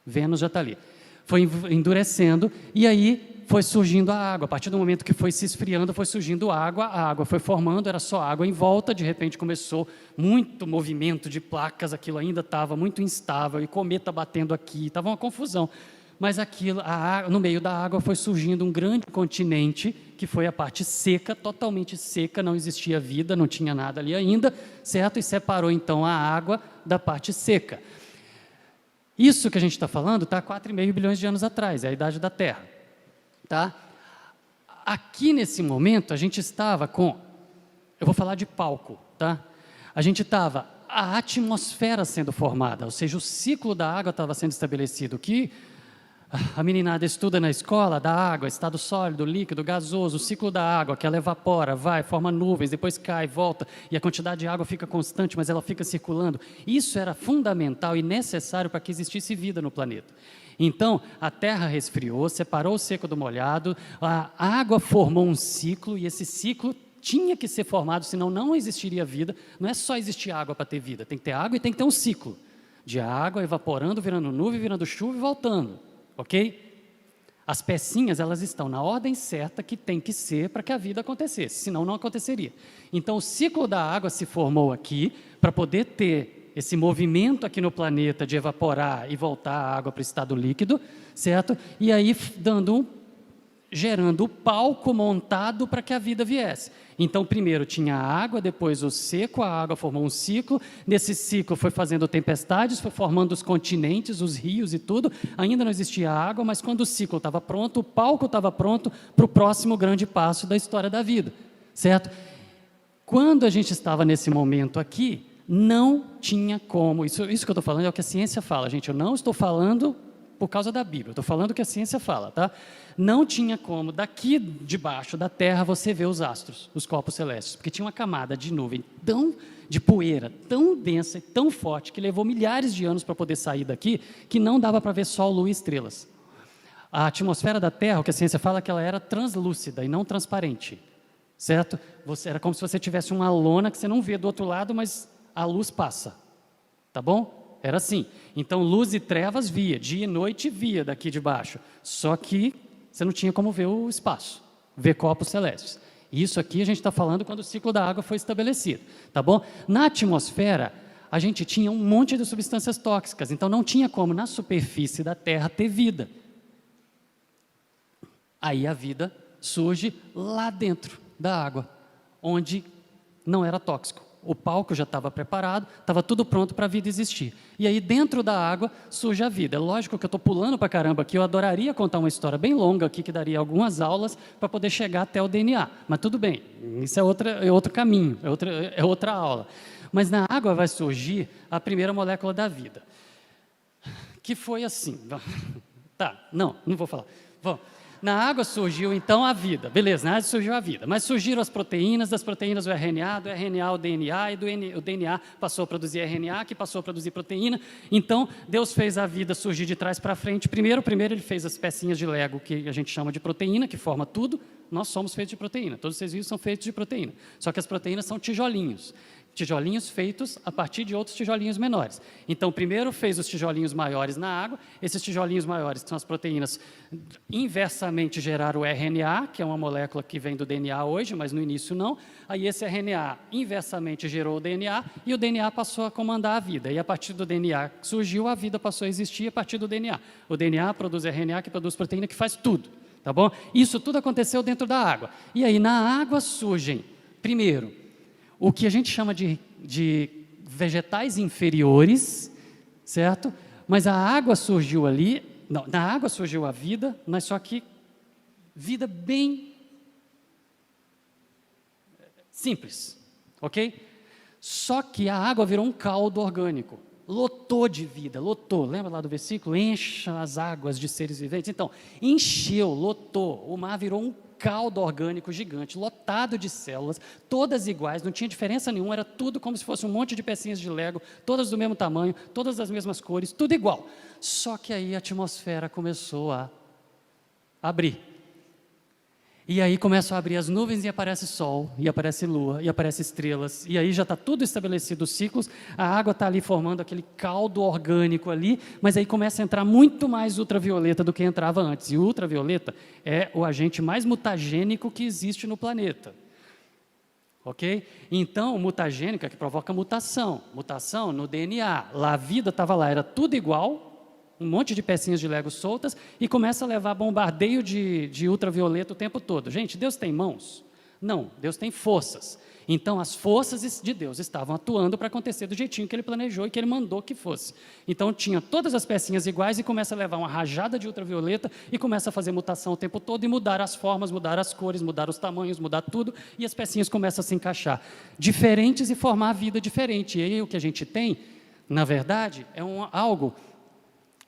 S1: Vênus já está ali, foi endurecendo, e aí foi surgindo a água. A partir do momento que foi se esfriando, foi surgindo a água foi formando, era só água em volta, de repente começou muito movimento de placas, aquilo ainda estava muito instável, e cometa batendo aqui, estava uma confusão. Mas aquilo, no meio da água foi surgindo um grande continente, que foi a parte seca, totalmente seca, não existia vida, não tinha nada ali ainda, certo? E separou então a água da parte seca. Isso que a gente está falando está há 4,5 bilhões de anos atrás, é a idade da Terra. Tá? Aqui nesse momento a gente estava com, eu vou falar de palco, tá? A gente estava, a atmosfera sendo formada, ou seja, o ciclo da água estava sendo estabelecido, que a meninada estuda na escola, da água, estado sólido, líquido, gasoso, o ciclo da água, que ela evapora, vai, forma nuvens, depois cai, volta, e a quantidade de água fica constante, mas ela fica circulando. Isso era fundamental e necessário para que existisse vida no planeta. Então, a terra resfriou, separou o seco do molhado, a água formou um ciclo, e esse ciclo tinha que ser formado, senão não existiria vida. Não é só existir água para ter vida, tem que ter água e tem que ter um ciclo de água evaporando, virando nuvem, virando chuva e voltando, ok? As pecinhas, elas estão na ordem certa que tem que ser para que a vida acontecesse, senão não aconteceria. Então, o ciclo da água se formou aqui para poder ter esse movimento aqui no planeta de evaporar e voltar a água para o estado líquido, certo? E aí dando gerando o palco montado para que a vida viesse. Então, primeiro tinha a água, depois o seco, a água formou um ciclo, nesse ciclo foi fazendo tempestades, foi formando os continentes, os rios e tudo, ainda não existia água, mas quando o ciclo estava pronto, o palco estava pronto para o próximo grande passo da história da vida, certo? Quando a gente estava nesse momento aqui, não tinha como, isso que eu estou falando é o que a ciência fala, gente, eu não estou falando por causa da Bíblia, eu estou falando o que a ciência fala, tá? Não tinha como, daqui de baixo da Terra, você ver os astros, os corpos celestes, porque tinha uma camada de nuvem de poeira, tão densa e tão forte, que levou milhares de anos para poder sair daqui, que não dava para ver Sol, Lua e estrelas. A atmosfera da Terra, o que a ciência fala, é que ela era translúcida e não transparente, certo? Era como se você tivesse uma lona que você não vê do outro lado, mas a luz passa, tá bom? Era assim. Então, luz e trevas via, dia e noite via daqui de baixo, só que você não tinha como ver o espaço, ver corpos celestes. Isso aqui a gente está falando quando o ciclo da água foi estabelecido, tá bom? Na atmosfera, a gente tinha um monte de substâncias tóxicas, então não tinha como na superfície da Terra ter vida. Aí a vida surge lá dentro da água, onde não era tóxico. O palco já estava preparado, estava tudo pronto para a vida existir. E aí, dentro da água, surge a vida. É lógico que eu estou pulando para caramba aqui, eu adoraria contar uma história bem longa aqui, que daria algumas aulas para poder chegar até o DNA. Mas tudo bem, isso é outro caminho, é outra aula. Mas na água vai surgir a primeira molécula da vida. Que foi assim. Tá, não vou falar. Vamos. Na água surgiu, então, a vida. Beleza, na água surgiu a vida. Mas surgiram as proteínas, das proteínas o RNA, do RNA o DNA, e o DNA passou a produzir RNA, que passou a produzir proteína. Então, Deus fez a vida surgir de trás para frente. Primeiro ele fez as pecinhas de Lego, que a gente chama de proteína, que forma tudo. Nós somos feitos de proteína. Todos os seres vivos são feitos de proteína. Só que as proteínas são tijolinhos. Tijolinhos feitos a partir de outros tijolinhos menores. Então, primeiro fez os tijolinhos maiores na água, esses tijolinhos maiores, que são as proteínas, inversamente geraram o RNA, que é uma molécula que vem do DNA hoje, mas no início não. Aí esse RNA inversamente gerou o DNA, e o DNA passou a comandar a vida. E a partir do DNA surgiu, a vida passou a existir a partir do DNA. O DNA produz RNA, que produz proteína, que faz tudo, tá bom? Isso tudo aconteceu dentro da água. E aí, na água surgem, primeiro, o que a gente chama de vegetais inferiores, certo? Mas a água surgiu ali, não, na água surgiu a vida, mas só que vida bem simples, ok? Só que a água virou um caldo orgânico, lotou de vida, lotou, lembra lá do versículo? Encha as águas de seres viventes. Então, encheu, lotou, o mar virou um caldo orgânico gigante, lotado de células, todas iguais, não tinha diferença nenhuma, era tudo como se fosse um monte de pecinhas de Lego, todas do mesmo tamanho, todas das mesmas cores, tudo igual. Só que aí a atmosfera começou a abrir. E aí começam a abrir as nuvens e aparece sol, e aparece lua, e aparece estrelas, e aí já está tudo estabelecido os ciclos, a água está ali formando aquele caldo orgânico ali, mas aí começa a entrar muito mais ultravioleta do que entrava antes, e o ultravioleta é o agente mais mutagênico que existe no planeta. Ok? Então, mutagênica que provoca mutação no DNA, lá a vida estava lá, era tudo igual, um monte de pecinhas de Lego soltas, e começa a levar bombardeio de ultravioleta o tempo todo. Gente, Deus tem mãos? Não, Deus tem forças. Então, as forças de Deus estavam atuando para acontecer do jeitinho que Ele planejou e que Ele mandou que fosse. Então, tinha todas as pecinhas iguais e começa a levar uma rajada de ultravioleta e começa a fazer mutação o tempo todo e mudar as formas, mudar as cores, mudar os tamanhos, mudar tudo, e as pecinhas começam a se encaixar diferentes e formar a vida diferente. E aí o que a gente tem, na verdade, é algo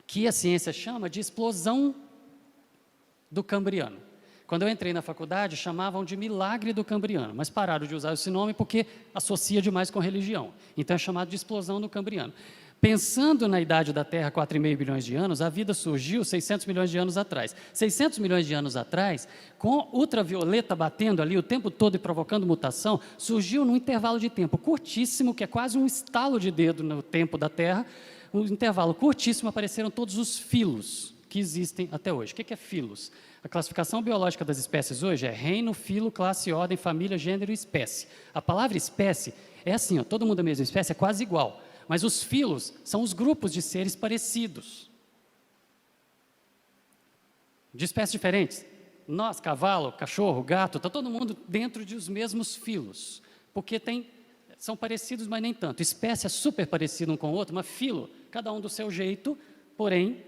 S1: que a ciência chama de explosão do Cambriano. Quando eu entrei na faculdade, chamavam de milagre do Cambriano, mas pararam de usar esse nome porque associa demais com religião. Então é chamado de explosão do Cambriano. Pensando na idade da Terra, 4,5 bilhões de anos, a vida surgiu 600 milhões de anos atrás. 600 milhões de anos atrás, com ultravioleta batendo ali o tempo todo e provocando mutação, surgiu num intervalo de tempo curtíssimo, que é quase um estalo de dedo no tempo da Terra. Um intervalo curtíssimo, apareceram todos os filos que existem até hoje. O que é filos? A classificação biológica das espécies hoje é reino, filo, classe, ordem, família, gênero e espécie. A palavra espécie é assim, ó, todo mundo é a mesma espécie, é quase igual. Mas os filos são os grupos de seres parecidos. De espécies diferentes? nós, cavalo, cachorro, gato, está todo mundo dentro dos mesmos filos, porque são parecidos, mas nem tanto. Espécie é super parecida um com o outro, mas filo, cada um do seu jeito, porém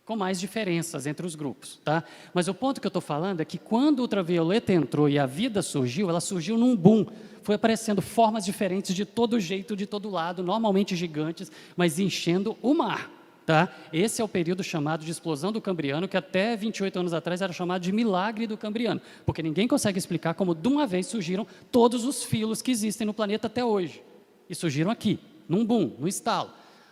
S1: com mais diferenças entre os grupos, tá? Mas o ponto que eu estou falando é que quando o ultravioleta entrou e a vida surgiu, ela surgiu num boom. Foi aparecendo formas diferentes de todo jeito, de todo lado, normalmente gigantes, mas enchendo o mar, tá? Esse é o período chamado de explosão do Cambriano, que até 28 anos atrás era chamado de milagre do Cambriano, porque ninguém consegue explicar como de uma vez surgiram todos os filos que existem no planeta até hoje. E surgiram aqui, num boom, no estalo,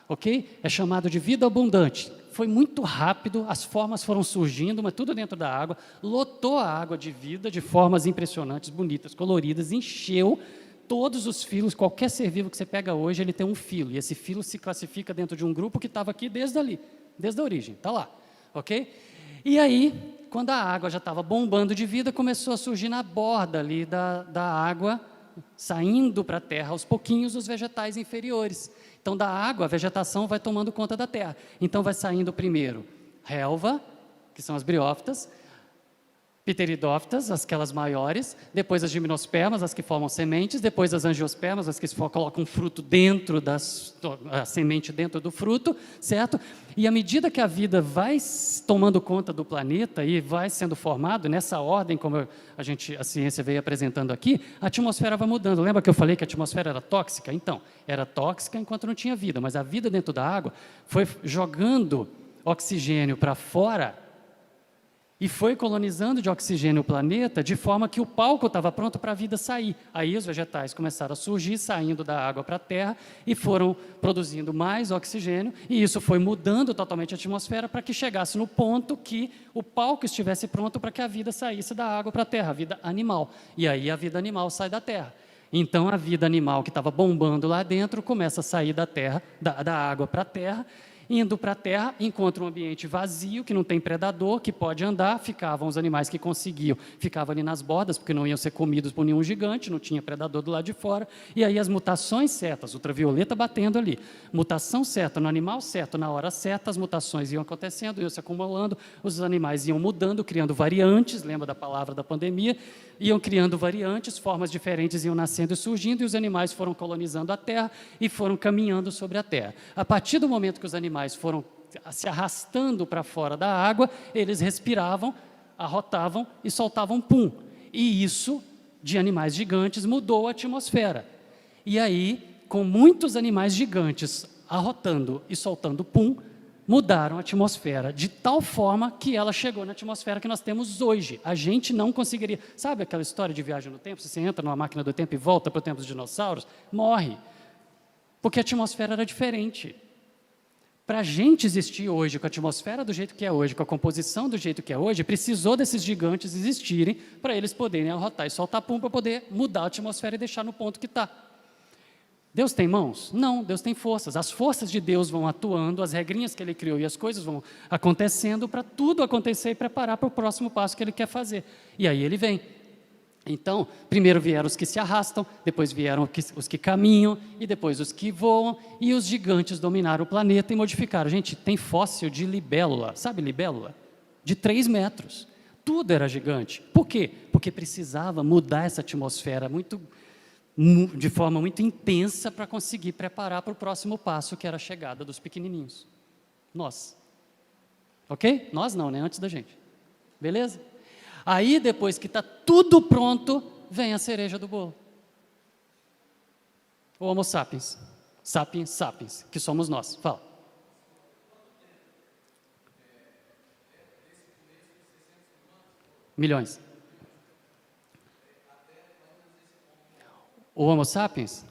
S1: ok? É chamado de vida abundante. Foi muito rápido, as formas foram surgindo, mas tudo dentro da água, lotou a água de vida de formas impressionantes, bonitas, coloridas, encheu todos os filos, qualquer ser vivo que você pega hoje, ele tem um filo, e esse filo se classifica dentro de um grupo que estava aqui desde ali, desde a origem, está lá, ok? E aí, quando a água já estava bombando de vida, começou a surgir na borda ali da água, saindo para a terra aos pouquinhos os vegetais inferiores. Então, da água, a vegetação vai tomando conta da terra. Então, vai saindo primeiro relva, que são as briófitas, pteridófitas, aquelas maiores, depois as gimnospermas, as que formam sementes, depois as angiospermas, as que colocam um fruto dentro a semente dentro do fruto, certo? E à medida que a vida vai tomando conta do planeta e vai sendo formado, nessa ordem, como a ciência veio apresentando aqui, a atmosfera vai mudando. Lembra que eu falei que a atmosfera era tóxica? Então, era tóxica enquanto não tinha vida, mas a vida dentro da água foi jogando oxigênio para fora e foi colonizando de oxigênio o planeta, de forma que o palco estava pronto para a vida sair. Aí os vegetais começaram a surgir, saindo da água para a terra, e foram produzindo mais oxigênio, e isso foi mudando totalmente a atmosfera para que chegasse no ponto que o palco estivesse pronto para que a vida saísse da água para a terra, a vida animal. E aí a vida animal sai da terra. Então a vida animal que estava bombando lá dentro começa a sair da terra, da água para a terra, indo para a terra, encontra um ambiente vazio, que não tem predador, que pode andar, ficavam os animais que conseguiam, ficavam ali nas bordas, porque não iam ser comidos por nenhum gigante, não tinha predador do lado de fora, e aí as mutações certas, ultravioleta batendo ali, mutação certa no animal certo, na hora certa, as mutações iam acontecendo, iam se acumulando, os animais iam mudando, criando variantes, lembra da palavra da pandemia, iam criando variantes, formas diferentes iam nascendo e surgindo, e os animais foram colonizando a terra e foram caminhando sobre a terra. A partir do momento que os animais foram se arrastando para fora da água, eles respiravam, arrotavam e soltavam pum. E isso, de animais gigantes, mudou a atmosfera. E aí, com muitos animais gigantes arrotando e soltando pum, mudaram a atmosfera de tal forma que ela chegou na atmosfera que nós temos hoje. A gente não conseguiria... Sabe aquela história de viagem no tempo? Você entra numa máquina do tempo e volta para o tempo dos dinossauros, morre. Porque a atmosfera era diferente. Para a gente existir hoje, com a atmosfera do jeito que é hoje, com a composição do jeito que é hoje, precisou desses gigantes existirem para eles poderem arrotar e soltar pum para poder mudar a atmosfera e deixar no ponto que está. Deus tem mãos? Não, Deus tem forças. As forças de Deus vão atuando, as regrinhas que Ele criou e as coisas vão acontecendo para tudo acontecer e preparar para o próximo passo que Ele quer fazer. E aí Ele vem. Então, primeiro vieram os que se arrastam, depois vieram os que caminham, e depois os que voam, e os gigantes dominaram o planeta e modificaram. Gente, tem fóssil de libélula, sabe libélula? De 3 metros. Tudo era gigante. Por quê? Porque precisava mudar essa atmosfera de forma muito intensa para conseguir preparar para o próximo passo, que era a chegada dos pequenininhos. Nós. Ok? Nós não, né? Antes da gente. Beleza? Aí, depois que está tudo pronto, vem a cereja do bolo. O Homo sapiens. Sapiens, sapiens, que somos nós. Fala. Milhões. O Homo sapiens?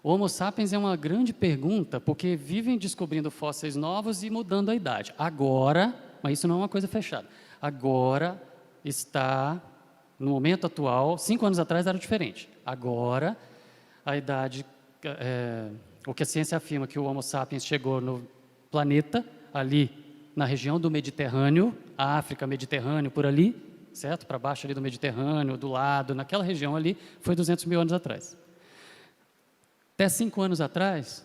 S1: O Homo sapiens é uma grande pergunta, porque vivem descobrindo fósseis novos e mudando a idade. Agora, mas isso não é uma coisa fechada, agora está, no momento atual, 5 anos atrás era diferente. Agora, a idade, o que a ciência afirma que o Homo sapiens chegou no planeta, ali na região do Mediterrâneo, África, Mediterrâneo, por ali, certo? Para baixo ali do Mediterrâneo, do lado, naquela região ali, foi 200 mil anos atrás. Até 5 anos atrás,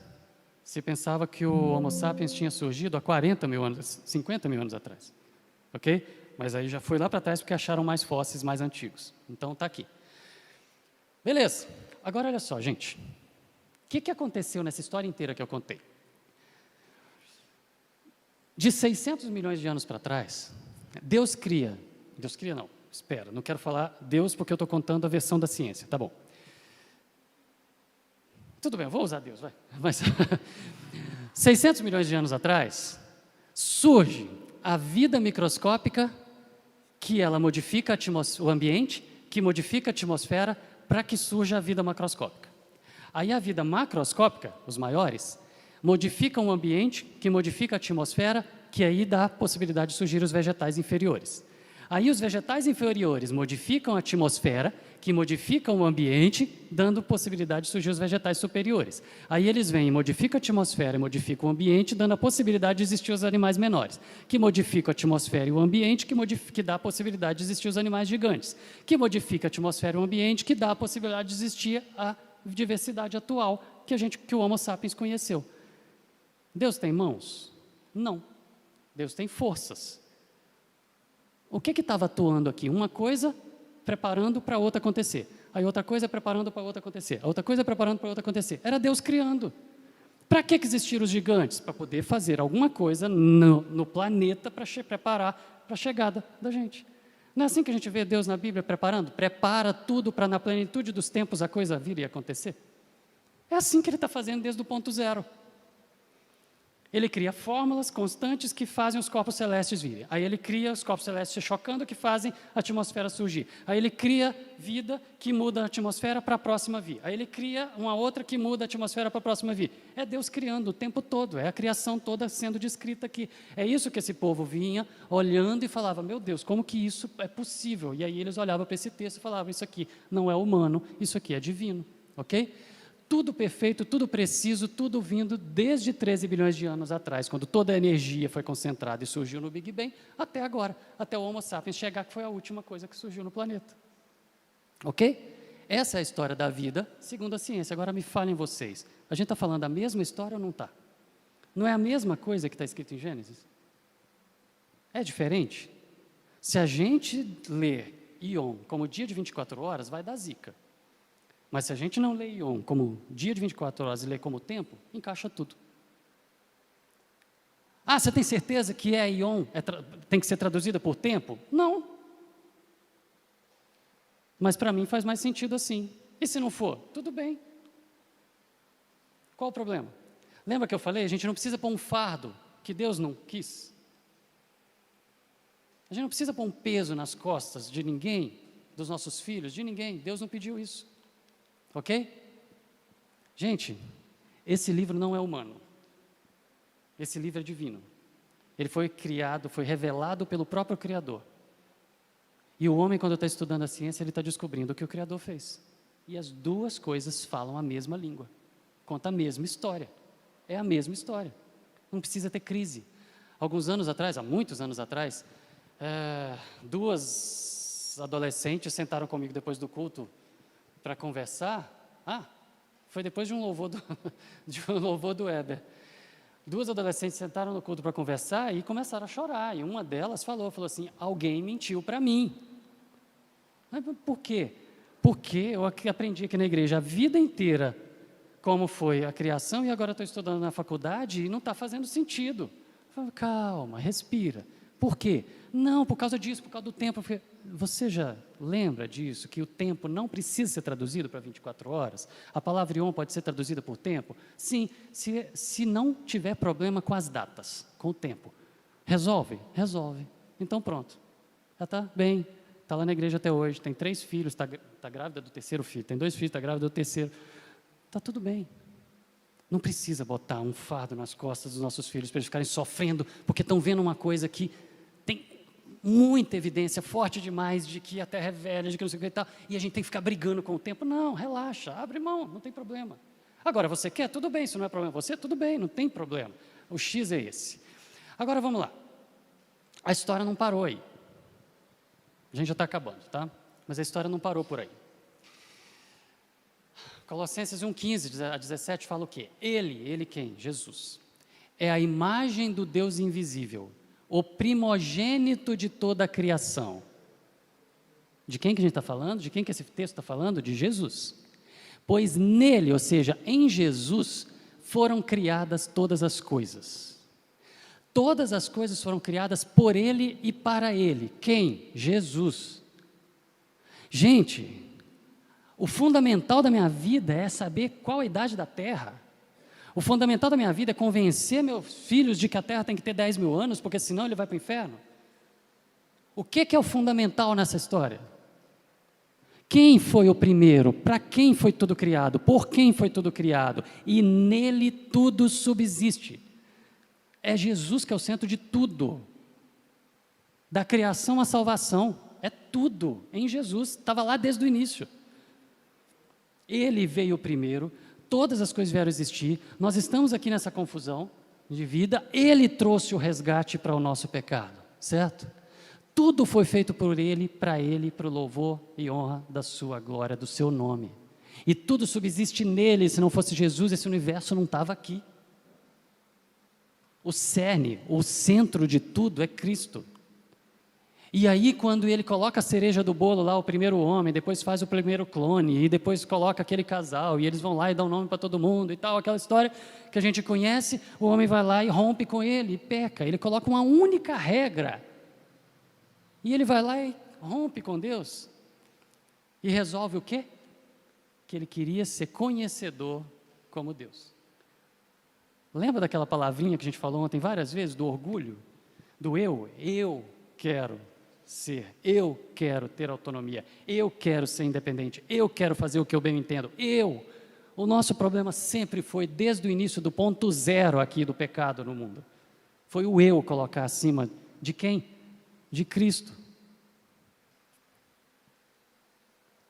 S1: se pensava que o Homo sapiens tinha surgido há 40 mil anos, 50 mil anos atrás. Ok? mas aí já foi lá para trás porque acharam mais fósseis mais antigos. Então está aqui. Beleza. Agora olha só, gente. O que aconteceu nessa história inteira que eu contei? De 600 milhões de anos para trás, Deus cria não, espera, não quero falar Deus porque eu estou contando a versão da ciência, tá bom. Tudo bem, eu vou usar Deus, vai. Mas 600 milhões de anos atrás, surge a vida microscópica que ela modifica o ambiente, que modifica a atmosfera para que surja a vida macroscópica. Aí a vida macroscópica, os maiores, modificam o ambiente, que modifica a atmosfera, que aí dá a possibilidade de surgir os vegetais inferiores. Aí os vegetais inferiores modificam a atmosfera, que modificam o ambiente, dando possibilidade de surgir os vegetais superiores. Aí eles vêm e modificam a atmosfera e modificam o ambiente, dando a possibilidade de existir os animais menores, que modificam a atmosfera e o ambiente, que dá a possibilidade de existir os animais gigantes, que modifica a atmosfera e o ambiente, que dá a possibilidade de existir a diversidade atual que o Homo sapiens conheceu. Deus tem mãos? Não. Deus tem forças. O que estava atuando aqui? Uma coisa preparando para a outra acontecer. Aí outra coisa preparando para a outra acontecer. A outra coisa preparando para a outra acontecer. Era Deus criando. Para que existiram os gigantes? Para poder fazer alguma coisa no planeta para preparar para a chegada da gente. Não é assim que a gente vê Deus na Bíblia preparando? Prepara tudo para na plenitude dos tempos a coisa vir e acontecer. É assim que Ele está fazendo desde o ponto zero. Ele cria fórmulas constantes que fazem os corpos celestes virem. Aí ele cria os corpos celestes se chocando que fazem a atmosfera surgir. Aí ele cria vida que muda a atmosfera para a próxima vir. Aí ele cria uma outra que muda a atmosfera para a próxima vir. É Deus criando o tempo todo, é a criação toda sendo descrita aqui. É isso que esse povo vinha olhando e falava, meu Deus, como que isso é possível? E aí eles olhavam para esse texto e falavam, isso aqui não é humano, isso aqui é divino, ok? Tudo perfeito, tudo preciso, tudo vindo desde 13 bilhões de anos atrás, quando toda a energia foi concentrada e surgiu no Big Bang, até agora, até o Homo sapiens chegar, que foi a última coisa que surgiu no planeta. Ok? Essa é a história da vida, segundo a ciência. Agora me falem vocês, a gente está falando a mesma história ou não está? Não é a mesma coisa que está escrito em Gênesis? É diferente? Se a gente ler Ion como dia de 24 horas, vai dar zica. Mas se a gente não lê Ion como dia de 24 horas e lê como tempo, encaixa tudo. Ah, você tem certeza que Ion tem que ser traduzida por tempo? Não. Mas para mim faz mais sentido assim. E se não for? Tudo bem. Qual o problema? Lembra que eu falei? A gente não precisa pôr um fardo que Deus não quis. A gente não precisa pôr um peso nas costas de ninguém, dos nossos filhos, de ninguém. Deus não pediu isso. Ok? Gente, esse livro não é humano. Esse livro é divino. Ele foi criado, foi revelado pelo próprio Criador. E o homem, quando está estudando a ciência, ele está descobrindo o que o Criador fez. E as duas coisas falam a mesma língua. Conta a mesma história. É a mesma história. Não precisa ter crise. Alguns anos atrás, há muitos anos atrás, duas adolescentes sentaram comigo depois do culto para conversar. Foi depois de um louvor do Weber. Duas adolescentes sentaram no culto para conversar e começaram a chorar. E uma delas falou assim, alguém mentiu para mim. Mas por quê? Porque eu aprendi aqui na igreja a vida inteira como foi a criação e agora estou estudando na faculdade e não está fazendo sentido. Eu falo, calma, respira. Por quê? Não, por causa disso, por causa do tempo. Você já lembra disso, que o tempo não precisa ser traduzido para 24 horas? A palavra Ion pode ser traduzida por tempo? Sim, se não tiver problema com as datas, com o tempo. Resolve? Resolve. Então pronto. Já está bem, está lá na igreja até hoje, tem 3 filhos, está grávida do 3º filho, tem 2 filhos, está grávida do 3º. Está tudo bem. Não precisa botar um fardo nas costas dos nossos filhos para eles ficarem sofrendo, porque estão vendo uma coisa que tem muita evidência, forte demais, de que a Terra é velha, de que não sei o que e tal, e a gente tem que ficar brigando com o tempo. Não, relaxa, abre mão, não tem problema. Agora, você quer? Tudo bem, se não é problema você, tudo bem, não tem problema. O X é esse. Agora, vamos lá. A história não parou aí. A gente já está acabando, tá? Mas a história não parou por aí. Colossenses 1,15 a 17 fala o quê? Ele quem? Jesus. É a imagem do Deus invisível, o primogênito de toda a criação. De quem que a gente está falando? De quem que esse texto está falando? De Jesus. Pois nele, ou seja, em Jesus, foram criadas todas as coisas. Todas as coisas foram criadas por ele e para ele. Quem? Jesus. Gente, o fundamental da minha vida é saber qual a idade da Terra. O fundamental da minha vida é convencer meus filhos de que a Terra tem que ter 10 mil anos, porque senão ele vai para o inferno. O que é o fundamental nessa história? Quem foi o primeiro? Para quem foi tudo criado? Por quem foi tudo criado? E nele tudo subsiste. É Jesus que é o centro de tudo. Da criação à salvação. É tudo em Jesus. Estava lá desde o início. Ele veio primeiro. Todas as coisas vieram existir. Nós estamos aqui nessa confusão de vida. Ele trouxe o resgate para o nosso pecado. Certo? Tudo foi feito por ele, para o louvor e honra da sua glória, do seu nome. E tudo subsiste nele. Se não fosse Jesus, esse universo não estava aqui. O cerne, o centro de tudo é Cristo. E aí, quando ele coloca a cereja do bolo lá, o primeiro homem, depois faz o primeiro clone, e depois coloca aquele casal, e eles vão lá e dão nome para todo mundo e tal, aquela história que a gente conhece, o homem vai lá e rompe com ele, e peca. Ele coloca uma única regra. E ele vai lá e rompe com Deus. E resolve o quê? Que ele queria ser conhecedor como Deus. Lembra daquela palavrinha que a gente falou ontem várias vezes, do orgulho? Do eu? Eu quero ser, eu quero ter autonomia, eu quero ser independente, eu quero fazer o que eu bem entendo, eu. O nosso problema sempre foi, desde o início do ponto zero aqui do pecado no mundo, foi o eu colocar acima de quem? De Cristo.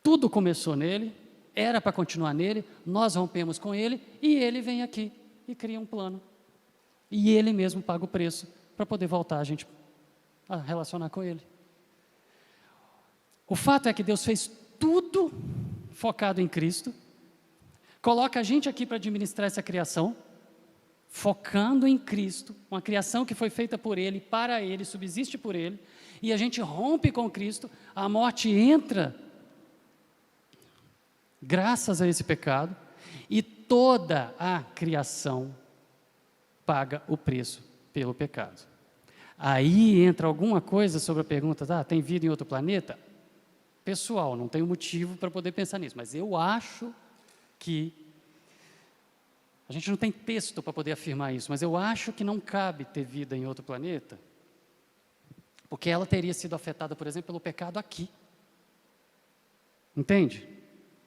S1: Tudo começou nele, era para continuar nele, nós rompemos com ele e ele vem aqui e cria um plano. E ele mesmo paga o preço para poder voltar a gente a relacionar com ele. O fato é que Deus fez tudo focado em Cristo, coloca a gente aqui para administrar essa criação, focando em Cristo, uma criação que foi feita por Ele, para Ele, subsiste por Ele, e a gente rompe com Cristo, a morte entra, graças a esse pecado, e toda a criação paga o preço pelo pecado. Aí entra alguma coisa sobre a pergunta, tem vida em outro planeta? Pessoal, não tenho motivo para poder pensar nisso, mas eu acho que, a gente não tem texto para poder afirmar isso, mas eu acho que não cabe ter vida em outro planeta, porque ela teria sido afetada, por exemplo, pelo pecado aqui. Entende?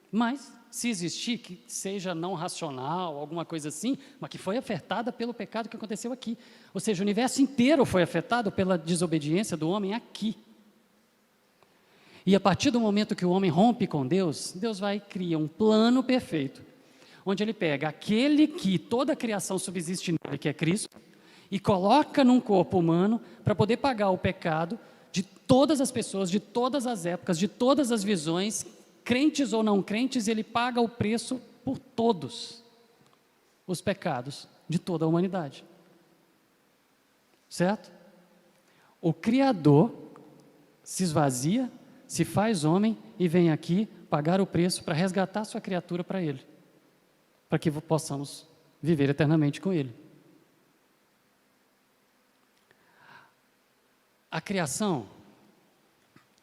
S1: Mas, se existir, que seja não racional, alguma coisa assim, mas que foi afetada pelo pecado que aconteceu aqui. Ou seja, o universo inteiro foi afetado pela desobediência do homem aqui. E a partir do momento que o homem rompe com Deus, Deus vai e cria um plano perfeito, onde ele pega aquele que toda a criação subsiste nele, que é Cristo, e coloca num corpo humano para poder pagar o pecado de todas as pessoas, de todas as épocas, de todas as visões, crentes ou não crentes, ele paga o preço por todos os pecados de toda a humanidade. Certo? O Criador se esvazia, se faz homem e vem aqui pagar o preço para resgatar sua criatura para Ele, para que possamos viver eternamente com Ele. A criação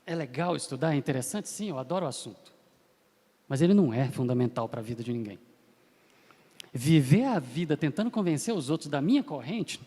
S1: é legal estudar, é interessante, sim, eu adoro o assunto, mas ele não é fundamental para a vida de ninguém. Viver a vida tentando convencer os outros da minha corrente.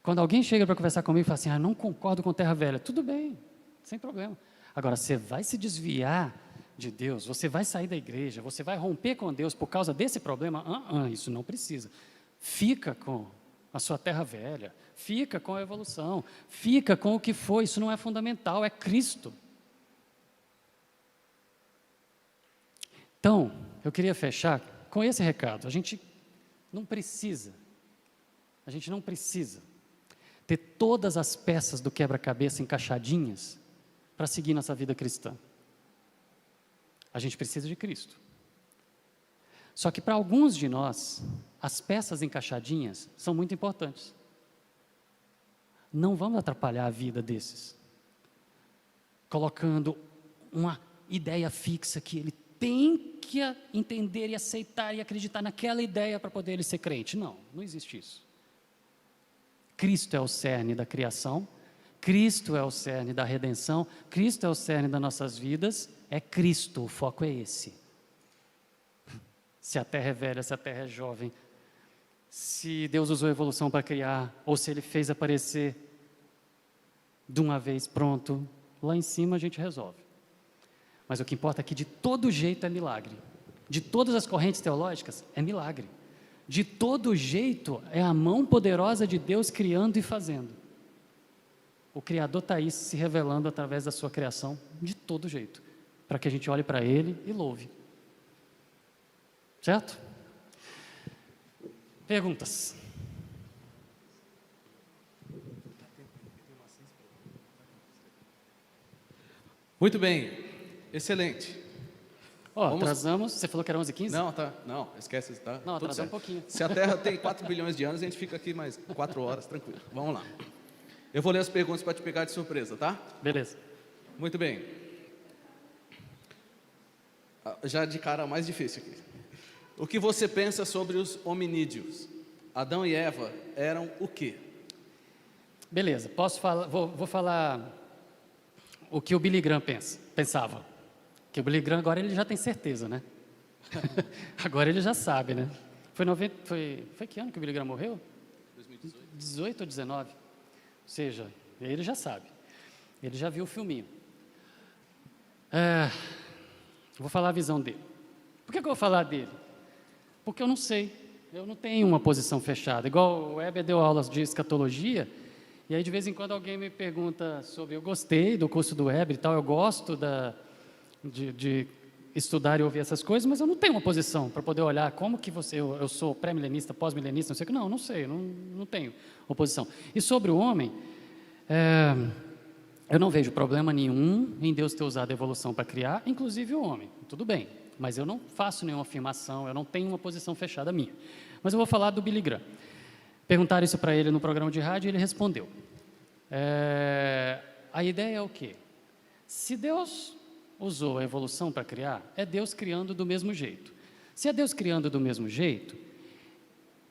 S1: Quando alguém chega para conversar comigo e fala assim, não concordo com Terra Velha, tudo bem, sem problema. Agora, você vai se desviar de Deus, você vai sair da igreja, você vai romper com Deus por causa desse problema? Isso não precisa. Fica com a sua Terra Velha, fica com a evolução, fica com o que foi, isso não é fundamental, é Cristo. Então, eu queria fechar com esse recado, a gente não precisa ter todas as peças do quebra-cabeça encaixadinhas para seguir nossa vida cristã. A gente precisa de Cristo. Só que para alguns de nós, as peças encaixadinhas são muito importantes. Não vamos atrapalhar a vida desses, colocando uma ideia fixa que ele tem que entender e aceitar e acreditar naquela ideia para poder ele ser crente. Não, não existe isso. Cristo é o cerne da criação, Cristo é o cerne da redenção, Cristo é o cerne das nossas vidas, é Cristo, o foco é esse. Se a terra é velha, se a terra é jovem, se Deus usou a evolução para criar, ou se Ele fez aparecer de uma vez, pronto, lá em cima a gente resolve. Mas o que importa é que de todo jeito é milagre. De todas as correntes teológicas, é milagre. De todo jeito, é a mão poderosa de Deus criando e fazendo. O Criador está aí se revelando através da sua criação, de todo jeito, para que a gente olhe para Ele e louve. Certo? Perguntas?
S2: Muito bem, excelente.
S1: Atrasamos, você falou que era 11h15?
S2: Não, tá, não, esquece, tá?
S1: Não,
S2: tudo
S1: atrasou
S2: certo.
S1: um pouquinho.
S2: Se a Terra tem 4 bilhões de anos, a gente fica aqui mais 4 horas, tranquilo. Vamos lá. Eu vou ler as perguntas para te pegar de surpresa, tá?
S1: Beleza.
S2: Muito bem. Já de cara a mais difícil aqui. O que você pensa sobre os hominídeos? Adão e Eva eram o quê?
S1: Beleza, posso falar, vou falar o que o Billy Graham pensava. Que o Billy Graham agora ele já tem certeza, né? Agora ele já sabe, né? Foi que ano que o Billy Graham morreu? 2018. 18 ou 19? Ou seja, ele já sabe. Ele já viu o filminho. Vou falar a visão dele. Por que eu vou falar dele? Porque eu não sei. Eu não tenho uma posição fechada. Igual o Weber deu aulas de escatologia, e aí de vez em quando alguém me pergunta sobre... Eu gostei do curso do Weber e tal, eu gosto de estudar e ouvir essas coisas, mas eu não tenho uma posição para poder olhar como que eu sou pré-milenista, pós-milenista, não sei o que. Não sei, não tenho oposição. E sobre o homem, eu não vejo problema nenhum em Deus ter usado a evolução para criar, inclusive o homem. Tudo bem, mas eu não faço nenhuma afirmação, eu não tenho uma posição fechada minha. Mas eu vou falar do Billy Graham. Perguntaram isso para ele no programa de rádio e ele respondeu. A ideia é o quê? Se Deus usou a evolução para criar, é Deus criando do mesmo jeito. Se é Deus criando do mesmo jeito,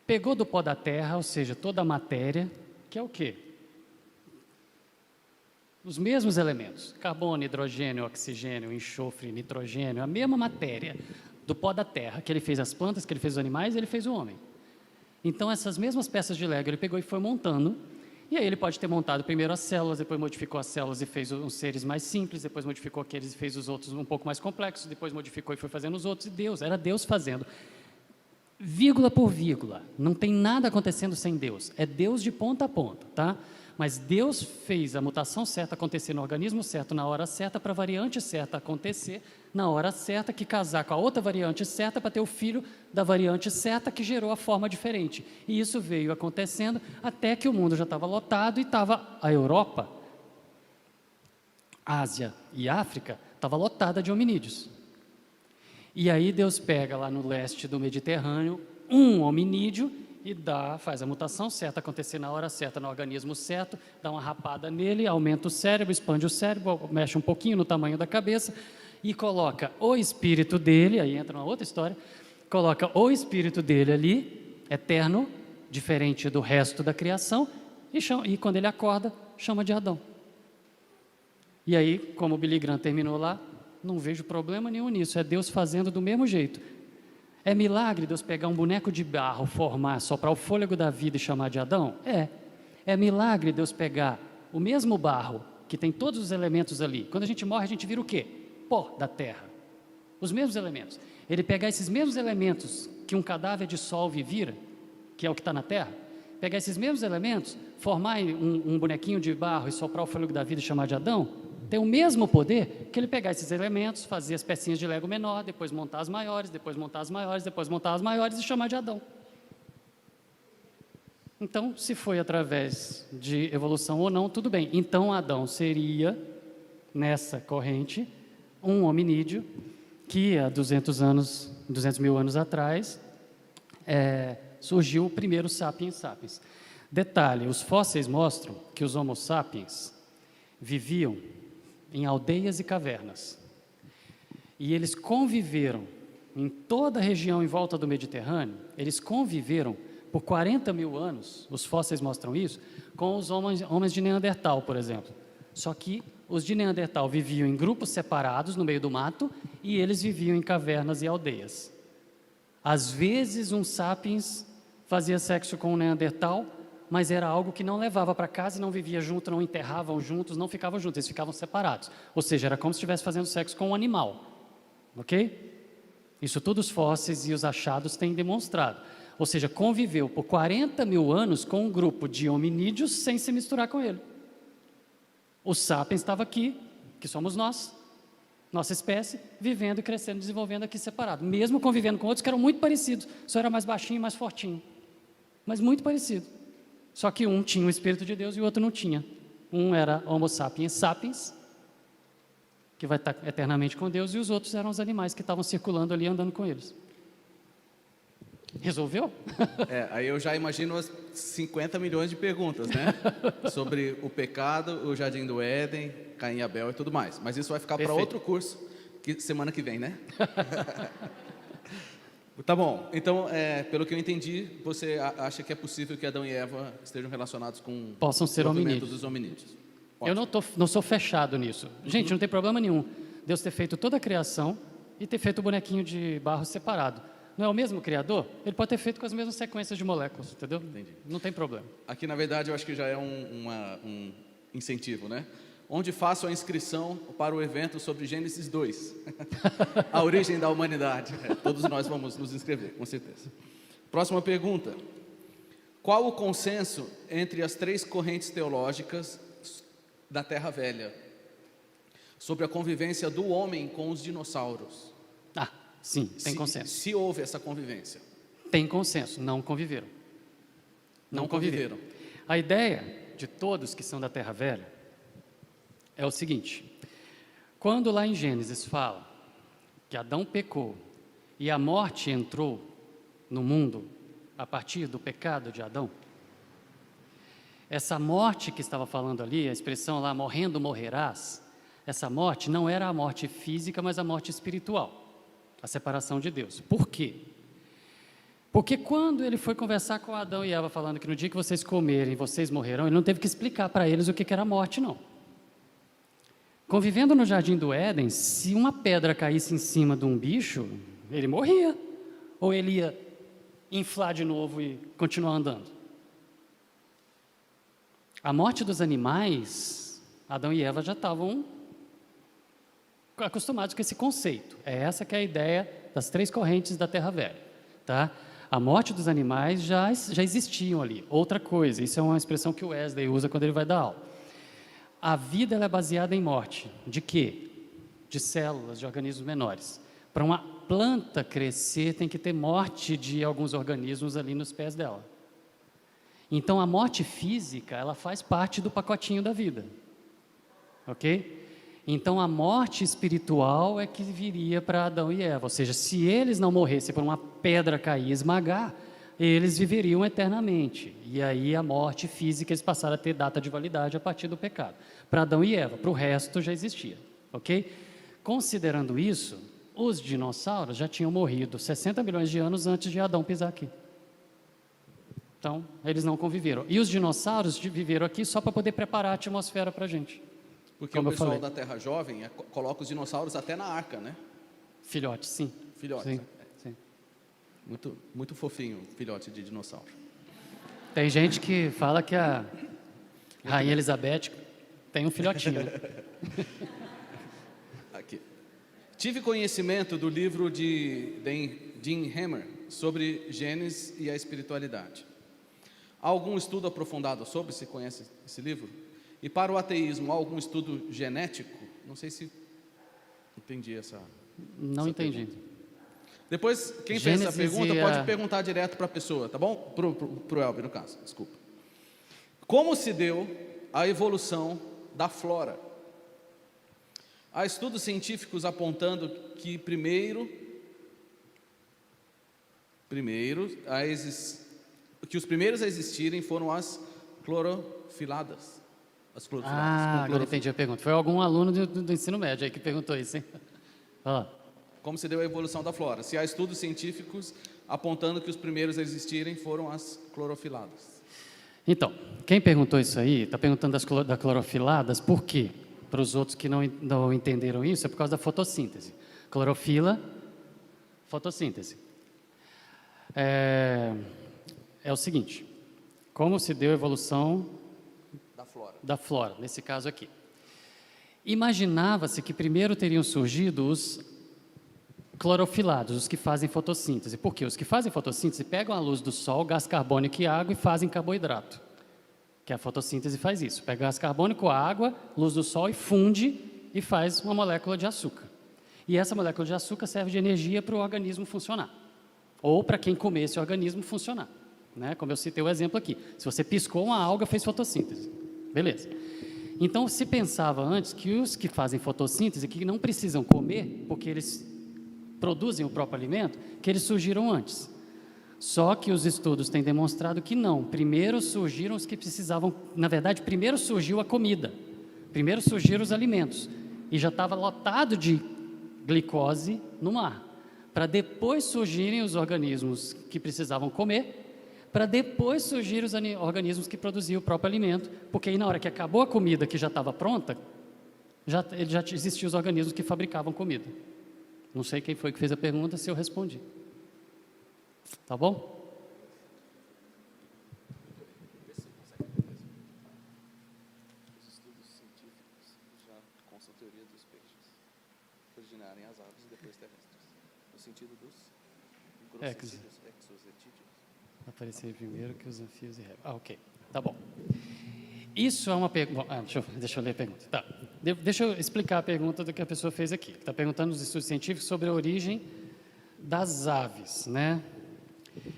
S1: pegou do pó da terra, ou seja, toda a matéria, que é o quê? Os mesmos elementos, carbono, hidrogênio, oxigênio, enxofre, nitrogênio, a mesma matéria do pó da terra, que ele fez as plantas, que ele fez os animais, ele fez o homem. Então, essas mesmas peças de Lego ele pegou e foi montando, e aí ele pode ter montado primeiro as células, depois modificou as células e fez os seres mais simples, depois modificou aqueles e fez os outros um pouco mais complexos, depois modificou e foi fazendo os outros, e era Deus fazendo. Vírgula por vírgula, não tem nada acontecendo sem Deus, é Deus de ponta a ponta, tá? Mas Deus fez a mutação certa acontecer no organismo certo, na hora certa, para a variante certa acontecer na hora certa, que casar com a outra variante certa para ter o filho da variante certa que gerou a forma diferente. E isso veio acontecendo até que o mundo já estava lotado e estava a Europa, Ásia e África, estava lotada de hominídeos. E aí Deus pega lá no leste do Mediterrâneo um hominídeo e faz a mutação certa acontecer na hora certa, no organismo certo, dá uma rapada nele, aumenta o cérebro, expande o cérebro, mexe um pouquinho no tamanho da cabeça e coloca o espírito dele, aí entra uma outra história, coloca o espírito dele ali, eterno, diferente do resto da criação, e quando ele acorda, chama de Adão. E aí, como o Billy Graham terminou lá, não vejo problema nenhum nisso, é Deus fazendo do mesmo jeito. É milagre Deus pegar um boneco de barro, formar, soprar o fôlego da vida e chamar de Adão? É milagre Deus pegar o mesmo barro, que tem todos os elementos ali. Quando a gente morre, a gente vira o quê? Pó da terra. Os mesmos elementos. Ele pegar esses mesmos elementos que um cadáver dissolve e vira, que é o que está na terra, pegar esses mesmos elementos, formar um bonequinho de barro e soprar o fôlego da vida e chamar de Adão, tem o mesmo poder que ele pegar esses elementos, fazer as pecinhas de Lego menor, depois montar as maiores, depois montar as maiores, depois montar as maiores e chamar de Adão. Então, se foi através de evolução ou não, tudo bem. Então, Adão seria, nessa corrente, um hominídeo que há 200 mil anos atrás, surgiu o primeiro Sapiens sapiens. Detalhe, os fósseis mostram que os Homo sapiens viviam em aldeias e cavernas. E eles conviveram em toda a região em volta do Mediterrâneo, eles conviveram por 40 mil anos, os fósseis mostram isso, com os homens de Neandertal, por exemplo. Só que os de Neandertal viviam em grupos separados no meio do mato e eles viviam em cavernas e aldeias. Às vezes um sapiens fazia sexo com um Neandertal, mas era algo que não levava para casa e não vivia junto, não enterravam juntos, não ficavam juntos, eles ficavam separados. Ou seja, era como se estivesse fazendo sexo com um animal. Ok? Isso tudo os fósseis e os achados têm demonstrado. Ou seja, conviveu por 40 mil anos com um grupo de hominídeos sem se misturar com ele. O sapiens estava aqui, que somos nós, nossa espécie, vivendo e crescendo, desenvolvendo aqui separado. Mesmo convivendo com outros que eram muito parecidos, só era mais baixinho e mais fortinho. Mas muito parecido. Só que um tinha o Espírito de Deus e o outro não tinha. Um era Homo sapiens sapiens, que vai estar eternamente com Deus, e os outros eram os animais que estavam circulando ali, andando com eles. Resolveu?
S2: Aí eu já imagino as 50 milhões de perguntas, né? Sobre o pecado, o Jardim do Éden, Caim e Abel e tudo mais. Mas isso vai ficar para outro curso, semana que vem, né? Tá bom. Então, pelo que eu entendi, você acha que é possível que Adão e Eva estejam relacionados com
S1: possam ser
S2: o movimento
S1: hominídeos.
S2: dos hominídeos?
S1: Eu não sou fechado nisso. Gente, não tem problema nenhum Deus ter feito toda a criação e ter feito o bonequinho de barro separado. Não é o mesmo Criador? Ele pode ter feito com as mesmas sequências de moléculas, entendeu?
S2: Entendi.
S1: Não tem problema.
S2: Aqui, na verdade, eu acho que já é um incentivo, né? Onde faço a inscrição para o evento sobre Gênesis 2, a origem da humanidade. Todos nós vamos nos inscrever, com certeza. Próxima pergunta. Qual o consenso entre as 3 correntes teológicas da Terra Velha sobre a convivência do homem com os dinossauros?
S1: Sim, tem consenso.
S2: Se houve essa convivência.
S1: Tem consenso, não conviveram. Não conviveram. A ideia de todos que são da Terra Velha é o seguinte: quando lá em Gênesis fala que Adão pecou e a morte entrou no mundo a partir do pecado de Adão, essa morte que estava falando ali, a expressão lá, morrendo morrerás, essa morte não era a morte física, mas a morte espiritual, a separação de Deus. Por quê? Porque quando ele foi conversar com Adão e Eva, falando que no dia que vocês comerem, vocês morrerão, ele não teve que explicar para eles o que era morte, não. Convivendo no Jardim do Éden, se uma pedra caísse em cima de um bicho, ele morria. Ou ele ia inflar de novo e continuar andando. A morte dos animais, Adão e Eva já estavam acostumados com esse conceito. É essa que é a ideia das 3 correntes da Terra Velha. Tá? A morte dos animais já existiam ali. Outra coisa, isso é uma expressão que o Wesley usa quando ele vai dar aula. A vida ela é baseada em morte. De quê? De células, de organismos menores. Para uma planta crescer, tem que ter morte de alguns organismos ali nos pés dela. Então, a morte física, ela faz parte do pacotinho da vida. Ok? Então, a morte espiritual é que viria para Adão e Eva. Ou seja, se eles não morressem por uma pedra cair e esmagar, eles viveriam eternamente. E aí, a morte física, eles passaram a ter data de validade a partir do pecado. Para Adão e Eva, para o resto já existia. Ok? Considerando isso, os dinossauros já tinham morrido 60 milhões de anos antes de Adão pisar aqui. Então, eles não conviveram. E os dinossauros viveram aqui só para poder preparar a atmosfera para a gente.
S2: Porque o pessoal da Terra Jovem coloca os dinossauros até na arca, né?
S1: Filhotes, sim.
S2: Filhotes.
S1: Sim,
S2: né?
S1: sim.
S2: Muito, muito fofinho, filhote de dinossauro.
S1: Tem gente que fala que a Rainha Elizabeth tem um filhotinho. Né?
S2: Aqui. Tive conhecimento do livro de Dean Hammer sobre Gênesis e a espiritualidade. Há algum estudo aprofundado sobre? Você conhece esse livro? E para o ateísmo, há algum estudo genético? Não sei se entendi essa.
S1: Não entendi.
S2: Pergunta. Depois, quem fez
S1: Gênesis
S2: essa pergunta
S1: e
S2: pode perguntar direto para a pessoa, tá bom? Pro Elber, no caso, desculpa. Como se deu a evolução da flora? Há estudos científicos apontando que que os primeiros a existirem foram as clorofiladas. As clorofiladas.
S1: Agora entendi a pergunta. Foi algum aluno do ensino médio aí que perguntou isso, hein? Olha lá.
S2: Como se deu a evolução da flora? Se há estudos científicos apontando que os primeiros a existirem foram as clorofiladas.
S1: Então, quem perguntou isso aí, está perguntando das clorofiladas, por quê? Para os outros que não entenderam isso, é por causa da fotossíntese. Clorofila, fotossíntese. É o seguinte, como se deu a evolução da flora, nesse caso aqui. Imaginava-se que primeiro teriam surgido os clorofilados, os que fazem fotossíntese. Por quê? Os que fazem fotossíntese pegam a luz do sol, gás carbônico e água e fazem carboidrato. Que a fotossíntese faz isso. Pega gás carbônico, água, luz do sol e funde e faz uma molécula de açúcar. E essa molécula de açúcar serve de energia para o organismo funcionar. Ou para quem comer esse organismo funcionar. Né? Como eu citei o exemplo aqui. Se você piscou uma alga, fez fotossíntese. Beleza. Então, se pensava antes que os que fazem fotossíntese, que não precisam comer, porque eles produzem o próprio alimento, que eles surgiram antes. Só que os estudos têm demonstrado que não. Primeiro surgiram os que precisavam... Na verdade, primeiro surgiu a comida. Primeiro surgiram os alimentos. E já estava lotado de glicose no mar. Para depois surgirem os organismos que precisavam comer, para depois surgirem os organismos que produziam o próprio alimento, porque aí na hora que acabou a comida que já estava pronta, já existiam os organismos que fabricavam comida. Não sei quem foi que fez a pergunta, se eu respondi. Tá bom?
S2: Os estudos científicos já constam a teoria dos peixes originarem as aves e depois terrestres. No sentido dos grossetídeos, exocetídeos.
S1: Aparecer primeiro que os anfios e répteis. Ok, tá bom. Isso é uma pergunta... deixa eu ler a pergunta. Tá. Deixa eu explicar a pergunta do que a pessoa fez aqui. Está perguntando nos estudos científicos sobre a origem das aves, né?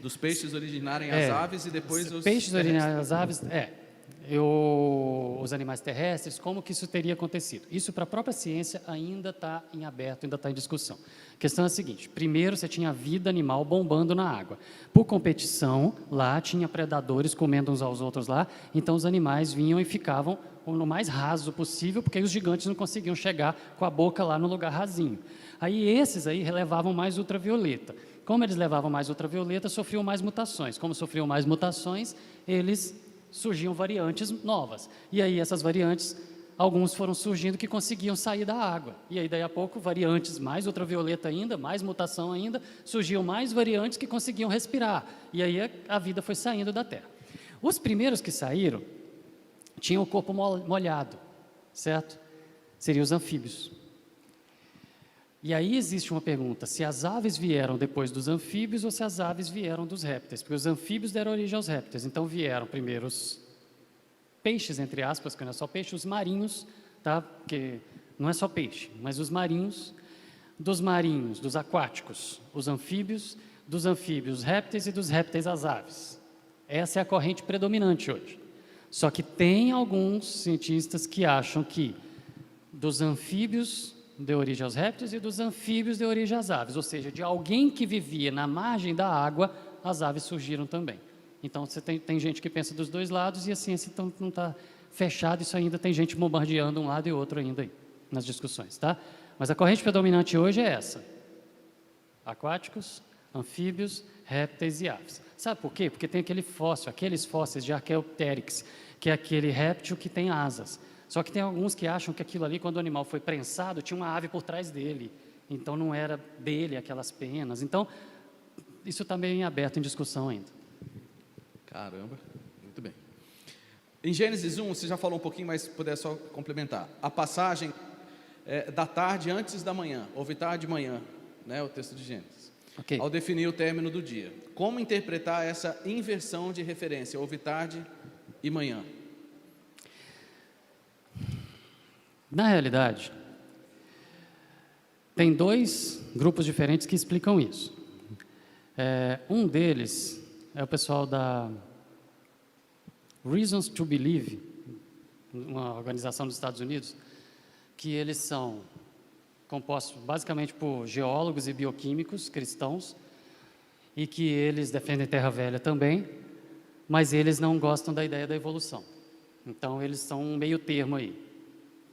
S2: Dos peixes originarem as aves e depois os
S1: peixes originarem as aves, os animais terrestres, como que isso teria acontecido? Isso para a própria ciência ainda está em aberto, ainda está em discussão. A questão é a seguinte, primeiro você tinha a vida animal bombando na água. Por competição, lá tinha predadores comendo uns aos outros lá, então os animais vinham e ficavam no mais raso possível, porque os gigantes não conseguiam chegar com a boca lá no lugar rasinho. Aí esses aí levavam mais ultravioleta. Como eles levavam mais ultravioleta, sofriam mais mutações. Como sofriam mais mutações, surgiam variantes novas. E aí essas variantes, alguns foram surgindo que conseguiam sair da água. E aí daí a pouco, variantes mais ultravioleta ainda, mais mutação ainda, surgiam mais variantes que conseguiam respirar. E aí a vida foi saindo da Terra. Os primeiros que saíram tinham o corpo molhado, certo? Seriam os anfíbios. E aí existe uma pergunta, se as aves vieram depois dos anfíbios ou se as aves vieram dos répteis, porque os anfíbios deram origem aos répteis, então vieram primeiro os peixes, entre aspas, que não é só peixe, os marinhos, tá? Porque não é só peixe, mas os marinhos, dos aquáticos, os anfíbios, dos anfíbios, répteis e dos répteis, as aves. Essa é a corrente predominante hoje. Só que tem alguns cientistas que acham que dos anfíbios deu origem aos répteis e dos anfíbios deu origem às aves, ou seja, de alguém que vivia na margem da água, as aves surgiram também. Então, você tem gente que pensa dos dois lados e a ciência então, não está fechada, isso ainda tem gente bombardeando um lado e outro ainda aí, nas discussões, tá? Mas a corrente predominante hoje é essa, aquáticos, anfíbios, répteis e aves. Sabe por quê? Porque tem aqueles fósseis de Archaeopteryx, que é aquele réptil que tem asas. Só que tem alguns que acham que aquilo ali, quando o animal foi prensado, tinha uma ave por trás dele. Então, não era dele aquelas penas. Então, isso está meio aberto em discussão ainda.
S2: Caramba, muito bem. Em Gênesis 1, você já falou um pouquinho, mas se puder só complementar. A passagem da tarde antes da manhã, houve tarde e manhã, né, o texto de Gênesis.
S1: Okay.
S2: Ao definir o término do dia. Como interpretar essa inversão de referência, houve tarde e manhã?
S1: Na realidade, tem dois grupos diferentes que explicam isso. Um deles é o pessoal da Reasons to Believe, uma organização dos Estados Unidos, que eles são compostos basicamente por geólogos e bioquímicos cristãos, e que eles defendem Terra Velha também, mas eles não gostam da ideia da evolução. Então, eles são um meio termo aí.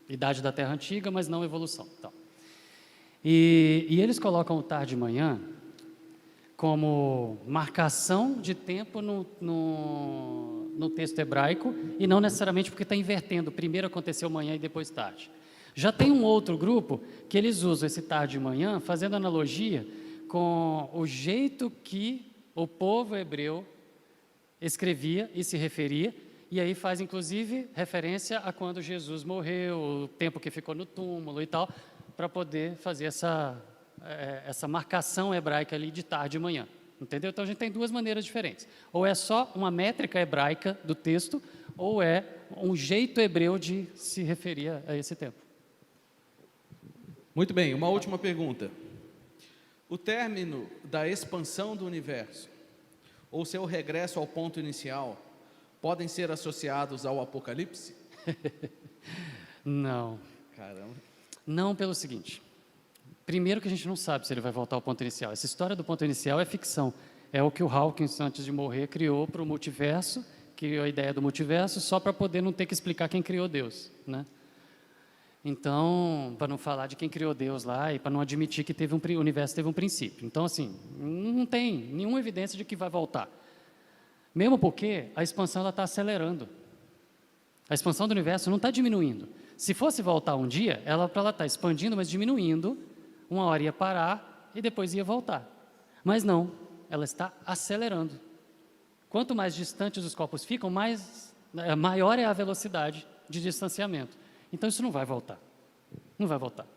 S1: Idade da Terra Antiga, mas não evolução. Então. E eles colocam o tarde e manhã como marcação de tempo no texto hebraico, e não necessariamente porque está invertendo, primeiro aconteceu manhã e depois tarde. Já tem um outro grupo que eles usam esse tarde e manhã, fazendo analogia com o jeito que o povo hebreu escrevia e se referia, e aí faz inclusive referência a quando Jesus morreu, o tempo que ficou no túmulo e tal, para poder fazer essa marcação hebraica ali de tarde e manhã, entendeu? Então a gente tem duas maneiras diferentes, ou é só uma métrica hebraica do texto, ou é um jeito hebreu de se referir a esse tempo.
S2: Muito bem, uma última pergunta. O término da expansão do universo ou seu regresso ao ponto inicial podem ser associados ao Apocalipse?
S1: Não.
S2: Caramba.
S1: Não, pelo seguinte. Primeiro que a gente não sabe se ele vai voltar ao ponto inicial. Essa história do ponto inicial é ficção. É o que o Hawkins, antes de morrer, criou para o multiverso, criou a ideia do multiverso só para poder não ter que explicar quem criou Deus, né? Então, para não falar de quem criou Deus lá e para não admitir que o universo teve um princípio. Então, assim, não tem nenhuma evidência de que vai voltar. Mesmo porque a expansão está acelerando. A expansão do universo não está diminuindo. Se fosse voltar um dia, ela está expandindo, mas diminuindo. Uma hora ia parar e depois ia voltar. Mas não, ela está acelerando. Quanto mais distantes os corpos ficam, maior é a velocidade de distanciamento. Então isso não vai voltar. Não vai voltar.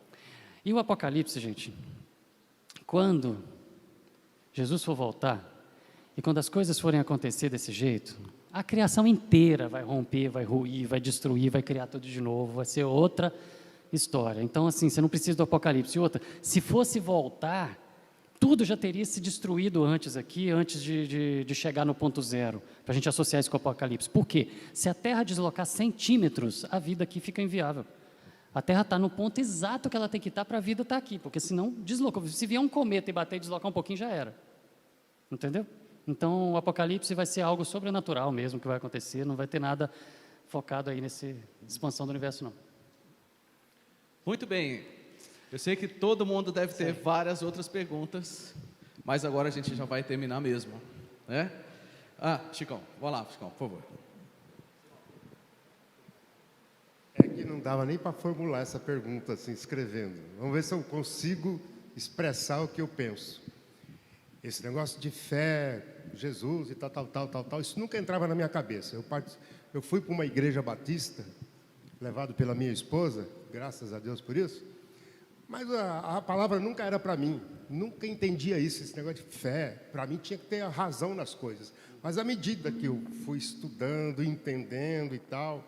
S1: E o Apocalipse, gente, quando Jesus for voltar, e quando as coisas forem acontecer desse jeito, a criação inteira vai romper, vai ruir, vai destruir, vai criar tudo de novo, vai ser outra história. Então, assim, você não precisa do Apocalipse. E outra, se fosse voltar, tudo já teria se destruído antes aqui, antes de chegar no ponto zero, para a gente associar isso com o Apocalipse. Por quê? Se a Terra deslocar centímetros, a vida aqui fica inviável. A Terra está no ponto exato que ela tem que estar para a vida estar aqui, porque senão deslocou. Se vier um cometa e bater e deslocar um pouquinho, já era. Entendeu? Então, o Apocalipse vai ser algo sobrenatural mesmo que vai acontecer, não vai ter nada focado aí nessa expansão do universo, não.
S2: Muito bem. Eu sei que todo mundo deve ter várias outras perguntas, mas agora a gente já vai terminar mesmo, né? Chicão, vai lá, Chicão, por favor.
S6: É que não dava nem para formular essa pergunta assim, escrevendo. Vamos ver se eu consigo expressar o que eu penso. Esse negócio de fé, Jesus e tal, isso nunca entrava na minha cabeça. Eu fui para uma igreja batista, levado pela minha esposa, graças a Deus por isso, mas a palavra nunca era para mim, nunca entendia isso, esse negócio de fé. Para mim tinha que ter a razão nas coisas. Mas à medida que eu fui estudando, entendendo e tal,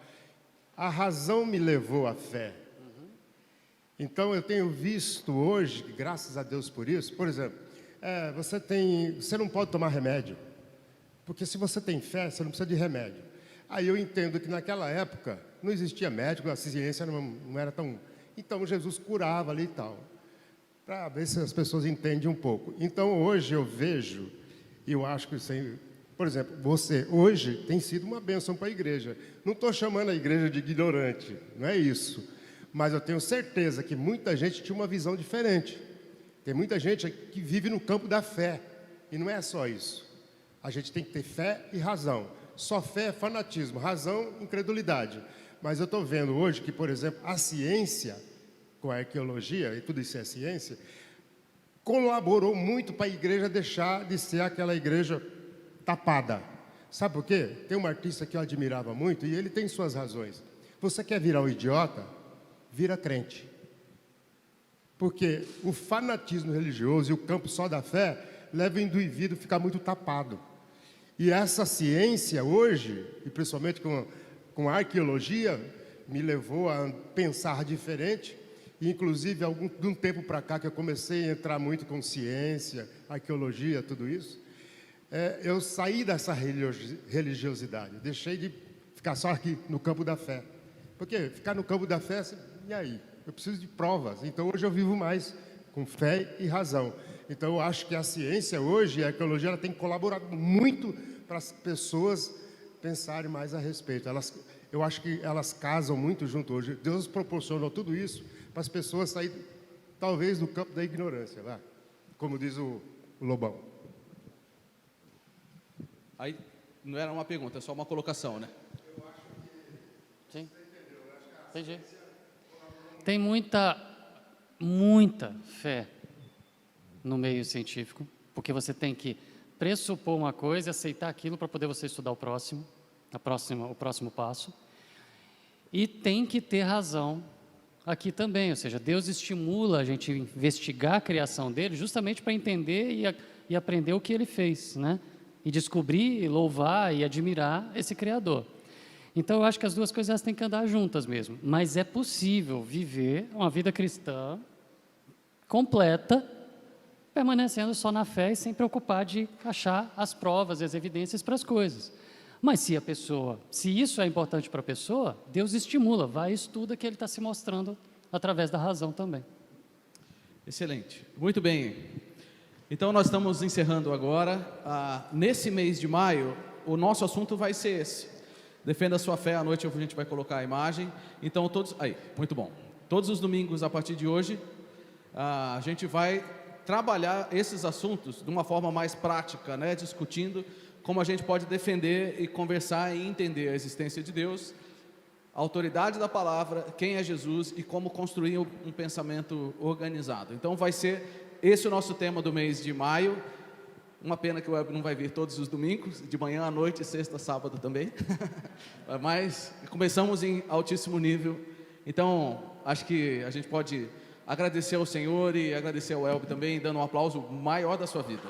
S6: a razão me levou à fé. Então eu tenho visto hoje, graças a Deus por isso, por exemplo, você não pode tomar remédio, porque se você tem fé, você não precisa de remédio. Aí eu entendo que naquela época não existia médico, a ciência não era tão... Então Jesus curava ali e tal, para ver se as pessoas entendem um pouco. Então hoje eu vejo, e eu acho que isso, por exemplo, você hoje tem sido uma bênção para a igreja. Não estou chamando a igreja de ignorante, não é isso. Mas eu tenho certeza que muita gente tinha uma visão diferente. Tem muita gente que vive no campo da fé, e não é só isso. A gente tem que ter fé e razão. Só fé é fanatismo, razão, incredulidade. Mas eu estou vendo hoje que, por exemplo, a ciência, com a arqueologia, e tudo isso é ciência, colaborou muito para a igreja deixar de ser aquela igreja tapada. Sabe por quê? Tem um artista que eu admirava muito, e ele tem suas razões. Você quer virar um idiota? Vira crente. Porque o fanatismo religioso e o campo só da fé leva o indivíduo a ficar muito tapado. E essa ciência hoje, e principalmente com a arqueologia, me levou a pensar diferente. E, inclusive, de um tempo para cá que eu comecei a entrar muito com ciência, arqueologia, tudo isso, eu saí dessa religiosidade, deixei de ficar só aqui no campo da fé. Porque ficar no campo da fé, e aí? eu preciso de provas. Então, hoje eu vivo mais com fé e razão. Então, eu acho que a ciência hoje, a arqueologia, ela tem colaborado muito para as pessoas pensarem mais a respeito. Eu acho que elas casam muito junto hoje. Deus proporcionou tudo isso para as pessoas saírem, talvez, do campo da ignorância, lá, como diz o Lobão.
S2: Aí não era uma pergunta, é só uma colocação, né?
S1: Sim. Entendi. Tem muita fé no meio científico, porque você tem que pressupor uma coisa e aceitar aquilo para poder você estudar o próximo passo. E tem que ter razão aqui também, ou seja, Deus estimula a gente a investigar a criação dele justamente para entender e aprender o que ele fez, né? E descobrir, louvar e admirar esse Criador. Então, eu acho que as duas coisas têm que andar juntas mesmo. Mas é possível viver uma vida cristã completa, permanecendo só na fé e sem preocupar de achar as provas e as evidências para as coisas. Mas se isso é importante para a pessoa, Deus estimula, vai e estuda que ele está se mostrando através da razão também.
S2: Excelente. Muito bem. Então, nós estamos encerrando agora. Nesse mês de maio, o nosso assunto vai ser esse. Defenda a sua fé. À noite a gente vai colocar a imagem. Então, muito bom. Todos os domingos, a partir de hoje, a gente vai trabalhar esses assuntos de uma forma mais prática, né? Discutindo como a gente pode defender e conversar e entender a existência de Deus, a autoridade da palavra, quem é Jesus e como construir um pensamento organizado. Então, vai ser esse o nosso tema do mês de maio. Uma pena que o Web não vai vir todos os domingos, de manhã à noite, sexta, sábado também. Mas começamos em altíssimo nível. Então, acho que a gente pode agradecer ao Senhor e agradecer ao Elber também, dando um aplauso maior da sua vida.